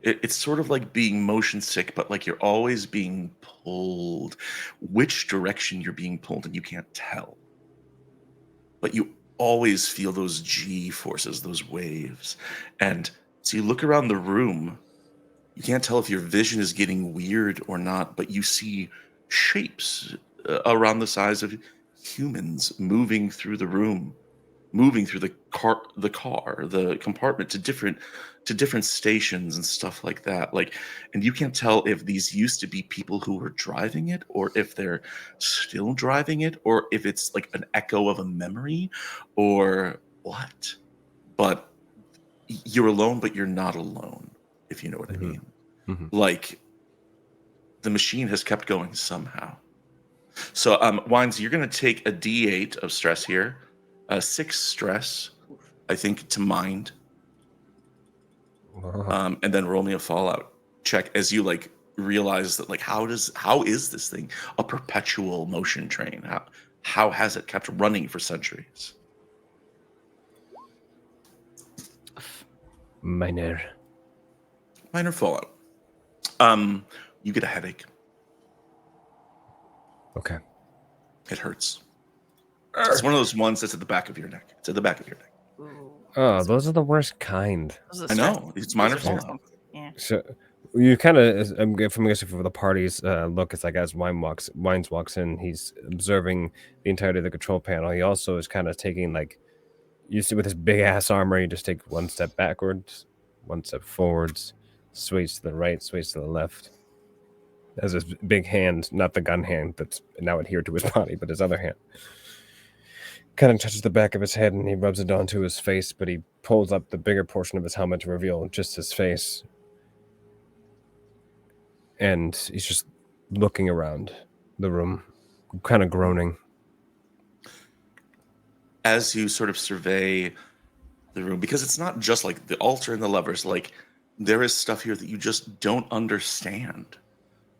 Speaker 1: it's sort of like being motion sick, but like you're always being pulled. Which direction you're being pulled, and you can't tell. But you always feel those G forces, those waves. And so you look around the room, you can't tell if your vision is getting weird or not, but you see shapes around the size of humans moving through the room, moving through the compartment to different stations and stuff like that. Like, and you can't tell if these used to be people who were driving it, or if they're still driving it, or if it's like an echo of a memory, or what. But you're alone, but you're not alone, if you know what I mean. Like, the machine has kept going somehow. So, Wines, you're going to take a D8 of stress here, 6 stress, I think, to mind, and then roll me a Fallout check as you like realize that like how is this thing a perpetual motion train? How has it kept running for centuries?
Speaker 6: Minor
Speaker 1: Fallout. You get a headache.
Speaker 6: Okay.
Speaker 1: It hurts. It's one of those ones that's at the back of your neck. It's at the back of your neck.
Speaker 6: Oh, those are the worst kind.
Speaker 1: I know. It's minor Fallout.
Speaker 2: Yeah.
Speaker 6: So you kind of, I'm guessing for the party's look, it's like as Wines walks in, he's observing the entirety of the control panel. He also is kind of taking like, you see with his big ass armor, he just takes one step backwards, one step forwards, sways to the right, sways to the left. As his big hand, not the gun hand that's now adhered to his body, but his other hand, kind of touches the back of his head and he rubs it onto his face, but he pulls up the bigger portion of his helmet to reveal just his face. And he's just looking around the room, kind of groaning.
Speaker 1: As you sort of survey the room, because it's not just like the altar and the levers, like there is stuff here that you just don't understand.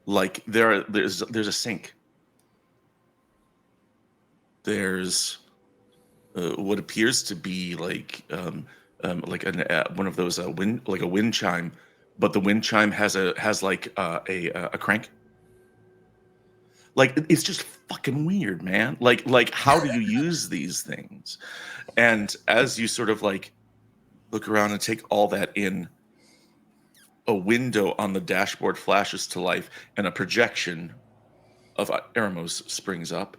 Speaker 1: Like there's a sink. There's what appears to be like one of those wind chime, but the wind chime has a crank. Like it's just fucking weird, man. Like how do you use these things? And as you sort of like look around and take all that in, a window on the dashboard flashes to life, and a projection of Eremos springs up.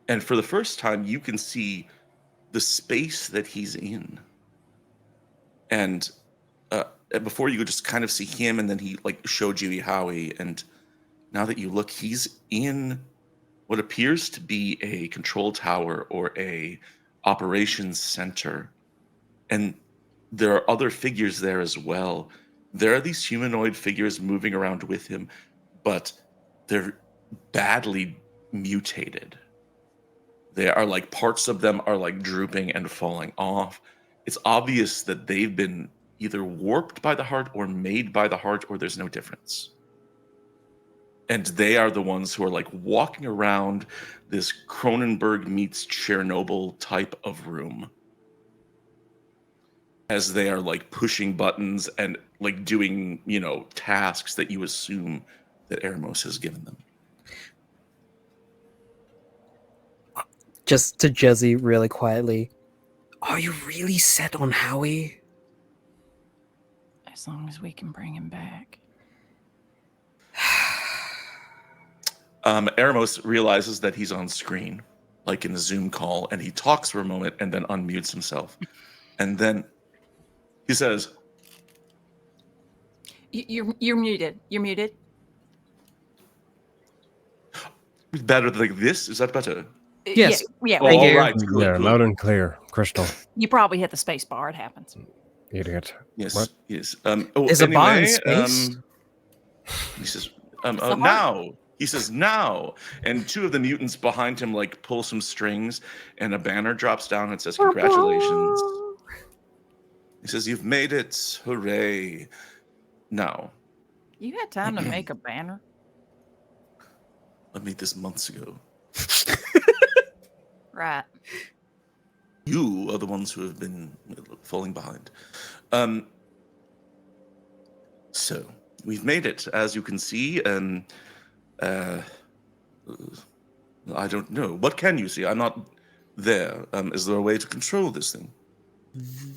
Speaker 1: And for the first time, you can see the space that he's in. And before you could just kind of see him, and then he like showed you Howie. And now that you look, he's in what appears to be a control tower or a operations center. And there are other figures there as well. There are these humanoid figures moving around with him, but they're badly mutated. They are like, parts of them are like drooping and falling off. It's obvious that they've been either warped by the heart or made by the heart, or there's no difference. And they are the ones who are like walking around this Cronenberg meets Chernobyl type of room, as they are like pushing buttons and like doing, tasks that you assume that Eremos has given them.
Speaker 4: Just to Jezzy really quietly, are you really set on Howie?
Speaker 2: As long as we can bring him back.
Speaker 1: Eremos realizes that he's on screen, like in the Zoom call, and he talks for a moment and then unmutes himself. And then he says,
Speaker 2: You're muted. You're muted.
Speaker 1: better like this? Is that better?
Speaker 4: Yes.
Speaker 2: Yeah.
Speaker 1: Oh,
Speaker 4: Thank
Speaker 1: all
Speaker 4: you.
Speaker 1: right. Good,
Speaker 6: Yeah,
Speaker 1: good.
Speaker 6: loud and clear, Crystal.
Speaker 2: You probably hit the space bar. It happens.
Speaker 6: Idiot.
Speaker 1: Yes.
Speaker 6: What?
Speaker 1: Yes.
Speaker 4: Is a bar in space?
Speaker 1: He says,
Speaker 2: It's the heart.
Speaker 1: now. He says, now. And two of the mutants behind him like pull some strings, and a banner drops down and says, congratulations. He says, you've made it. Hooray. Now,
Speaker 2: You had time to make a banner.
Speaker 1: I made this months ago.
Speaker 2: Right.
Speaker 1: You are the ones who have been falling behind. So we've made it, as you can see. I don't know. What can you see? I'm not there. Is there a way to control this thing?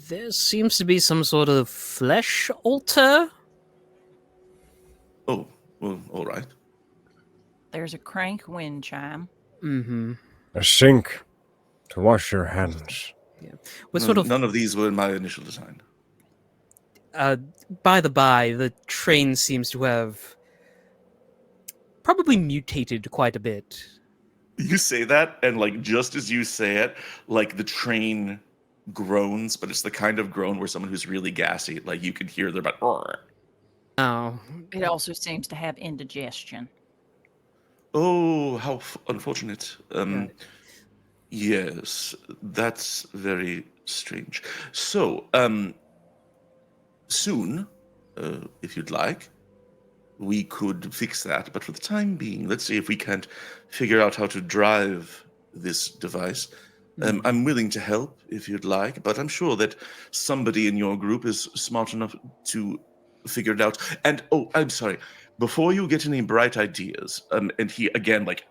Speaker 4: There seems to be some sort of flesh altar.
Speaker 1: Oh, well, all right.
Speaker 2: There's a crank wind chime.
Speaker 4: Mm-hmm.
Speaker 6: A sink to wash your hands.
Speaker 4: What sort of
Speaker 1: None of these were in my initial design.
Speaker 4: by the by, the train seems to have probably mutated quite a bit.
Speaker 1: You say that, and like just as you say it, like the train groans, but it's the kind of groan where someone who's really gassy, like you can hear their butt.
Speaker 4: Oh,
Speaker 2: It also seems to have indigestion.
Speaker 1: Oh, how unfortunate.
Speaker 4: Right.
Speaker 1: Yes, that's very strange. So, soon, if you'd like, we could fix that. But for the time being, let's see if we can't figure out how to drive this device. I'm willing to help if you'd like, but I'm sure that somebody in your group is smart enough to figure it out. And oh, I'm sorry. Before you get any bright ideas, and he again like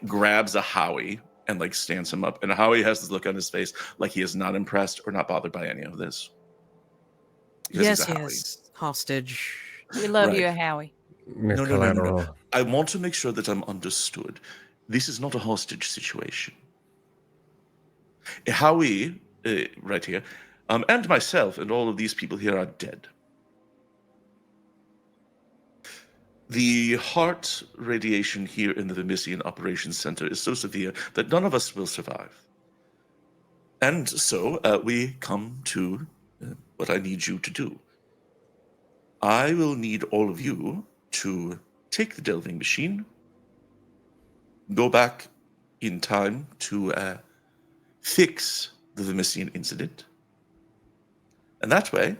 Speaker 1: grabs a Howie and like stands him up, and Howie has this look on his face like he is not impressed or not bothered by any of this. Because he's
Speaker 4: yes,
Speaker 1: a Howie.
Speaker 4: yes, hostage.
Speaker 2: We love you,
Speaker 1: Right.
Speaker 2: Howie.
Speaker 1: No.
Speaker 6: Collateral.
Speaker 1: I want to make sure that I'm understood. This is not a hostage situation. Howie, right here, and myself and all of these people here are dead. The heart radiation here in the Vimisian Operations Center is so severe that none of us will survive. And so we come to what I need you to do. I will need all of you to take the delving machine, go back in time to fix the Vimisian incident. And that way,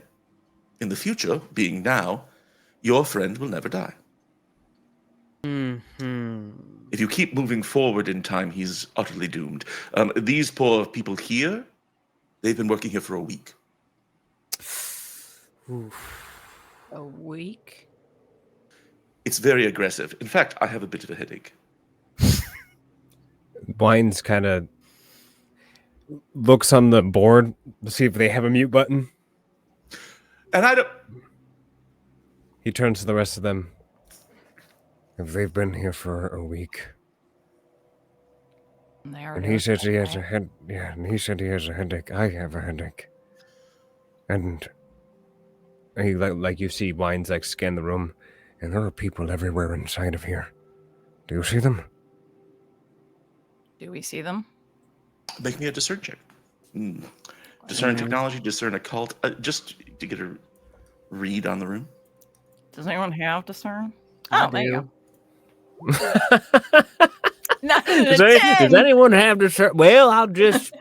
Speaker 1: in the future, being now, your friend will never die.
Speaker 4: Hmm.
Speaker 1: If you keep moving forward in time, he's utterly doomed. These poor people here, they've been working here for a week.
Speaker 2: A week?
Speaker 1: It's very aggressive. In fact, I have a bit of a headache.
Speaker 6: Wines kind of looks on the board to see if they have a mute button.
Speaker 1: And I don't...
Speaker 6: He turns to the rest of them. If they've been here for a week. And he says he has a head. Yeah, and he said he has a headache. I have a headache. And he like you see Wines like scan the room, and there are people everywhere inside of here. Do you see them?
Speaker 2: Do we see them?
Speaker 1: Make me a discern check. Discern technology, discern occult, just to get a read on the room.
Speaker 2: Does anyone have discern?
Speaker 4: I
Speaker 2: Oh, there you
Speaker 4: do.
Speaker 2: go. Not a 10.
Speaker 6: Does anyone have discern? Well, I'll just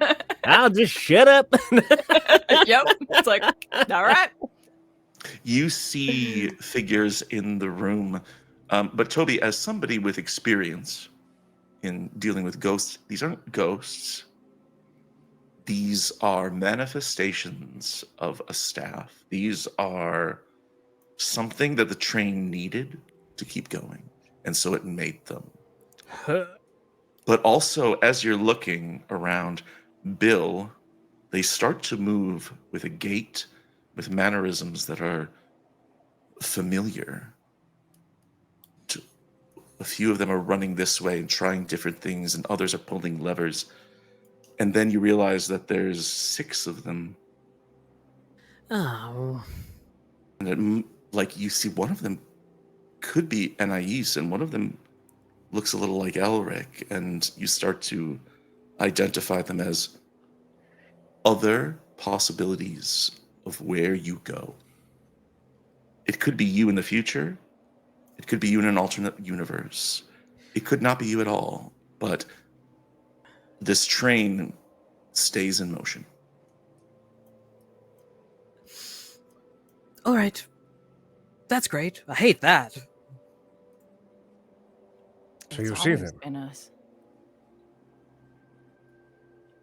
Speaker 6: shut up.
Speaker 2: Yep. It's like, all right.
Speaker 1: You see figures in the room, but Toby, as somebody with experience in dealing with ghosts, these aren't ghosts. These are manifestations of a staff. These are something that the train needed to keep going, and so it made them. But also, as you're looking around, Bill, they start to move with a gait, with mannerisms that are familiar. A few of them are running this way and trying different things, and others are pulling levers. And then you realize that there's 6 of them.
Speaker 4: Oh.
Speaker 1: And like you see one of them could be Anais, and one of them looks a little like Elric, and you start to identify them as other possibilities of where you go. It could be you in the future. It could be you in an alternate universe. It could not be you at all, but this train stays in motion.
Speaker 4: All right. That's great. I hate that.
Speaker 6: So
Speaker 2: It's
Speaker 6: you see
Speaker 2: always
Speaker 6: them.
Speaker 2: been us.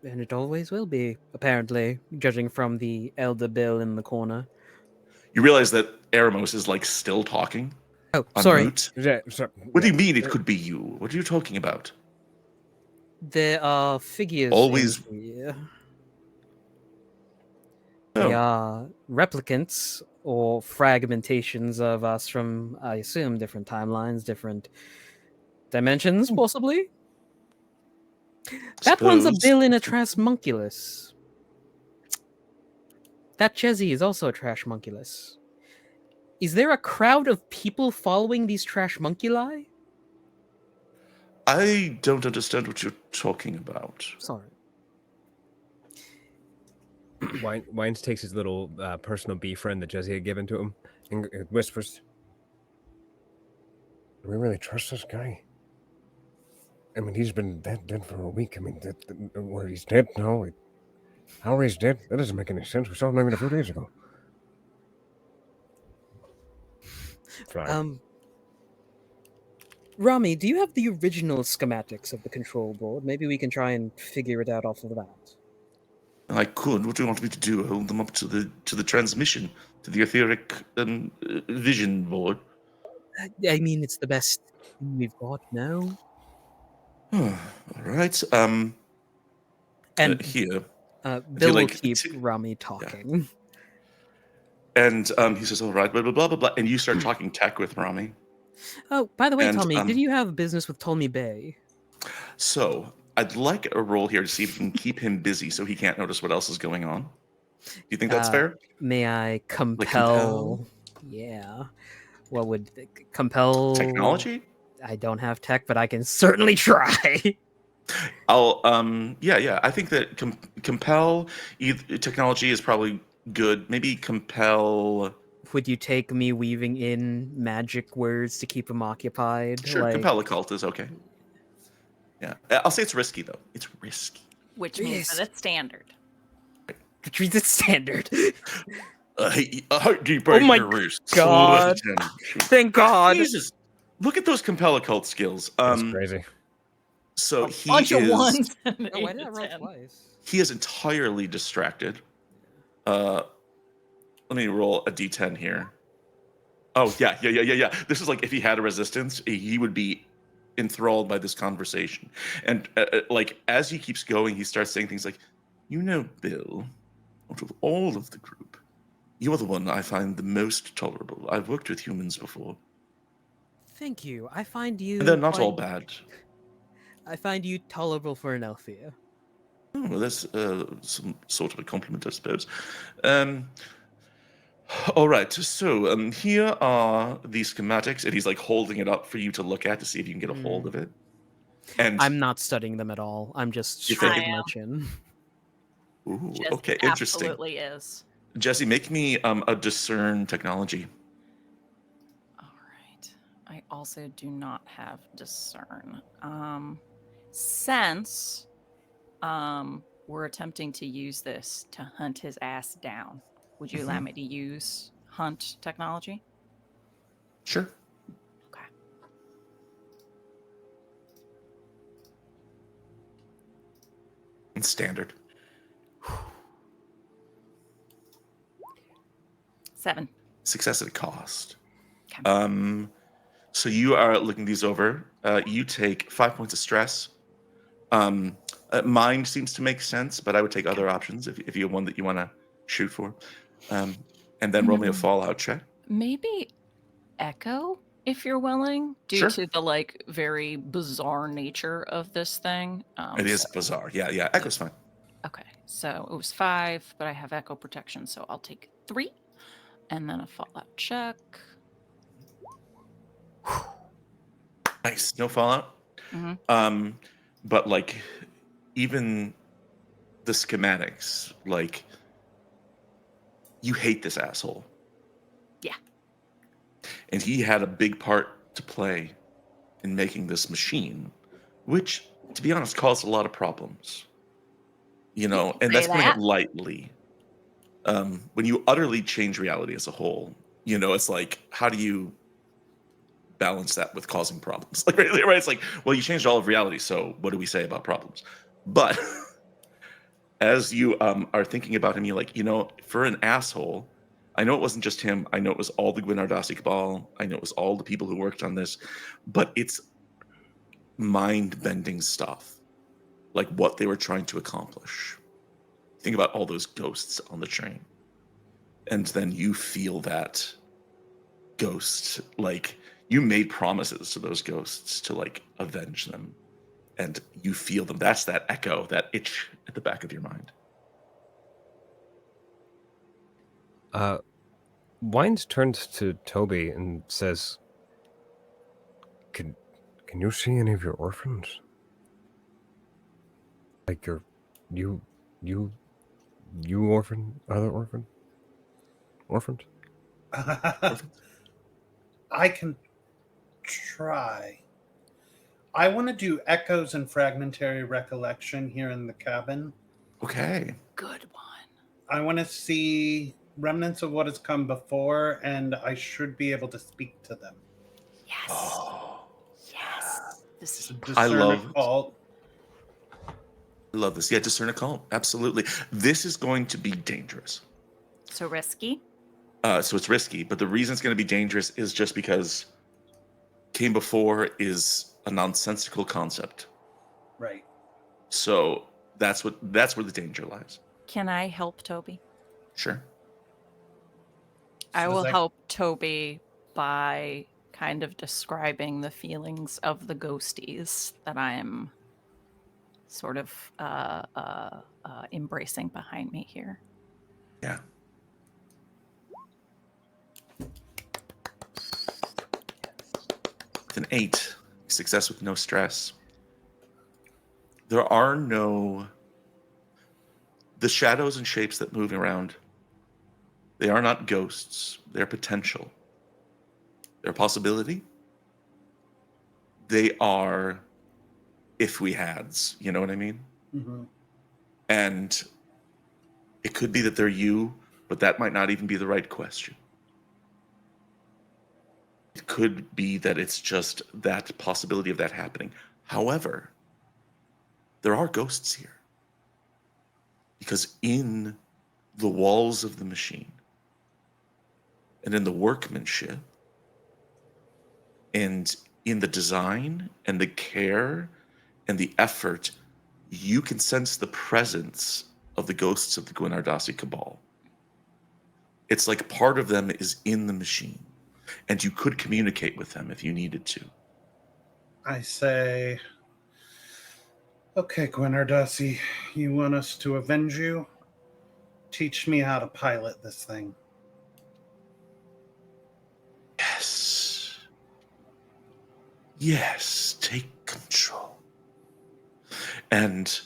Speaker 4: And it always will be, apparently, judging from the elder Bill in the corner.
Speaker 1: You realize that Eremos is like still talking
Speaker 4: Oh,
Speaker 1: on
Speaker 4: sorry.
Speaker 1: mute.
Speaker 6: So,
Speaker 1: What do you mean it could be you? What are you talking about?
Speaker 4: There are figures.
Speaker 1: Always-
Speaker 4: in here.
Speaker 1: No.
Speaker 4: They are replicants or fragmentations of us from, I assume, different timelines, different Dimensions, possibly? That one's a
Speaker 1: Suppose.
Speaker 4: bill in a trashmunculus. That Chezzy is also a trashmunculus. Is there a crowd of people following these trashmunculi?
Speaker 1: I don't understand what you're talking about.
Speaker 4: Sorry.
Speaker 6: Wines takes his little personal bee friend that Jesse had given to him and whispers, "Do we really trust this guy? I mean, he's been dead for a week. I mean, where he's dead now? How he's dead? That doesn't make any sense. We saw him maybe a few days ago." Fine.
Speaker 4: Rami, do you have the original schematics of the control board? Maybe we can try and figure it out off of that.
Speaker 1: I could. What do you want me to do? Hold them up to the transmission, to the etheric vision board.
Speaker 4: I mean, it's the best we've got now.
Speaker 1: All right.
Speaker 4: And
Speaker 1: here.
Speaker 4: Bill will
Speaker 1: like,
Speaker 4: keep Rami talking.
Speaker 1: And he says, "All right, blah blah blah blah blah," and you start talking tech with Rami.
Speaker 4: Oh, by the way,
Speaker 1: And,
Speaker 4: Tommy, did you have business with Ptolemy Bay?
Speaker 1: So I'd like a roll here to see if we can keep him busy so he can't notice what else is going on. Do you think that's fair?
Speaker 4: May I compel?
Speaker 1: compel?
Speaker 4: Yeah. What would compel?
Speaker 1: Technology?
Speaker 4: I don't have tech, but I can certainly try.
Speaker 1: I'll yeah. I think that compel technology is probably good. Maybe compel.
Speaker 4: Would you take me weaving in magic words to keep him occupied?
Speaker 1: Sure, compel occult is okay. Yeah, I'll say it's risky though. It's risky.
Speaker 2: Which means that it's standard.
Speaker 4: Which means it's standard.
Speaker 1: A heart deep
Speaker 4: Oh my
Speaker 1: wrist.
Speaker 4: God. Thank God.
Speaker 1: Jesus, look at those compel occult skills.
Speaker 6: That's crazy.
Speaker 1: So
Speaker 2: A
Speaker 1: he
Speaker 2: bunch
Speaker 1: is.
Speaker 2: of ones.
Speaker 4: Oh, why did I roll twice?
Speaker 1: He is entirely distracted. Let me roll a d10 here. Oh yeah. This is like if he had a resistance, he would be enthralled by this conversation. And like as he keeps going, he starts saying things like, "You know, Bill, out of all of the group, you're the one I find the most tolerable. I've worked with humans before.
Speaker 4: Thank you. I find you.
Speaker 1: And they're not all bad."
Speaker 4: I find you tolerable for an Elfia.
Speaker 1: Oh, well, that's some sort of a compliment, I suppose. All right, so here are the schematics, and he's like holding it up for you to look at to see if you can get a hold of it. And
Speaker 4: I'm not studying them at all. I'm just
Speaker 1: You think-
Speaker 4: stroking
Speaker 2: I
Speaker 4: my
Speaker 2: am.
Speaker 4: chin.
Speaker 1: ooh,
Speaker 2: Jesse
Speaker 1: okay, interesting.
Speaker 2: Absolutely is.
Speaker 1: Jesse, make me a discern technology.
Speaker 2: All right. I also do not have discern. Since we're attempting to use this to hunt his ass down, would you allow me to use hunt technology?
Speaker 1: Sure.
Speaker 2: Okay.
Speaker 1: And standard.
Speaker 2: 7.
Speaker 1: Success at a cost.
Speaker 2: Okay.
Speaker 1: So you are looking these over. You take 5 points of stress. Mind seems to make sense, but I would take other options if you have one that you want to shoot for. And then roll me a fallout check.
Speaker 2: Maybe echo, if you're willing, due
Speaker 1: Sure.
Speaker 2: to the like very bizarre nature of this thing.
Speaker 1: It is
Speaker 2: so-
Speaker 1: bizarre. Yeah. Echo's fine.
Speaker 2: Okay, so it was 5, but I have echo protection, so I'll take 3, and then a fallout check.
Speaker 1: Nice. No fallout.
Speaker 2: Mhm.
Speaker 1: But like even the schematics, like you hate this asshole.
Speaker 2: Yeah.
Speaker 1: And he had a big part to play in making this machine, which, to be honest, caused a lot of problems. You know, and that's
Speaker 2: Say
Speaker 1: putting it
Speaker 2: that.
Speaker 1: lightly. When you utterly change reality as a whole, you know, it's like, how do you balance that with causing problems? Like, right? It's like, well, you changed all of reality, so what do we say about problems? But as you are thinking about him, you're like, you know, for an asshole, I know it wasn't just him. I know it was all the Gwynardasi Cabal. I know it was all the people who worked on this, but it's mind-bending stuff, like what they were trying to accomplish. Think about all those ghosts on the train. And then you feel that ghost, like you made promises to those ghosts to like avenge them, and you feel them. That's that echo, that itch at the back of your mind.
Speaker 6: Wines turns to Toby and says, Can you see any of your orphans? Like you orphan, other orphans?
Speaker 5: I can try. I want to do echoes and fragmentary recollection here in the cabin.
Speaker 1: Okay.
Speaker 2: Good one.
Speaker 5: I want to see remnants of what has come before, and I should be able to speak to them.
Speaker 2: Yes.
Speaker 1: Oh,
Speaker 2: Yes. This is
Speaker 5: Discern
Speaker 1: I love
Speaker 5: a cult.
Speaker 1: I love this. Yeah, discern a cult. Absolutely. This is going to be dangerous.
Speaker 2: so risky.
Speaker 1: So it's risky, but the reason it's going to be dangerous is just because came before is a nonsensical concept.
Speaker 5: Right.
Speaker 1: So that's where the danger lies.
Speaker 2: Can I help Toby?
Speaker 1: Sure.
Speaker 2: I
Speaker 5: So
Speaker 2: will
Speaker 5: does that-
Speaker 2: help Toby by kind of describing the feelings of the ghosties that I'm sort of embracing behind me here.
Speaker 1: Yeah. With an 8, success with no stress. There are no... The shadows and shapes that move around, they are not ghosts. They're potential. They're a possibility. They are if we hads. You know what I mean?
Speaker 5: Mhm.
Speaker 1: And it could be that they're you, but that might not even be the right question. It could be that it's just that possibility of that happening. However, there are ghosts here. Because in the walls of the machine, and in the workmanship, and in the design, and the care, and the effort, you can sense the presence of the ghosts of the Gwenardasi Cabal. It's like part of them is in the machine, and you could communicate with them if you needed to.
Speaker 5: I say, okay, Gwenardasi, you want us to avenge you? Teach me how to pilot this thing.
Speaker 1: Yes. Yes, take control. And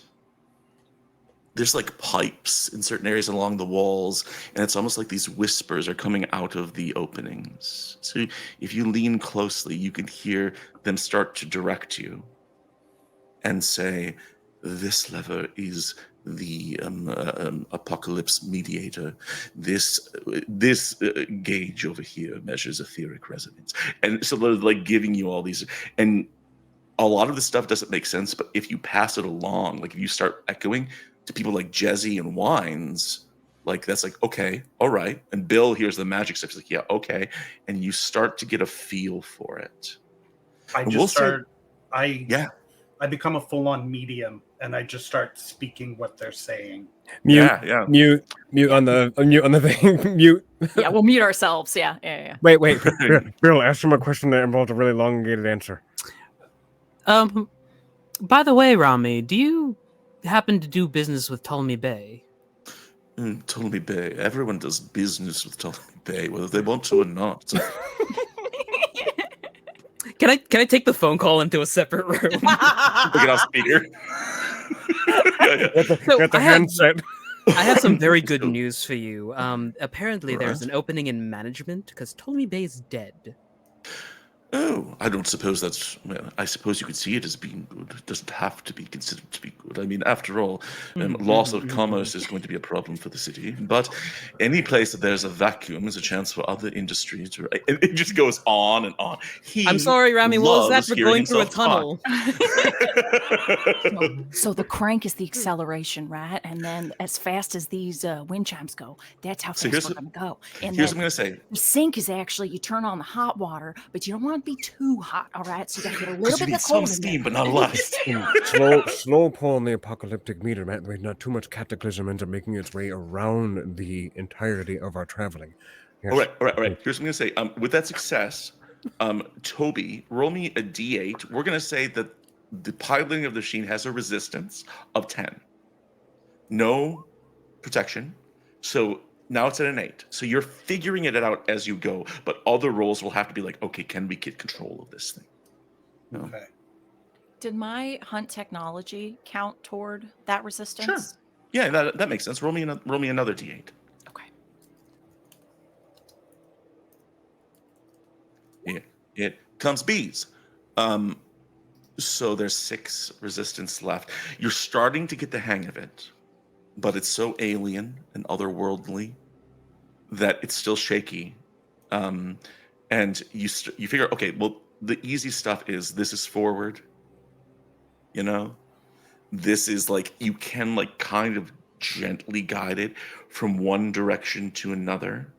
Speaker 1: there's like pipes in certain areas along the walls, and it's almost like these whispers are coming out of the openings. So if you lean closely, you can hear them start to direct you and say, this lever is the apocalypse mediator. This gauge over here measures etheric resonance. And so they're like giving you all these, and a lot of this stuff doesn't make sense, but if you pass it along, like if you start echoing to people like Jezzy and Wines, like that's like, okay, all right. And Bill hears the magic stuff. He's like, yeah, okay. And you start to get a feel for it.
Speaker 5: I
Speaker 1: And
Speaker 5: just
Speaker 1: we'll say-
Speaker 5: start.
Speaker 1: Yeah.
Speaker 5: I become a full-on medium, and I just start speaking what they're saying.
Speaker 6: Mute,
Speaker 1: Yeah.
Speaker 6: mute on the thing. Mute.
Speaker 2: Yeah, we'll mute ourselves. Yeah.
Speaker 6: Wait. Bill, ask him a question that involved a really elongated answer.
Speaker 4: By the way, Rami, do you happen to do business with Ptolemy Bay?
Speaker 1: Ptolemy Bay. Everyone does business with Ptolemy Bay, whether they want to or not.
Speaker 4: Can I take the phone call into a separate room?
Speaker 1: Look at us speaker. Yeah.
Speaker 4: So
Speaker 6: Get the
Speaker 4: I have-
Speaker 6: handset.
Speaker 4: I have some very good news for you. Apparently, there's
Speaker 1: Right.
Speaker 4: an opening in management because Ptolemy Bay is dead.
Speaker 1: Oh, I don't suppose that's. Well, I suppose you could see it as being good. It doesn't have to be considered to be good. I mean, after all, loss of commerce is going to be a problem for the city. But any place that there's a vacuum is a chance for other industries to. It just goes on and on.
Speaker 4: I'm sorry, Rami. What was that
Speaker 1: loves
Speaker 4: for
Speaker 1: hearing
Speaker 4: going through a
Speaker 1: himself talk.
Speaker 4: tunnel?
Speaker 2: So the crank is the acceleration, right? And then as fast as these wind chimes go, that's how
Speaker 1: So
Speaker 2: fast
Speaker 1: here's
Speaker 2: we're going to go. And
Speaker 1: Here's
Speaker 2: then
Speaker 1: what I'm going to say.
Speaker 2: the sink is actually, you turn on the hot water, but you don't want it to be too hot, all right? So you got to get a little
Speaker 1: Because you
Speaker 2: bit
Speaker 1: need
Speaker 2: of
Speaker 1: some
Speaker 2: cold in
Speaker 1: steam,
Speaker 2: there.
Speaker 1: but not a lot of steam.
Speaker 6: slow pull on the apocalyptic meter, man. There's not too much cataclysm ends up making its way around the entirety of our traveling. Yes.
Speaker 1: All right. Here's what I'm going to say. With that success, Toby, roll me a d8. We're going to say that the piloting of the machine has a resistance of 10. No protection. So now it's at an 8. So you're figuring it out as you go, but other rolls will have to be like, okay, can we get control of this thing? No.
Speaker 5: Okay.
Speaker 2: Did my hunt technology count toward that resistance?
Speaker 1: Yeah, that makes sense. Roll me another d8.
Speaker 2: Okay.
Speaker 1: It comes bees. So there's 6 resistance left. You're starting to get the hang of it, but it's so alien and otherworldly that it's still shaky. And you figure, okay, well, the easy stuff is this is forward. You know, this is like you can like kind of gently guide it from one direction to another.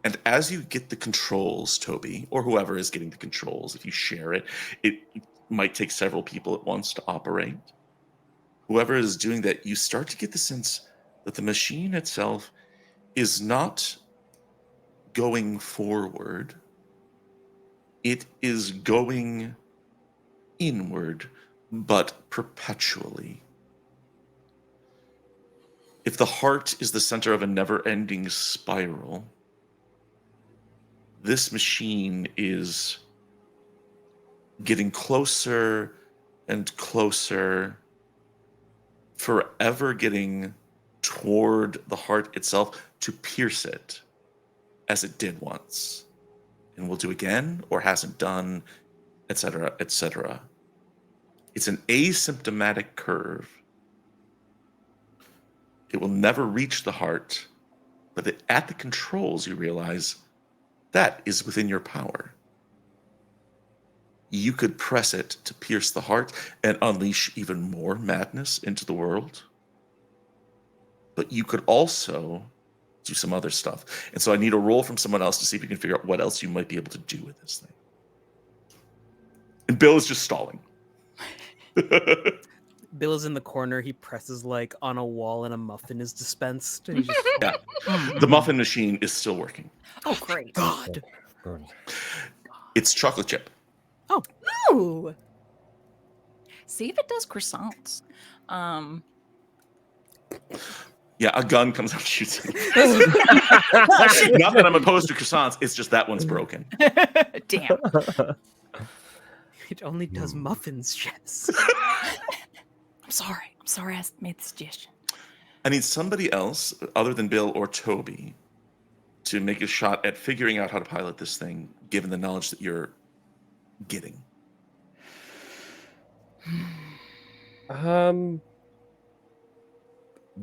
Speaker 1: And as you get the controls, Toby, or whoever is getting the controls, if you share it, it might take several people at once to operate. Whoever is doing that, you start to get the sense that the machine itself is not going forward. It is going inward, but perpetually. If the heart is the center of a never-ending spiral, this machine is getting closer and closer, forever getting toward the heart itself to pierce it as it did once and will do again or hasn't done, etc., etc. It's an asymptomatic curve. It will never reach the heart, but at the controls you realize that is within your power. You could press it to pierce the heart and unleash even more madness into the world. But you could also do some other stuff. And so I need a roll from someone else to see if you can figure out what else you might be able to do with this thing. And Bill is just stalling.
Speaker 4: Bill is in the corner. He presses like on a wall, and a muffin is dispensed. And he just
Speaker 1: Yeah. The muffin machine is still working.
Speaker 2: Oh, great.
Speaker 4: God.
Speaker 6: Good.
Speaker 1: It's chocolate chip.
Speaker 2: Ooh. See if it does croissants.
Speaker 1: Yeah, a gun comes out shooting. Not that I'm opposed to croissants, it's just that one's broken.
Speaker 2: Damn.
Speaker 4: It only does muffins, Jess.
Speaker 2: I'm sorry I made the suggestion.
Speaker 1: I need somebody else other than Bill or Toby to make a shot at figuring out how to pilot this thing, given the knowledge that you're getting.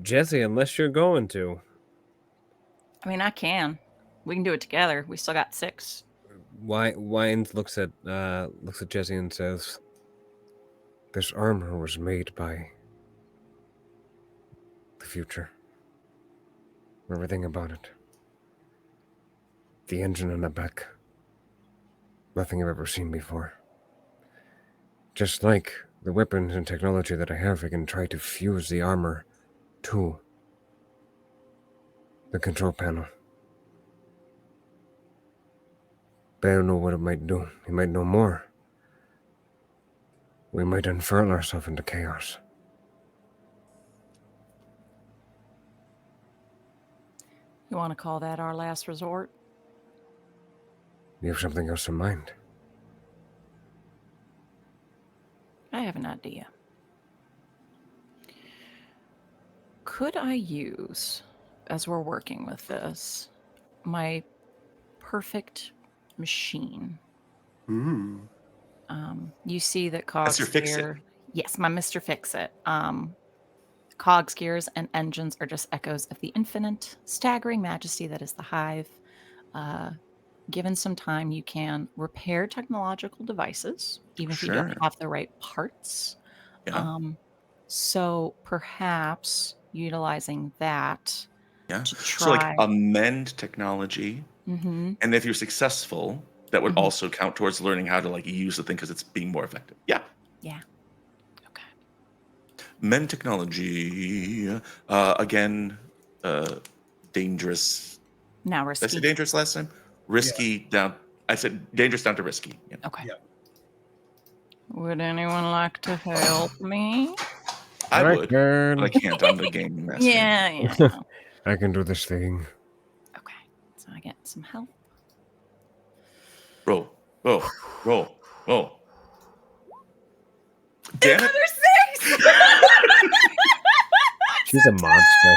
Speaker 6: Jesse, unless you're going to.
Speaker 2: I mean, I can. We can do it together. We still got 6.
Speaker 6: Wines looks at Jesse and says, "This armor was made by the future. Everything about it. The engine in the back. Nothing I've ever seen before. Just like the weapons and technology that I have, I can try to fuse the armor to the control panel. But I don't know what it might do. It might know more. We might unfurl ourselves into chaos."
Speaker 2: You want to call that our last resort?
Speaker 6: You have something else in mind?
Speaker 2: I have an idea. Could I use, as we're working with this, my perfect machine? You see that cogs
Speaker 1: That's your fix-it.
Speaker 2: gear. Yes, my Mr. Fix-It. Cogs, gears, and engines are just echoes of the infinite, staggering majesty that is the hive. Given some time, you can repair technological devices, even if you
Speaker 1: Sure.
Speaker 2: don't have the right parts.
Speaker 1: Yeah.
Speaker 2: So perhaps utilizing that
Speaker 1: Yeah.
Speaker 2: to
Speaker 1: So like
Speaker 2: try.
Speaker 1: amend technology,
Speaker 2: Mm-hmm.
Speaker 1: and if you're successful, that would
Speaker 2: Mhm.
Speaker 1: also count towards learning how to like use the thing because it's being more effective. Yeah.
Speaker 2: Yeah. Okay.
Speaker 1: Mend technology. Again, dangerous.
Speaker 2: Now
Speaker 1: Did I say
Speaker 2: risky.
Speaker 1: dangerous last time? Risky down I said dangerous down to risky. Yeah.
Speaker 2: Okay.
Speaker 5: Yeah.
Speaker 2: Would anyone like to help me?
Speaker 1: I
Speaker 6: I
Speaker 1: would,
Speaker 6: can.
Speaker 1: but I can't. I'm the game master.
Speaker 2: Yeah.
Speaker 6: I can do this thing.
Speaker 2: Okay. So I get some help.
Speaker 1: Roll. Damn it!
Speaker 2: Another 6!
Speaker 6: She's a monster.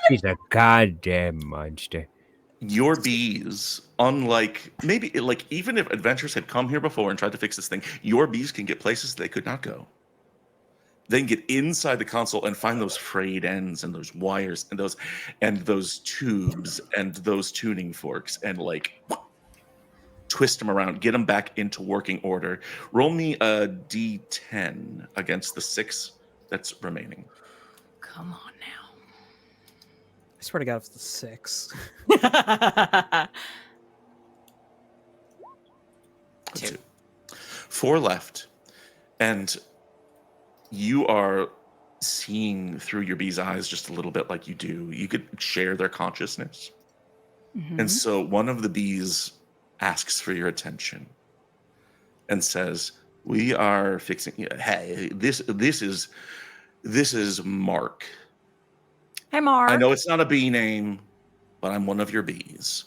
Speaker 6: She's a goddamn monster.
Speaker 1: Your bees, unlike maybe like even if adventurers had come here before and tried to fix this thing, your bees can get places they could not go. They can get inside the console and find those frayed ends and those wires and those tubes and those tuning forks and like twist them around, get them back into working order. Roll me a d10 against the 6 that's remaining.
Speaker 2: Come on now.
Speaker 4: I swear to God, it's the 6.
Speaker 1: 2. 4 left. And you are seeing through your bee's eyes just a little bit like you do. You could share their consciousness.
Speaker 2: Mhm.
Speaker 1: And so one of the bees asks for your attention and says, "We are fixing. Hey, this is Mark.
Speaker 2: Hey, Mark.
Speaker 1: I know it's not a bee name, but I'm one of your bees.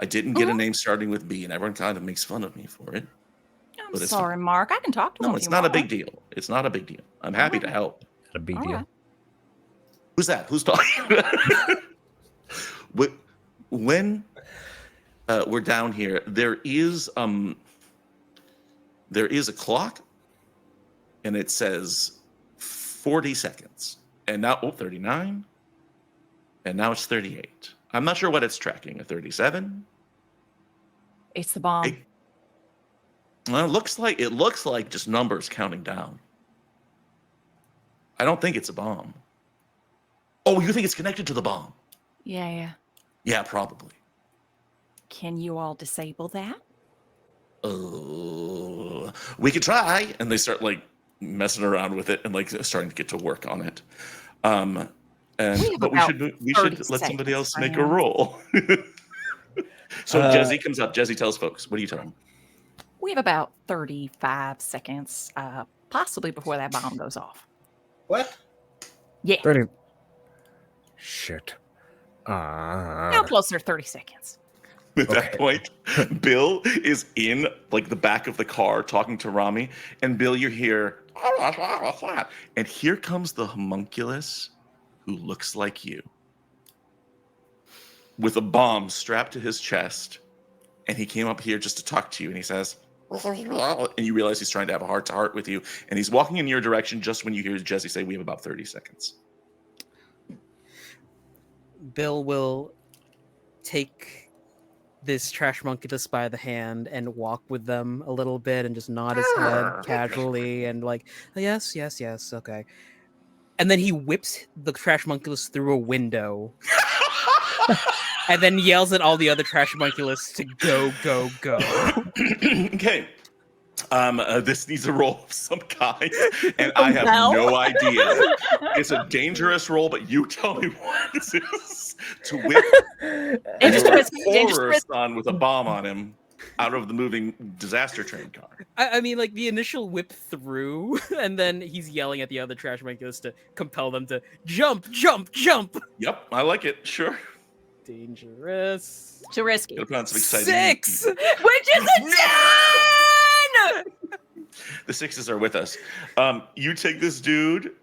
Speaker 1: I didn't get a name starting with B, and everyone kind of makes fun of me for it.
Speaker 2: I'm
Speaker 1: but it's
Speaker 2: sorry, Mark. I can talk to him.
Speaker 1: No,
Speaker 2: if
Speaker 1: it's
Speaker 2: you
Speaker 1: not a
Speaker 2: want.
Speaker 1: big deal. It's not a big deal. I'm happy to help.
Speaker 6: Not a big
Speaker 2: All
Speaker 6: deal.
Speaker 2: right.
Speaker 1: Who's that? Who's talking? When we're down here, there is a clock, and it says 40 seconds, and now 39, and now it's 38. I'm not sure what it's tracking. A 37.
Speaker 2: It's the bomb.
Speaker 1: Well, it looks like just numbers counting down. I don't think it's a bomb. Oh, you think it's connected to the bomb?
Speaker 2: Yeah.
Speaker 1: Yeah, probably.
Speaker 2: Can you all disable that?
Speaker 1: We could try. And they start like messing around with it and like starting to get to work on it. But we should let somebody else make a roll. So Jesse comes up. Jesse tells folks, what do you tell them?
Speaker 2: We have about 35 seconds, possibly before that bomb goes off.
Speaker 5: What?
Speaker 2: Yeah.
Speaker 6: 30. Shit.
Speaker 2: Now closer to 30 seconds.
Speaker 1: At that point, Bill is in like the back of the car talking to Rami, and Bill, you hear, and here comes the homunculus who looks like you, with a bomb strapped to his chest, and he came up here just to talk to you, and he says, and you realize he's trying to have a heart-to-heart with you, and he's walking in your direction just when you hear Jesse say, "We have about 30 seconds."
Speaker 4: Bill will take this trash monkeyless by the hand and walk with them a little bit and just nod his head casually and like, yes, okay. And then he whips the trash monkeyless through a window and then yells at all the other trash monkeyless to go.
Speaker 1: Okay. This needs a roll of some kind, and I have no idea. It's a dangerous roll, but you tell me what this is. To whip your horror son with a bomb on him out of the moving disaster train car.
Speaker 4: I mean, like the initial whip through, and then he's yelling at the other trash monkeyless to compel them to jump.
Speaker 1: Yep, I like it. Sure.
Speaker 4: Dangerous.
Speaker 2: Too risky.
Speaker 1: Gotta put on some exciting
Speaker 4: 6,
Speaker 1: music.
Speaker 2: Which is a 10!
Speaker 1: The 6s are with us. You take this dude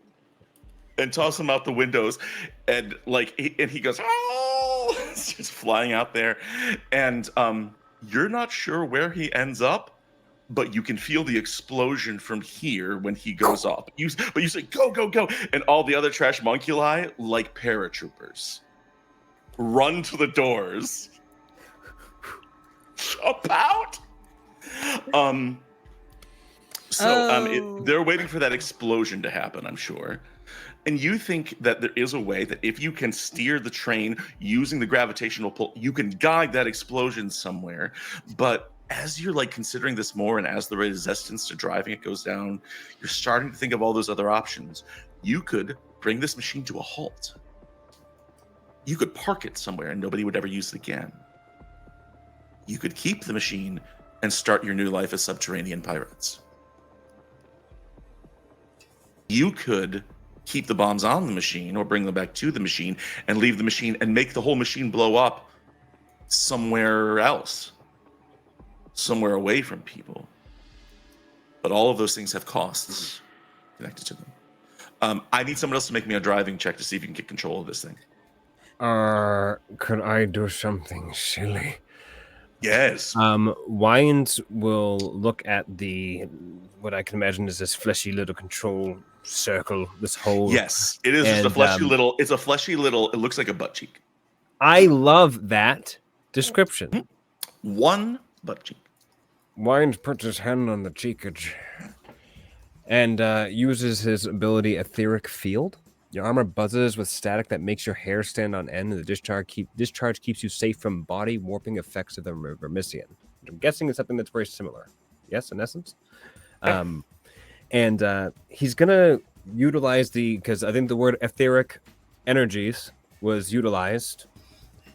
Speaker 1: and toss him out the windows, and he goes, "Oh!" It's just flying out there, and you're not sure where he ends up, but you can feel the explosion from here when he goes up. But you say, "Go, go, go!" And all the other trash monculi, like paratroopers, run to the doors. Jump out. They're waiting for that explosion to happen, I'm sure. And you think that there is a way that if you can steer the train using the gravitational pull, you can guide that explosion somewhere. But as you're like considering this more, and as the resistance to driving it goes down, you're starting to think of all those other options. You could bring this machine to a halt. You could park it somewhere and nobody would ever use it again. You could keep the machine and start your new life as subterranean pirates. You could keep the bombs on the machine or bring them back to the machine and leave the machine and make the whole machine blow up somewhere else, somewhere away from people. But all of those things have costs connected to them. I need someone else to make me a driving check to see if you can get control of this thing.
Speaker 6: Could I do something silly?
Speaker 1: Yes.
Speaker 6: Wines will look at what I can imagine is this fleshy little control circle, this hole.
Speaker 1: Yes, it is just a fleshy little. It's a fleshy little. It looks like a butt cheek.
Speaker 6: I love that description.
Speaker 1: One butt cheek.
Speaker 6: Wines puts his hand on the cheekage and uses his ability Etheric Field. Your armor buzzes with static that makes your hair stand on end, and the discharge keeps you safe from body warping effects of the Vermissian. I'm guessing it's something that's very similar. Yes, in essence. And he's going to utilize because I think the word etheric energies was utilized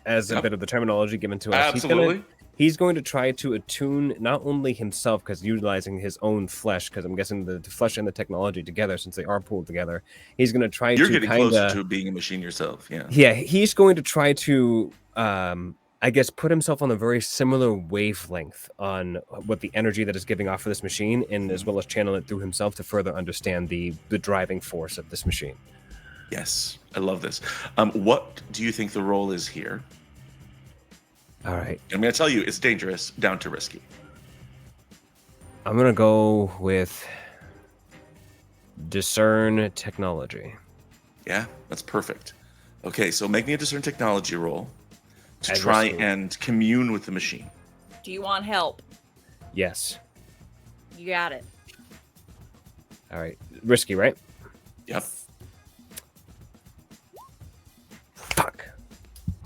Speaker 6: as a bit of the terminology given to us.
Speaker 1: Absolutely.
Speaker 6: He's going to try to attune not only himself, because utilizing his own flesh, because I'm guessing the flesh and the technology together, since they are pooled together, he's going to try
Speaker 1: You're
Speaker 6: to
Speaker 1: getting closer to being a machine yourself, yeah.
Speaker 6: Yeah, he's going to try to, I guess, put himself on a very similar wavelength on what the energy that is giving off of this machine, and as well as channel it through himself to further understand the driving force of this machine.
Speaker 1: Yes, I love this. What do you think the role is here?
Speaker 6: All right.
Speaker 1: I'm going to tell you, it's dangerous, down to risky.
Speaker 6: I'm going to go with discern technology.
Speaker 1: Yeah, that's perfect. Okay, so make me a discern technology roll to
Speaker 6: As
Speaker 1: try
Speaker 6: risky.
Speaker 1: and commune with the machine.
Speaker 2: Do you want help?
Speaker 6: Yes.
Speaker 2: You got it.
Speaker 6: All right. Risky, right?
Speaker 1: Yep,
Speaker 6: Fuck.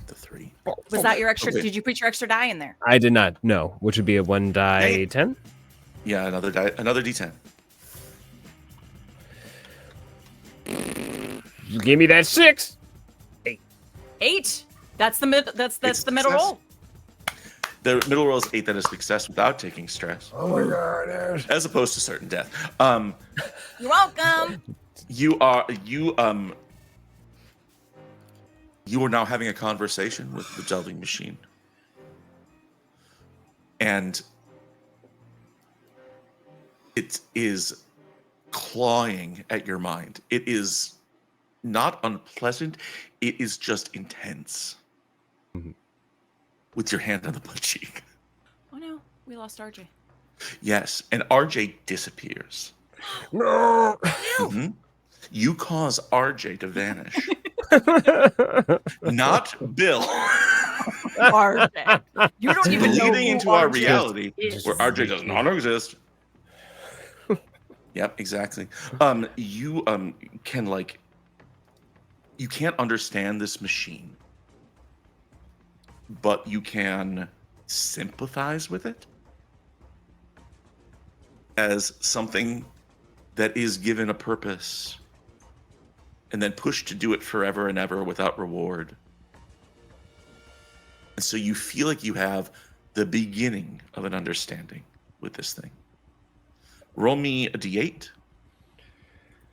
Speaker 1: the 3.
Speaker 2: Was that your extra?
Speaker 1: Okay.
Speaker 2: Did you put your extra die in there?
Speaker 6: I did not know, which would be a 1 die
Speaker 1: Hey.
Speaker 6: 10.
Speaker 1: Yeah, another D10.
Speaker 6: You gave me that 6.
Speaker 2: 8. That's the mid. That's
Speaker 1: It's
Speaker 2: the middle
Speaker 1: success.
Speaker 2: roll.
Speaker 1: The middle roll is 8. That is success without taking stress,
Speaker 6: Oh my god.
Speaker 1: as opposed to certain death.
Speaker 2: You're welcome.
Speaker 1: You are now having a conversation with the delving machine, and it is clawing at your mind. It is not unpleasant, it is just intense.
Speaker 6: Mhm.
Speaker 1: With your hand on the butt cheek.
Speaker 2: Oh no, we lost RJ.
Speaker 1: Yes, and RJ disappears.
Speaker 6: No.
Speaker 1: Mhm. You cause RJ to vanish. Not Bill.
Speaker 2: RJ. You don't even know
Speaker 1: Bleeding
Speaker 2: who
Speaker 1: into our
Speaker 2: RJ
Speaker 1: reality
Speaker 2: is.
Speaker 1: where RJ does not exist. Yep, exactly. You can you can't understand this machine, but you can sympathize with it as something that is given a purpose and then pushed to do it forever and ever without reward. And so you feel like you have the beginning of an understanding with this thing. Roll me a d8.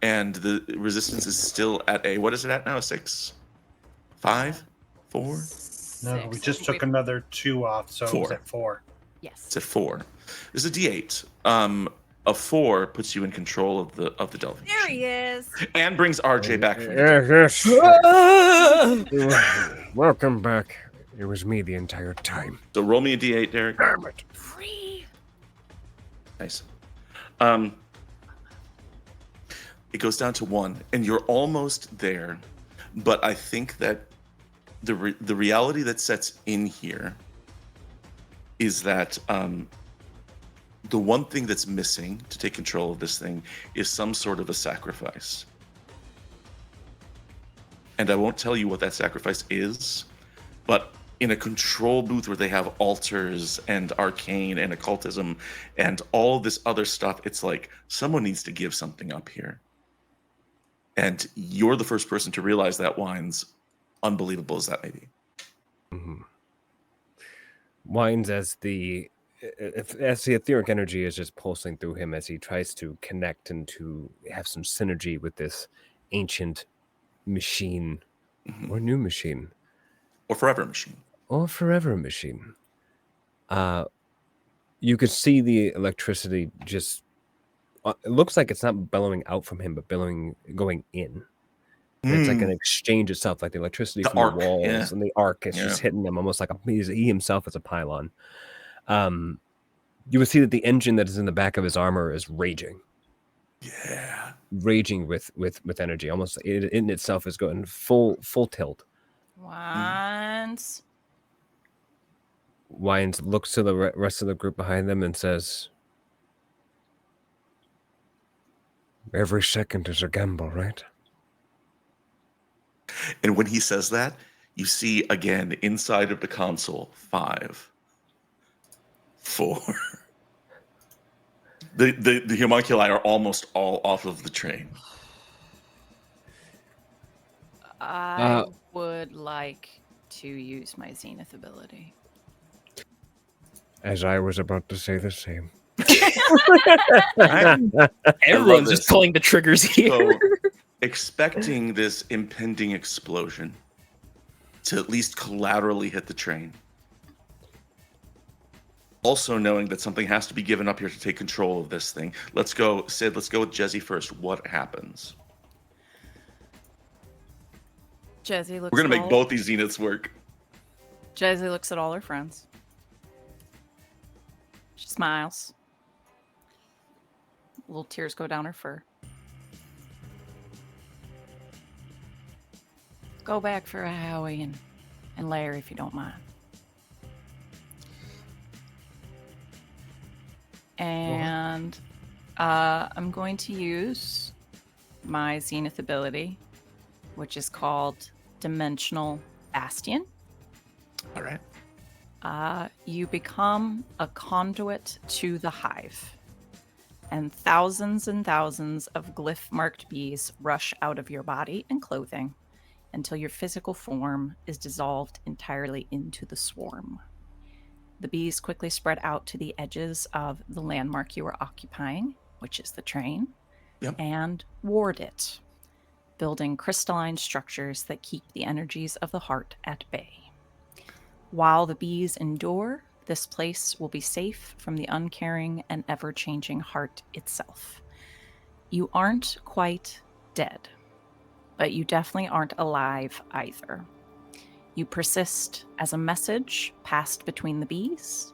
Speaker 1: And the resistance is still at a, what is it at now? A 6? 5? 4?
Speaker 5: No, we
Speaker 2: Six.
Speaker 5: just took another 2 off, so it was
Speaker 1: 4.
Speaker 5: at 4.
Speaker 2: Yes.
Speaker 1: It's a 4. This is a d8. A 4 puts you in control of the delving
Speaker 2: There
Speaker 1: machine.
Speaker 2: he is.
Speaker 1: And brings RJ back from the
Speaker 6: Yes. Welcome back. It was me the entire time.
Speaker 1: So roll me a d8, Derek.
Speaker 6: Damn it.
Speaker 2: Free.
Speaker 1: Nice. It goes down to 1, and you're almost there. But I think that the reality that sets in here is that the one thing that's missing to take control of this thing is some sort of a sacrifice. And I won't tell you what that sacrifice is, but in a control booth where they have altars and arcane and occultism and all this other stuff, it's like someone needs to give something up here. And you're the first person to realize that, Wines, unbelievable as that may be.
Speaker 6: Mm-hmm. Wines, as as the etheric energy is just pulsing through him as he tries to connect and to have some synergy with this ancient machine or new machine
Speaker 1: or forever machine
Speaker 6: or forever machine. You could see the electricity just. It looks like it's not bellowing out from him, but going in. And it's like an exchange itself, like the electricity from
Speaker 1: arc,
Speaker 6: the walls
Speaker 1: yeah.
Speaker 6: and the arc is just hitting them almost like he himself is a pylon. You would see that the engine that is in the back of his armor is raging.
Speaker 1: Yeah.
Speaker 6: Raging with energy. Almost it in itself is going full tilt.
Speaker 2: Once.
Speaker 6: Wines looks to the rest of the group behind them and says, "Every second is a gamble, right?"
Speaker 1: And when he says that, you see again inside of the console 5, 4. The homunculi are almost all off of the train.
Speaker 2: I would like to use my Zenith ability.
Speaker 6: As I was about to say the same.
Speaker 4: Everyone's just pulling the triggers here.
Speaker 1: So, expecting this impending explosion to at least collaterally hit the train. Also knowing that something has to be given up here to take control of this thing. Let's go, Sid, let's go with Jezzy first. What happens?
Speaker 2: Jezzy looks.
Speaker 1: We're going to make both these Zeniths work.
Speaker 2: Jezzy looks at all her friends. She smiles. Little tears go down her fur. Go back for a Howie and Larry if you don't mind. And I'm going to use my Zenith ability, which is called Dimensional Bastion.
Speaker 1: All right.
Speaker 2: You become a conduit to the hive, and thousands of glyph-marked bees rush out of your body and clothing until your physical form is dissolved entirely into the swarm. The bees quickly spread out to the edges of the landmark you are occupying, which is the train, and ward it, building crystalline structures that keep the energies of the heart at bay. While the bees endure, this place will be safe from the uncaring and ever-changing heart itself. You aren't quite dead, but you definitely aren't alive either. You persist as a message passed between the bees,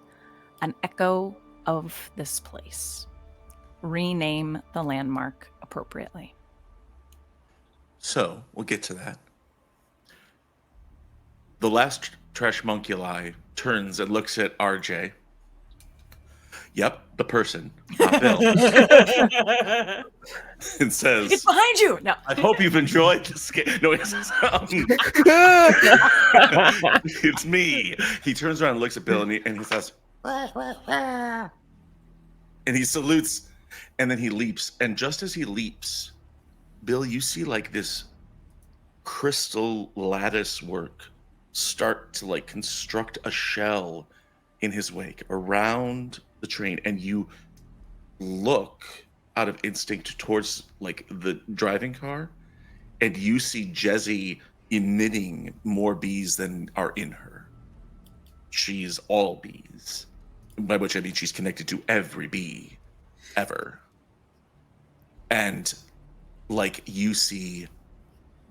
Speaker 2: an echo of this place. Rename the landmark appropriately.
Speaker 1: So, we'll get to that. The last trash homunculi turns and looks at RJ. Yep, the person, not Bill. And says,
Speaker 2: "It's behind you!" No.
Speaker 1: I hope you've enjoyed this game. No, it's me. He turns around and looks at Bill and he says, and he salutes, and then he leaps. And just as he leaps, Bill, you see like this crystal lattice work start to like construct a shell in his wake around the train, and you look out of instinct towards like the driving car, and you see Jezzy emitting more bees than are in her. She's all bees, by which I mean she's connected to every bee ever. And like you see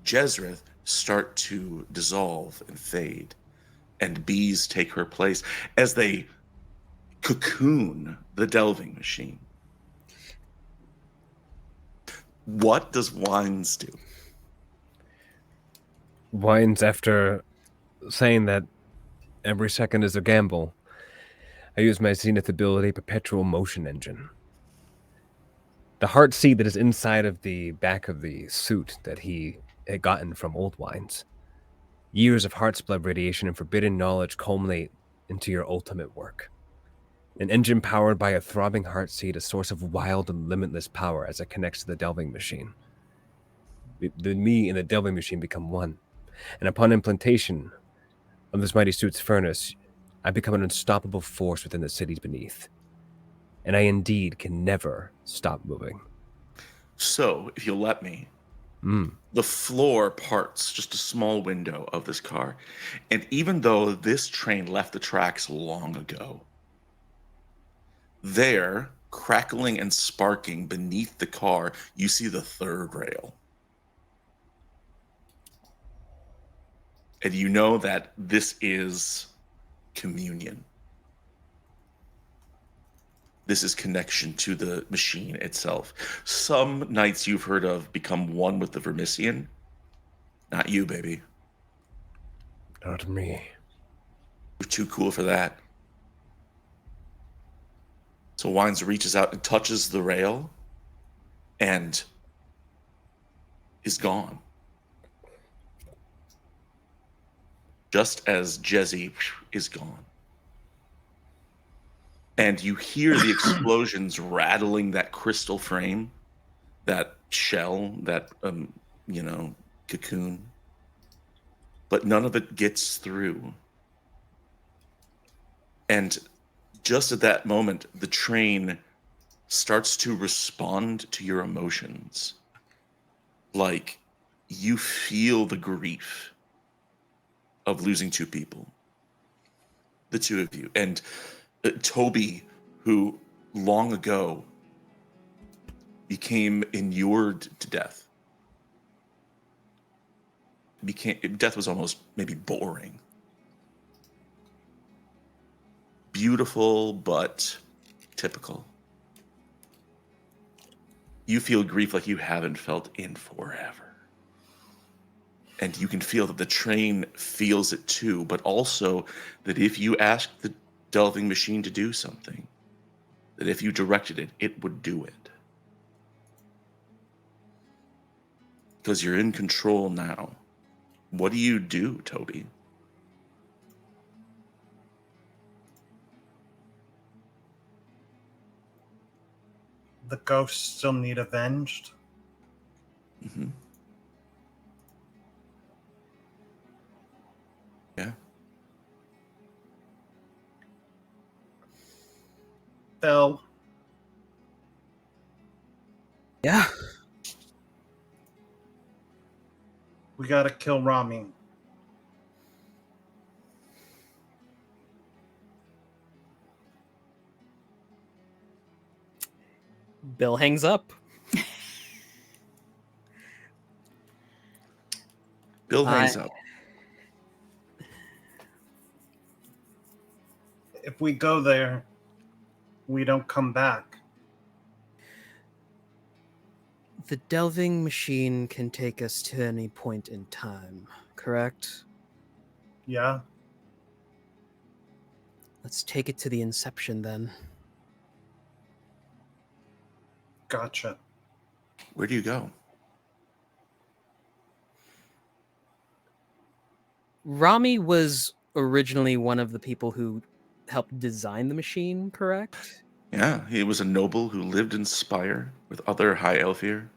Speaker 1: Jezreth start to dissolve and fade, and bees take her place as they cocoon the delving machine. What does Wines do?
Speaker 6: Wines, after saying that every second is a gamble, I use my Zenith ability, Perpetual Motion Engine. The heart seed that is inside of the back of the suit that he had gotten from Old Wines. Years of heart's blood radiation and forbidden knowledge culminate into your ultimate work. An engine powered by a throbbing heart seed, a source of wild and limitless power as it connects to the delving machine. The me and the delving machine become one. And upon implantation of this mighty suit's furnace, I become an unstoppable force within the cities beneath. And I indeed can never stop moving.
Speaker 1: So, if you'll let me, the floor parts, just a small window of this car. And even though this train left the tracks long ago, there, crackling and sparking beneath the car, you see the third rail. And you know that this is communion. This is connection to the machine itself. Some knights you've heard of become one with the Vermisian. Not you, baby.
Speaker 6: Not me.
Speaker 1: You're too cool for that. So Wines reaches out and touches the rail and is gone. Just as Jezzy is gone. And you hear the explosions rattling that crystal frame, that shell, that, cocoon. But none of it gets through. And just at that moment, the train starts to respond to your emotions. Like, you feel the grief of losing two people. The two of you. And Toby, who long ago became inured to death. Death was almost maybe boring. Beautiful, but typical. You feel grief like you haven't felt in forever. And you can feel that the train feels it too, but also that if you ask the delving machine to do something, that if you directed it, it would do it. Because you're in control now. What do you do, Toby?
Speaker 5: The ghosts still need avenged.
Speaker 1: Mm-hmm. Yeah.
Speaker 5: Bill,
Speaker 4: Yeah.
Speaker 5: we gotta kill Rami.
Speaker 4: Bill hangs up.
Speaker 1: Bill hangs up.
Speaker 5: If we go there, we don't come back.
Speaker 4: The delving machine can take us to any point in time, correct?
Speaker 5: Yeah?
Speaker 4: Let's take it to the inception then.
Speaker 5: Gotcha.
Speaker 1: Where do you go?
Speaker 4: Rami was originally one of the people who helped design the machine, correct?
Speaker 1: Yeah, he was a noble who lived in Spire with other High Elfir.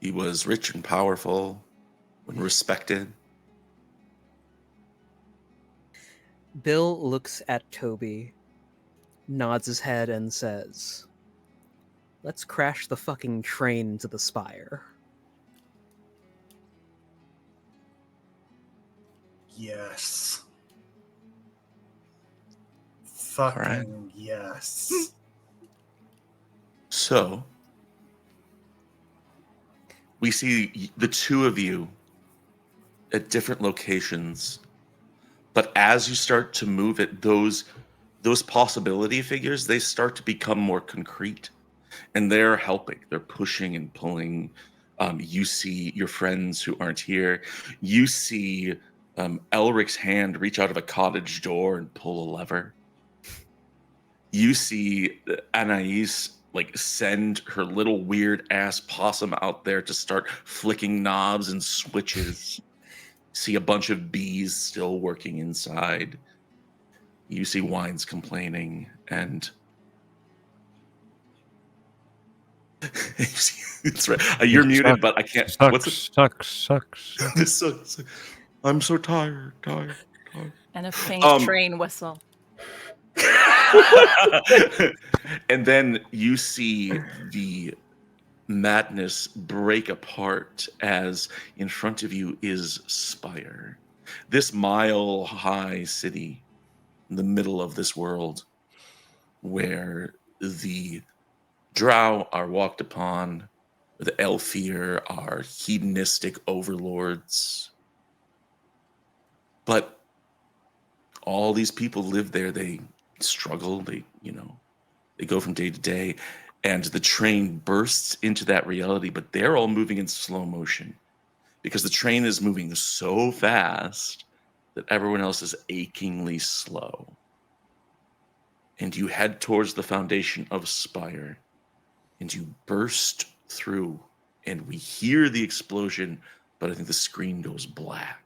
Speaker 1: He was rich and powerful and respected.
Speaker 4: Bill looks at Toby, nods his head, and says, "Let's crash the fucking train into the spire."
Speaker 5: Yes. Fucking
Speaker 1: right.
Speaker 5: yes.
Speaker 1: So, we see the two of you at different locations, but as you start to move it, those possibility figures, they start to become more concrete, and they're helping. They're pushing and pulling. You see your friends who aren't here. You see Elric's hand reach out of a cottage door and pull a lever. You see Anais send her little weird ass possum out there to start flicking knobs and switches. See a bunch of bees still working inside. You see Wines complaining, and it's right. You're muted, but I can't.
Speaker 6: Sucks.
Speaker 1: I'm so tired.
Speaker 2: And a faint train whistle.
Speaker 1: And then you see the madness break apart as in front of you is Spire, this mile-high city in the middle of this world where the drow are walked upon, the Elfir are hedonistic overlords. But all these people live there. They struggle. They go from day to day. And the train bursts into that reality, but they're all moving in slow motion because the train is moving so fast that everyone else is achingly slow. And you head towards the foundation of Spire, and you burst through, and we hear the explosion, but I think the screen goes black.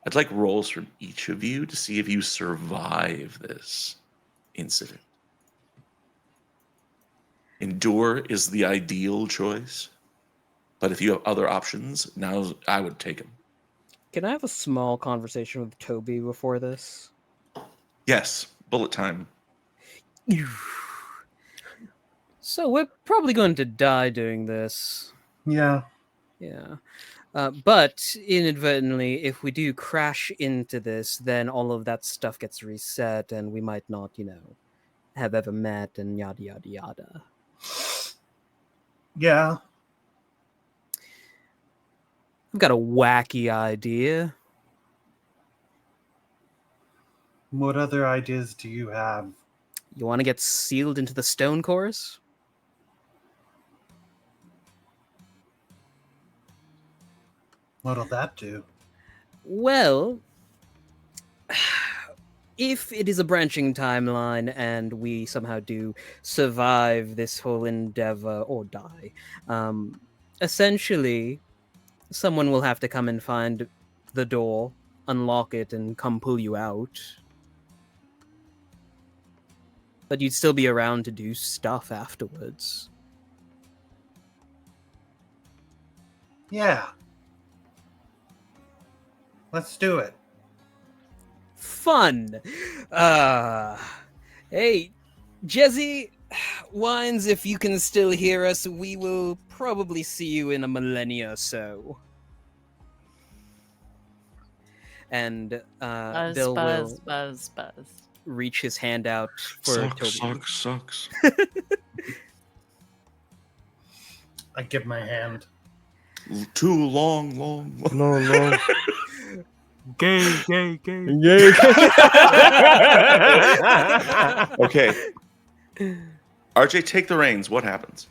Speaker 1: I'd like rolls from each of you to see if you survive this incident. Endure is the ideal choice, but if you have other options, now I would take them.
Speaker 4: Can I have a small conversation with Toby before this?
Speaker 1: Yes, bullet time.
Speaker 4: So we're probably going to die doing this.
Speaker 5: Yeah.
Speaker 4: Yeah. But inadvertently, if we do crash into this, then all of that stuff gets reset and we might not, have ever met and yada, yada, yada.
Speaker 5: Yeah.
Speaker 4: I've got a wacky idea.
Speaker 5: What other ideas do you have?
Speaker 4: You want to get sealed into the stone chorus?
Speaker 5: What'll that do?
Speaker 4: Well, if it is a branching timeline and we somehow do survive this whole endeavor or die, essentially, someone will have to come and find the door, unlock it, and come pull you out. But you'd still be around to do stuff afterwards.
Speaker 5: Yeah. Let's do it.
Speaker 4: Fun! Hey, Jezzy, Wines, if you can still hear us, we will probably see you in a millennia or so. And Bill will
Speaker 2: Buzz.
Speaker 4: reach his hand out for Toby.
Speaker 1: Sucks.
Speaker 5: I give my hand.
Speaker 1: Too long.
Speaker 6: No.
Speaker 3: Gay.
Speaker 6: Yay.
Speaker 1: Okay. RJ, take the reins. What happens?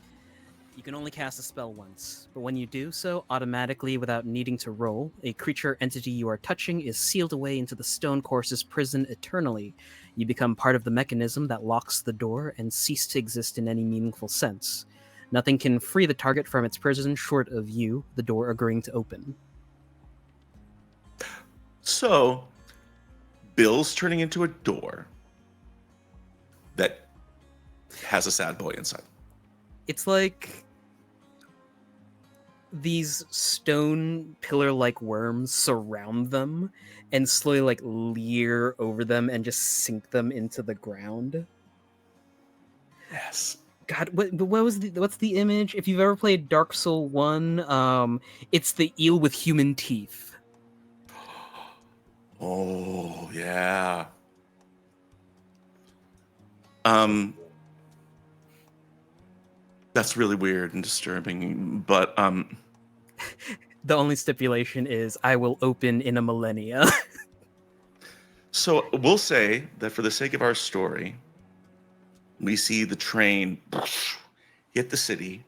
Speaker 4: You can only cast a spell once, but when you do so, automatically, without needing to roll, a creature entity you are touching is sealed away into the stone course's prison eternally. You become part of the mechanism that locks the door and cease to exist in any meaningful sense. Nothing can free the target from its prison short of you, the door agreeing to open.
Speaker 1: So, Bill's turning into a door that has a sad boy inside.
Speaker 4: It's like these stone pillar-like worms surround them and slowly leer over them and just sink them into the ground.
Speaker 1: Yes.
Speaker 4: God, what's the image? If you've ever played Dark Soul 1, it's the eel with human teeth.
Speaker 1: Oh, yeah. That's really weird and disturbing, but
Speaker 4: The only stipulation is I will open in a millennia.
Speaker 1: so we'll say that for the sake of our story, we see the train hit the city,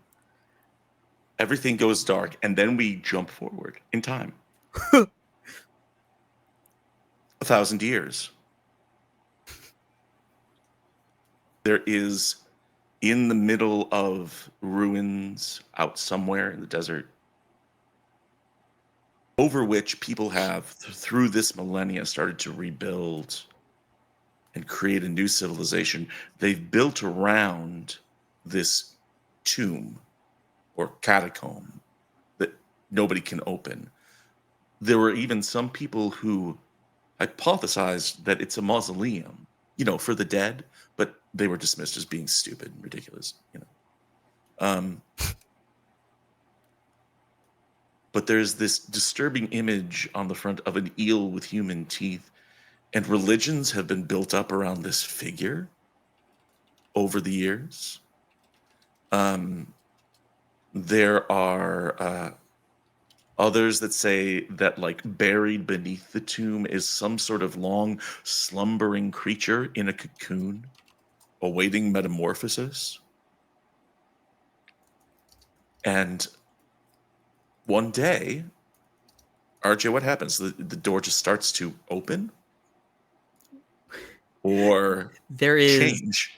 Speaker 1: everything goes dark, and then we jump forward in time. 1,000 years. There is, in the middle of ruins out somewhere in the desert, over which people have, through this millennia, started to rebuild and create a new civilization. They've built around this tomb or catacomb that nobody can open. there were even some people who hypothesized that it's a mausoleum, for the dead, but they were dismissed as being stupid and ridiculous. But there's this disturbing image on the front of an eel with human teeth, and religions have been built up around this figure over the years. There are others that say that, like, buried beneath the tomb is some sort of long, slumbering creature in a cocoon, awaiting metamorphosis. And one day, RJ, what happens? The door just starts to open? Or
Speaker 4: There is
Speaker 1: change?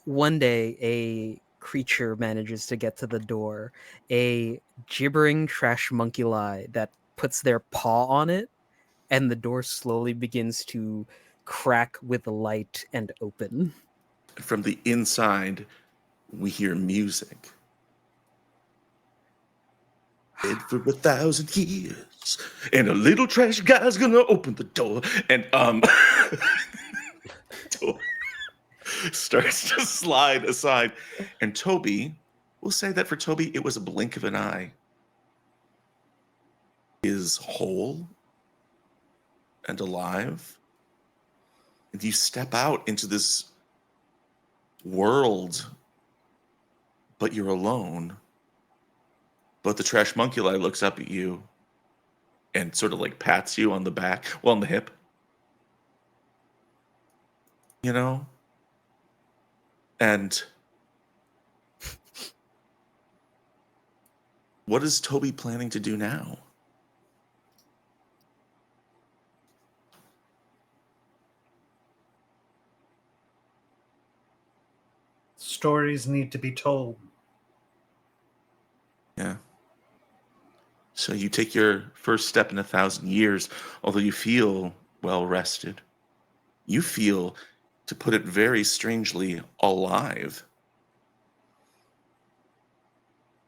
Speaker 4: one day a creature manages to get to the door, a gibbering trash monkey lie that puts their paw on it, and the door slowly begins to crack with light and open.
Speaker 1: From the inside, we hear music. Dead for 1,000 years, and a little trash guy's gonna open the door, and door starts to slide aside, and Toby, we'll say that for Toby, it was a blink of an eye, is whole and alive, and you step out into this world, but you're alone. But the trash monkey eye looks up at you and sort of like pats you on the back, well, on the hip. And what is Toby planning to do now?
Speaker 5: Stories need to be told.
Speaker 1: Yeah. So you take your first step in 1,000 years, although you feel well rested. You feel, to put it very strangely, alive.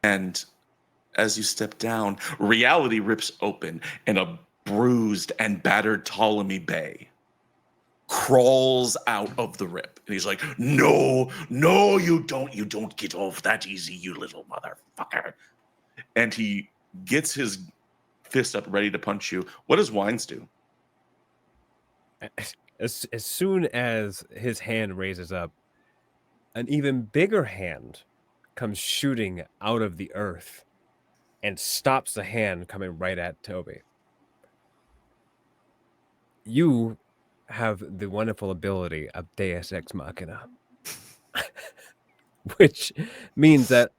Speaker 1: And as you step down, reality rips open, and a bruised and battered Ptolemy Bay crawls out of the rip. And he's like, no, you don't get off that easy, you little motherfucker. And he gets his fist up ready to punch you. What does Wines do?
Speaker 6: As soon as his hand raises up, an even bigger hand comes shooting out of the earth and stops the hand coming right at Toby. You have the wonderful ability of Deus Ex Machina, which means that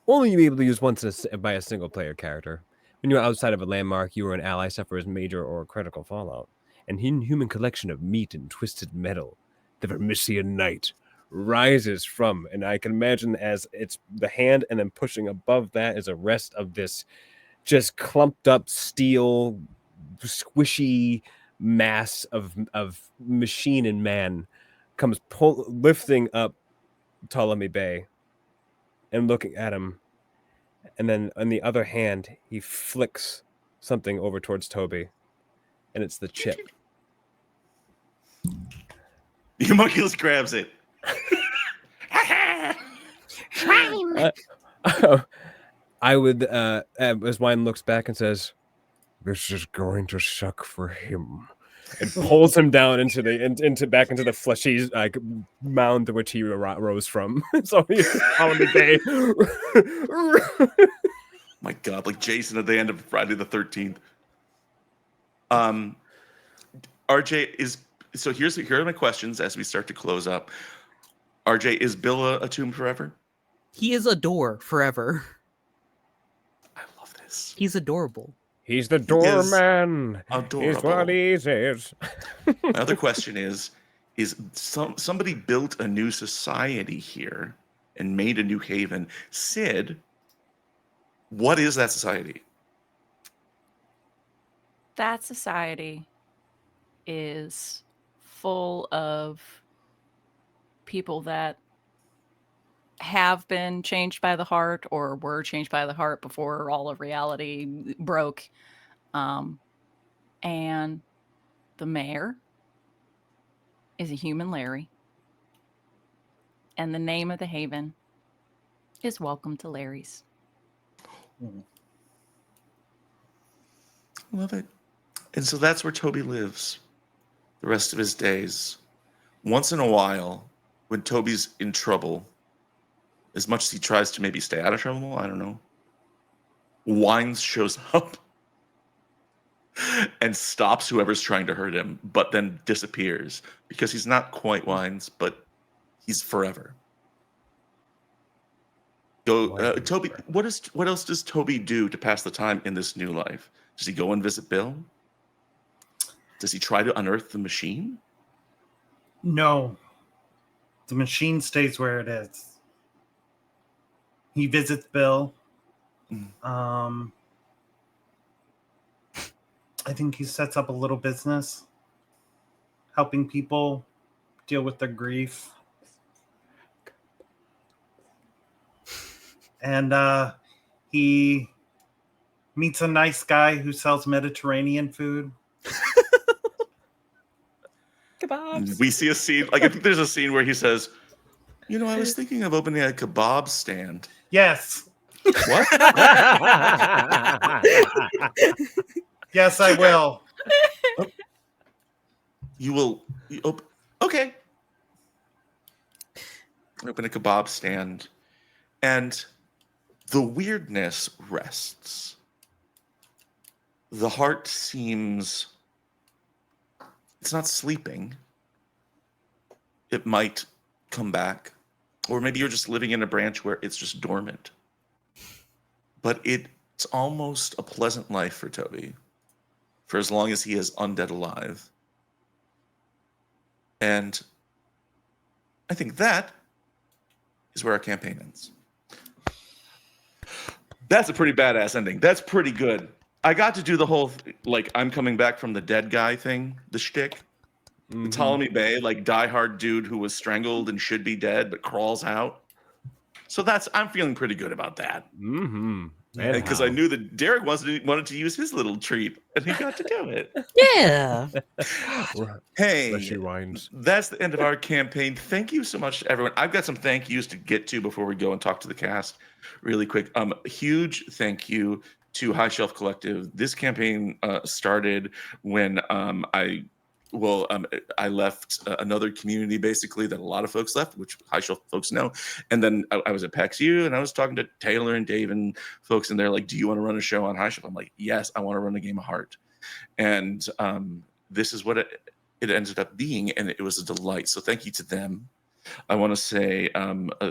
Speaker 6: only you'll be able to use once by a single player character. When you're outside of a landmark, you or an ally suffers major or critical fallout. An inhuman collection of meat and twisted metal, the Vermisian Night, rises from, and I can imagine as it's the hand, and then pushing above that is a rest of this just clumped up steel, squishy mass of machine and man comes lifting up Ptolemy Bay and looking at him. And then on the other hand, he flicks something over towards Toby, and it's the chip.
Speaker 1: Homunculus grabs it.
Speaker 6: I would, as Wine looks back and says, "This is going to suck for him," and pulls him down into back into the fleshy like mound to which he rose from. So he's on the Bay.
Speaker 1: My God, like Jason at the end of Friday the 13th. RJ is so here are my questions as we start to close up. RJ, is Bill a tomb forever?
Speaker 4: He is a door forever.
Speaker 1: I love this.
Speaker 4: He's adorable.
Speaker 6: He's the doorman.
Speaker 1: Adorable.
Speaker 6: He's what he is.
Speaker 1: My other question is somebody built a new society here and made a new haven. Sid, what is that society?
Speaker 2: That society is full of people that have been changed by the heart or were changed by the heart before all of reality broke. And the mayor is a human Larry. And the name of the haven is Welcome to Larry's.
Speaker 1: Love it. And so that's where Toby lives the rest of his days. Once in a while, when Toby's in trouble, as much as he tries to maybe stay out of trouble, I don't know, Wines shows up and stops whoever's trying to hurt him, but then disappears because he's not quite Wines, but he's forever. Toby, what else does Toby do to pass the time in this new life? Does he go and visit Bill? Does he try to unearth the machine?
Speaker 5: No. The machine stays where it is. He visits Bill. I think he sets up a little business, helping people deal with their grief. And he meets a nice guy who sells Mediterranean food.
Speaker 2: Kebabs.
Speaker 1: We see a scene, like I think there's a scene where he says, "You know, I was thinking of opening a kebab stand."
Speaker 5: Yes.
Speaker 1: What?
Speaker 5: Yes, I will.
Speaker 1: You will okay. Open a kebab stand, and the weirdness rests. The heart seems it's not sleeping. It might come back, or maybe you're just living in a branch where it's just dormant. But it's almost a pleasant life for Toby, for as long as he is undead alive. And I think that is where our campaign ends. That's a pretty badass ending. That's pretty good. I got to do the whole, like, I'm coming back from the dead guy thing, the shtick. The Ptolemy Bay, like, diehard dude who was strangled and should be dead, but crawls out. So I'm feeling pretty good about that. Because I knew that Derek wanted to use his little treat, and he got to do it.
Speaker 4: Yeah.
Speaker 1: Hey,
Speaker 6: Especially Wines.
Speaker 1: that's the end of our campaign. Thank you so much to everyone. I've got some thank yous to get to before we go and talk to the cast really quick. Huge thank you to High Shelf Collective. This campaign started when I left another community, basically, that a lot of folks left, which High Shelf folks know. And then I was at PAX U, and I was talking to Taylor and Dave and folks, and they're like, "Do you want to run a show on High Shelf?" I'm like, "Yes, I want to run a game of Heart." And this is what it ended up being, and it was a delight. So thank you to them. I want to say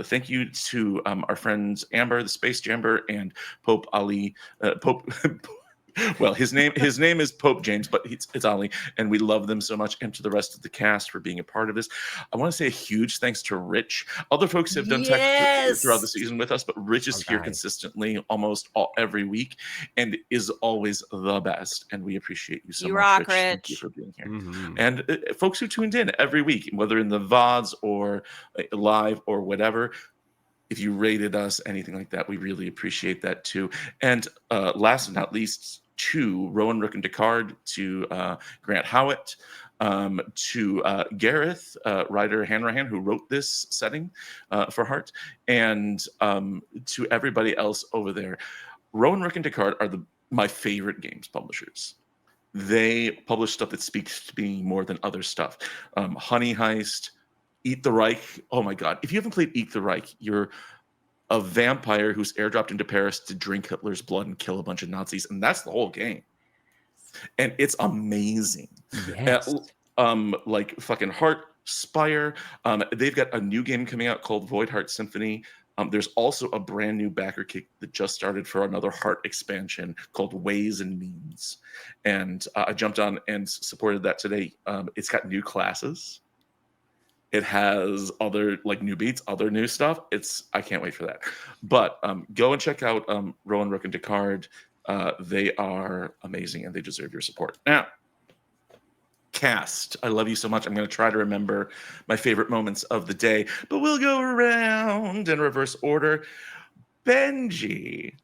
Speaker 1: thank you to our friends Amber, the Space Jamber, and Pope Ali. Pope. Well, his name is Pope James, but it's Ali, and we love them so much, and to the rest of the cast for being a part of this. I want to say a huge thanks to Rich. Other folks have done tech throughout the season with us, but Rich is here consistently almost every week and is always the best, and we appreciate you so much,
Speaker 2: rock,
Speaker 1: Rich. Thank you
Speaker 2: Rich.
Speaker 1: for being here. And folks who tuned in every week, whether in the VODs or live or whatever, if you rated us, anything like that, we really appreciate that too. And last but not least, to Rowan, Rook, and Descartes, to Grant Howitt, to Gareth, Ryder Hanrahan, who wrote this setting for Heart, and to everybody else over there. Rowan, Rook, and Descartes are my favorite games publishers. They publish stuff that speaks to me more than other stuff. Honey Heist, Eat the Reich. Oh my God. If you haven't played Eat the Reich, you're a vampire who's airdropped into Paris to drink Hitler's blood and kill a bunch of Nazis. And that's the whole game. And it's amazing.
Speaker 6: Yes.
Speaker 1: Like fucking Heart Spire. They've got a new game coming out called Void Heart Symphony. There's also a brand new backer kick that just started for another Heart expansion called Ways and Means. And I jumped on and supported that today. It's got new classes. It has other like new beats, other new stuff. I can't wait for that. But go and check out Rowan, Rook, and Descartes. They are amazing and they deserve your support. Now, cast, I love you so much. I'm going to try to remember my favorite moments of the day, but we'll go around in reverse order. Benji,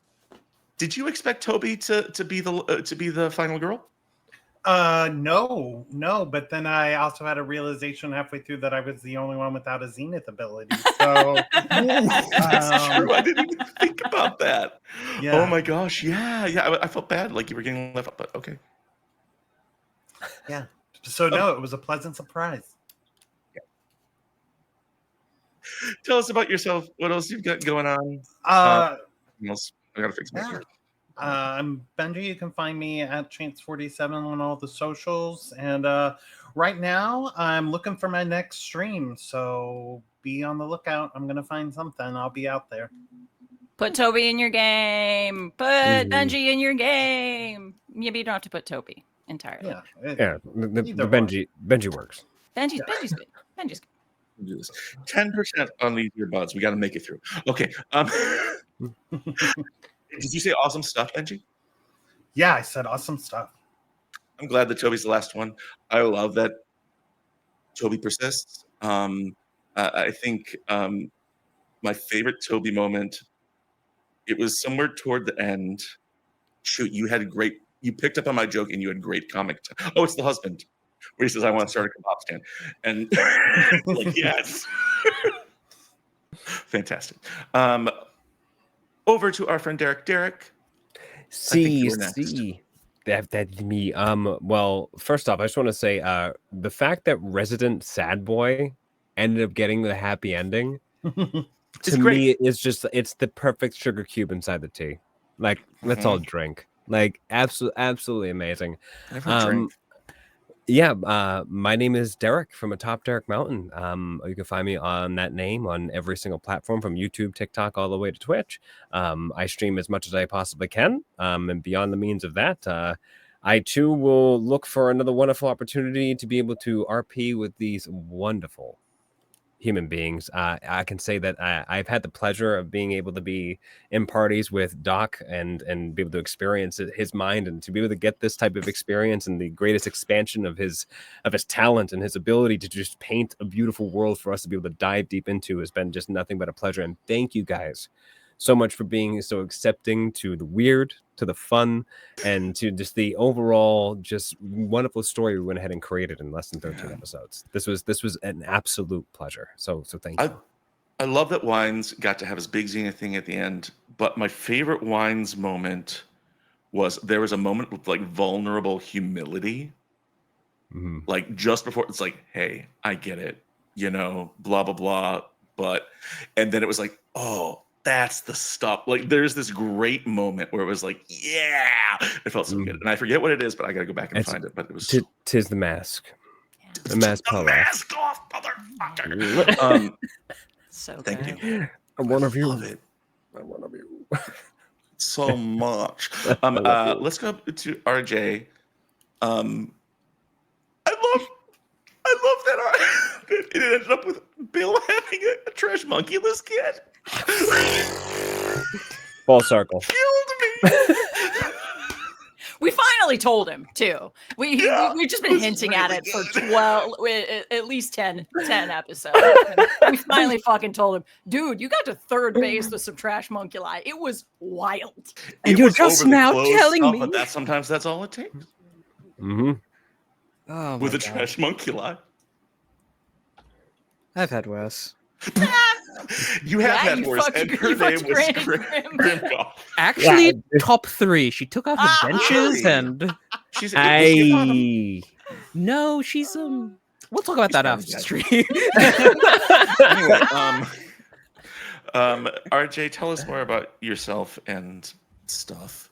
Speaker 1: did you expect Toby to be the final girl?
Speaker 5: No, but then I also had a realization halfway through that I was the only one without a zenith ability. So
Speaker 1: That's true. I didn't even think about that.
Speaker 5: Yeah.
Speaker 1: Oh my gosh. Yeah. I felt bad, like you were getting left out, but okay.
Speaker 5: Yeah. So no, it was a pleasant surprise.
Speaker 1: Tell us about yourself. What else you've got going on? What else? I gotta fix my
Speaker 5: Yeah.
Speaker 1: ear.
Speaker 5: I'm Benji. You can find me at Chance47 on all the socials. And right now, I'm looking for my next stream. So be on the lookout. I'm going to find something. I'll be out there.
Speaker 2: Put Toby in your game. Put Benji in your game. Maybe you don't have to put Toby entirely.
Speaker 5: Yeah.
Speaker 6: Yeah, the Benji works.
Speaker 2: Benji's good. Benji's good.
Speaker 1: Do this. 10% on these earbuds. We got to make it through. Okay. Did you say awesome stuff, Benji?
Speaker 5: Yeah, I said awesome stuff.
Speaker 1: I'm glad that Toby's the last one. I love that Toby persists. I think my favorite Toby moment, it was somewhere toward the end. Shoot, you picked up on my joke and you had great comic. Oh, it's the husband. Where he says, I want to start a kebab stand. And like, yes. Fantastic. Over to our friend Derek. Derek.
Speaker 6: See, that's me. Well, first off, I just want to say, the fact that Resident Sad Boy ended up getting the happy ending to me is it's the perfect sugar cube inside the tea. Like, let's all drink. Like, absolutely amazing.
Speaker 1: Drink.
Speaker 6: Yeah, my name is Derek from Atop Derek Mountain. You can find me on that name on every single platform from YouTube, TikTok, all the way to Twitch. I stream as much as I possibly can, and beyond the means of that, I too will look for another wonderful opportunity to be able to RP with these wonderful human beings. I can say that I've had the pleasure of being able to be in parties with Doc and be able to experience his mind, and to be able to get this type of experience and the greatest expansion of his talent and his ability to just paint a beautiful world for us to be able to dive deep into has been just nothing but a pleasure. And thank you guys so much for being so accepting to the weird, to the fun, and to just the overall just wonderful story we went ahead and created in less than 13 episodes. This was an absolute pleasure. So thank you.
Speaker 1: I love that Wines got to have his big Xena thing at the end, but my favorite Wines moment was there was a moment with like vulnerable humility. Like just before it's like, hey, I get it, blah blah blah. And then it was like, oh, that's the stuff. Like there's this great moment where it was like, yeah, it felt so good. And I forget what it is, but I gotta go back and find it. But it was
Speaker 6: tis the mask.
Speaker 2: Yeah.
Speaker 6: The mask
Speaker 1: the
Speaker 6: off.
Speaker 1: Mask off, motherfucker.
Speaker 2: So
Speaker 1: thank
Speaker 2: good.
Speaker 1: you.
Speaker 6: I'm one of you.
Speaker 1: Love it.
Speaker 6: I'm one of you.
Speaker 1: So much. Let's go to RJ. I love that it ended up with Bill having a trash monkey-less kid.
Speaker 6: Full circle.
Speaker 1: Killed me.
Speaker 2: We finally told him too. We've just been hinting at it for 12, at least 10 episodes. And we finally fucking told him, dude, you got to third base with some trash monkey-lie. It was wild.
Speaker 4: And you're just now telling me.
Speaker 1: But sometimes that's all it takes.
Speaker 6: Mm-hmm.
Speaker 4: Oh,
Speaker 1: with a trash monkey-lie.
Speaker 4: I've had worse.
Speaker 1: You have had worse, and her name was Grimgall.
Speaker 4: Actually, top 3. She took off the benches, and
Speaker 1: she's.
Speaker 4: No, she's We'll talk about that after the stream.
Speaker 1: Anyway, RJ, tell us more about yourself and stuff.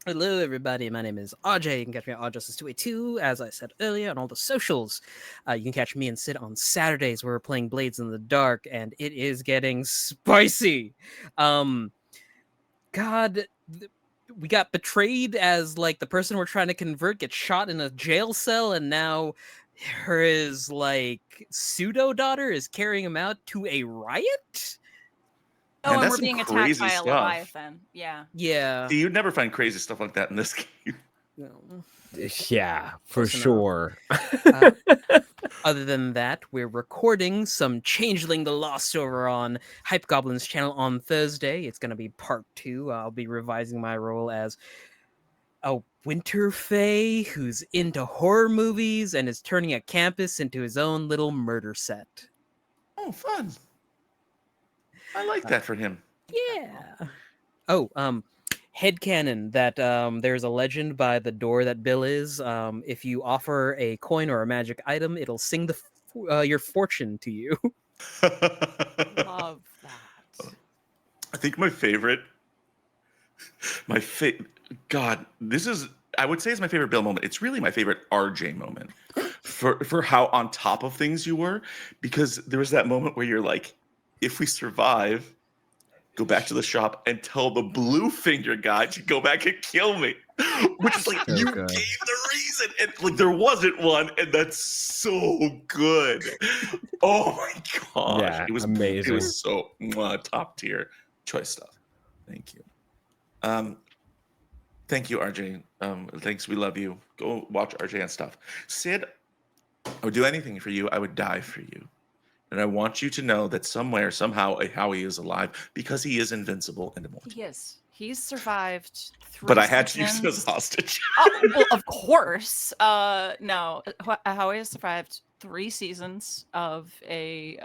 Speaker 4: Hello, everybody. My name is RJ. You can catch me at RJustice282, as I said earlier, on all the socials. You can catch me and Sid on Saturdays where we're playing Blades in the Dark, and it is getting spicy. God, we got betrayed as like the person we're trying to convert gets shot in a jail cell, and now his like pseudo daughter is carrying him out to a riot.
Speaker 2: Oh, and we're being attacked by a Leviathan. Yeah.
Speaker 4: Yeah.
Speaker 1: You'd never find crazy stuff like that in this game.
Speaker 4: No.
Speaker 6: Yeah, for sure.
Speaker 4: Other than that, we're recording some Changeling the Lost over on Hype Goblin's channel on Thursday. It's going to be part 2. I'll be revising my role as a winter fae who's into horror movies and is turning a campus into his own little murder set.
Speaker 1: Oh, fun. I like that for him.
Speaker 4: Yeah. Oh, headcanon that there's a legend by the door that Bill is. If you offer a coin or a magic item, it'll sing your fortune to you.
Speaker 2: Love that.
Speaker 1: I think my favorite, God, this is, I would say it's my favorite Bill moment. It's really my favorite RJ moment for how on top of things you were, because there was that moment where you're like, if we survive, go back to the shop and tell the blue finger guy to go back and kill me. Which is like,
Speaker 6: So
Speaker 1: you
Speaker 6: good.
Speaker 1: gave the reason. And like, there wasn't one. And that's so good. Oh my gosh.
Speaker 6: Yeah,
Speaker 1: It was
Speaker 6: amazing.
Speaker 1: It was so top tier choice stuff. Thank you. Thank you, RJ. Thanks. We love you. Go watch RJ and stuff. Sid, I would do anything for you. I would die for you. And I want you to know that somewhere, somehow, a Howie is alive because he is invincible and immortal.
Speaker 2: He is. He's survived 3
Speaker 1: But I had to use him
Speaker 2: seasons.
Speaker 1: as hostage.
Speaker 2: Oh, well, of course. No, Howie has survived 3 seasons of a.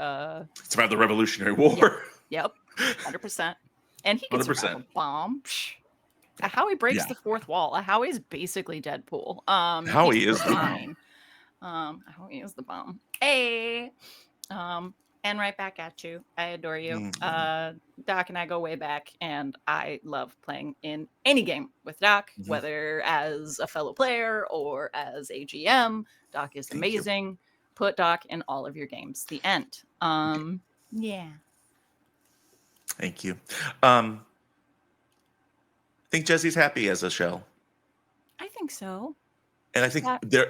Speaker 1: It's about the Revolutionary War.
Speaker 2: Yep, 100%. And he can survive
Speaker 1: 100%.
Speaker 2: a bomb. Psh. A Howie breaks
Speaker 1: Yeah.
Speaker 2: the fourth wall. A Howie is basically Deadpool.
Speaker 1: Howie
Speaker 2: he's
Speaker 1: is the bomb.
Speaker 2: fine. Howie is the bomb. Hey. And right back at you. I adore you. Doc and I go way back, and I love playing in any game with Doc, whether as a fellow player or as a GM. Doc is
Speaker 1: Thank you.
Speaker 2: amazing. Put Doc in all of your games. The end. Yeah.
Speaker 1: Thank you. I think Jesse's happy as a shell.
Speaker 2: I think so.
Speaker 1: And I think
Speaker 2: Yeah.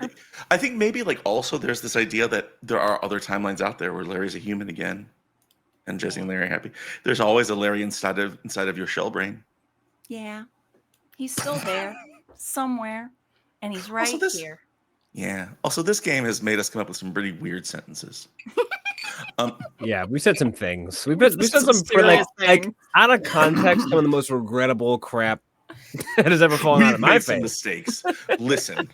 Speaker 1: I think maybe like also there's this idea that there are other timelines out there where Larry's a human again, and Jesse and Larry are happy. There's always a Larry inside of your shell brain.
Speaker 2: Yeah. He's still there somewhere, and he's right
Speaker 1: Also, this-
Speaker 2: here.
Speaker 1: Yeah. Also, this game has made us come up with some pretty weird sentences.
Speaker 6: Yeah, we said some things. We
Speaker 2: This
Speaker 6: said
Speaker 2: is a
Speaker 6: some like
Speaker 2: serious thing.
Speaker 6: out of context, some of the most regrettable crap that has ever fallen out
Speaker 1: We've
Speaker 6: of my
Speaker 1: made some
Speaker 6: face.
Speaker 1: mistakes. Listen,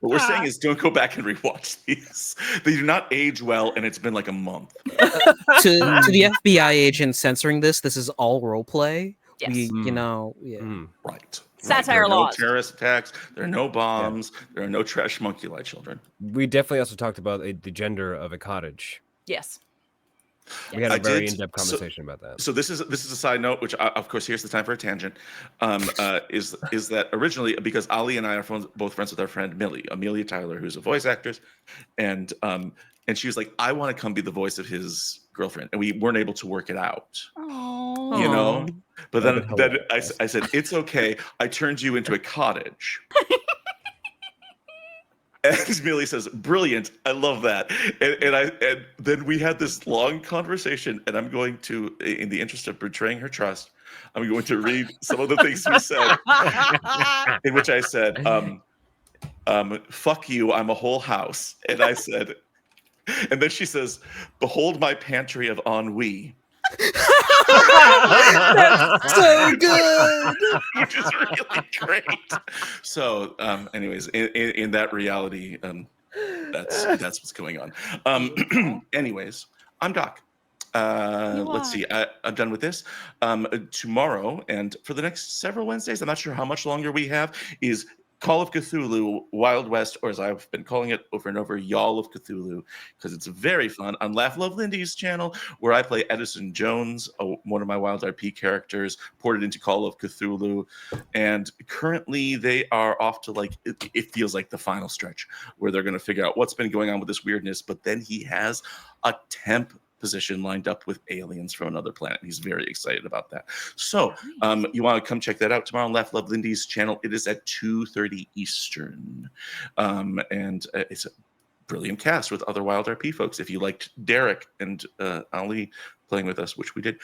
Speaker 1: what we're saying is don't go back and rewatch these. They do not age well, and it's been like a month.
Speaker 4: to the FBI agent censoring this is all role play.
Speaker 2: Yes.
Speaker 4: We,
Speaker 6: Mm.
Speaker 4: you know,
Speaker 1: Right.
Speaker 2: Satire
Speaker 1: There are
Speaker 2: laws.
Speaker 1: no terrorist attacks. There are no bombs. There are no trash monkey-like children.
Speaker 6: We definitely also talked about the gender of a cottage.
Speaker 2: Yes.
Speaker 6: We had a
Speaker 1: I
Speaker 6: very
Speaker 1: did-
Speaker 6: in-depth
Speaker 1: so-
Speaker 6: conversation about that.
Speaker 1: So this is a side note, which of course here's the time for a tangent. Is that originally because Ali and I are both friends with our friend Amelia Tyler, who's a voice actress, and she was like, I want to come be the voice of his girlfriend, and we weren't able to work it out.
Speaker 2: Oh.
Speaker 1: You know, but
Speaker 6: That'd
Speaker 1: then,
Speaker 6: be
Speaker 1: then
Speaker 6: hilarious.
Speaker 1: I said, it's okay. I turned you into a cottage. And Millie says, brilliant. I love that. And then we had this long conversation, and I'm going to, in the interest of betraying her trust, I'm going to read some of the things we said, in which I said, fuck you, I'm a whole house. And I said, and then she says, behold my pantry of ennui.
Speaker 4: so good.
Speaker 1: Which is really great. So, anyways, in that reality, that's what's going on. Anyways, I'm Doc. Let's see. I'm done with this. Tomorrow and for the next several Wednesdays, I'm not sure how much longer we have, is Call of Cthulhu Wild West, or as I've been calling it over and over, Y'all of Cthulhu, because it's very fun on Laugh Love Lindy's channel, where I play Edison Jones, one of my Wild RP characters, ported into Call of Cthulhu. And currently they are off to like, it feels like the final stretch, where they're going to figure out what's been going on with this weirdness. But then he has a temp position lined up with aliens from another planet. He's very excited about that. So you want to come check that out tomorrow on Laugh Love Lindy's channel. It is at 2:30 Eastern. And it's a brilliant cast with other Wild RP folks. If you liked Derek and Ali playing with us, which we did.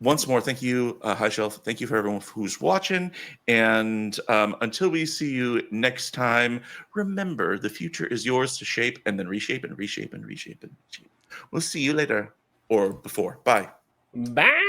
Speaker 1: once more, thank you, High Shelf. Thank you for everyone who's watching. And until we see you next time, remember the future is yours to shape and then reshape and reshape and reshape and reshape. We'll see you later or before. Bye.
Speaker 6: Bye.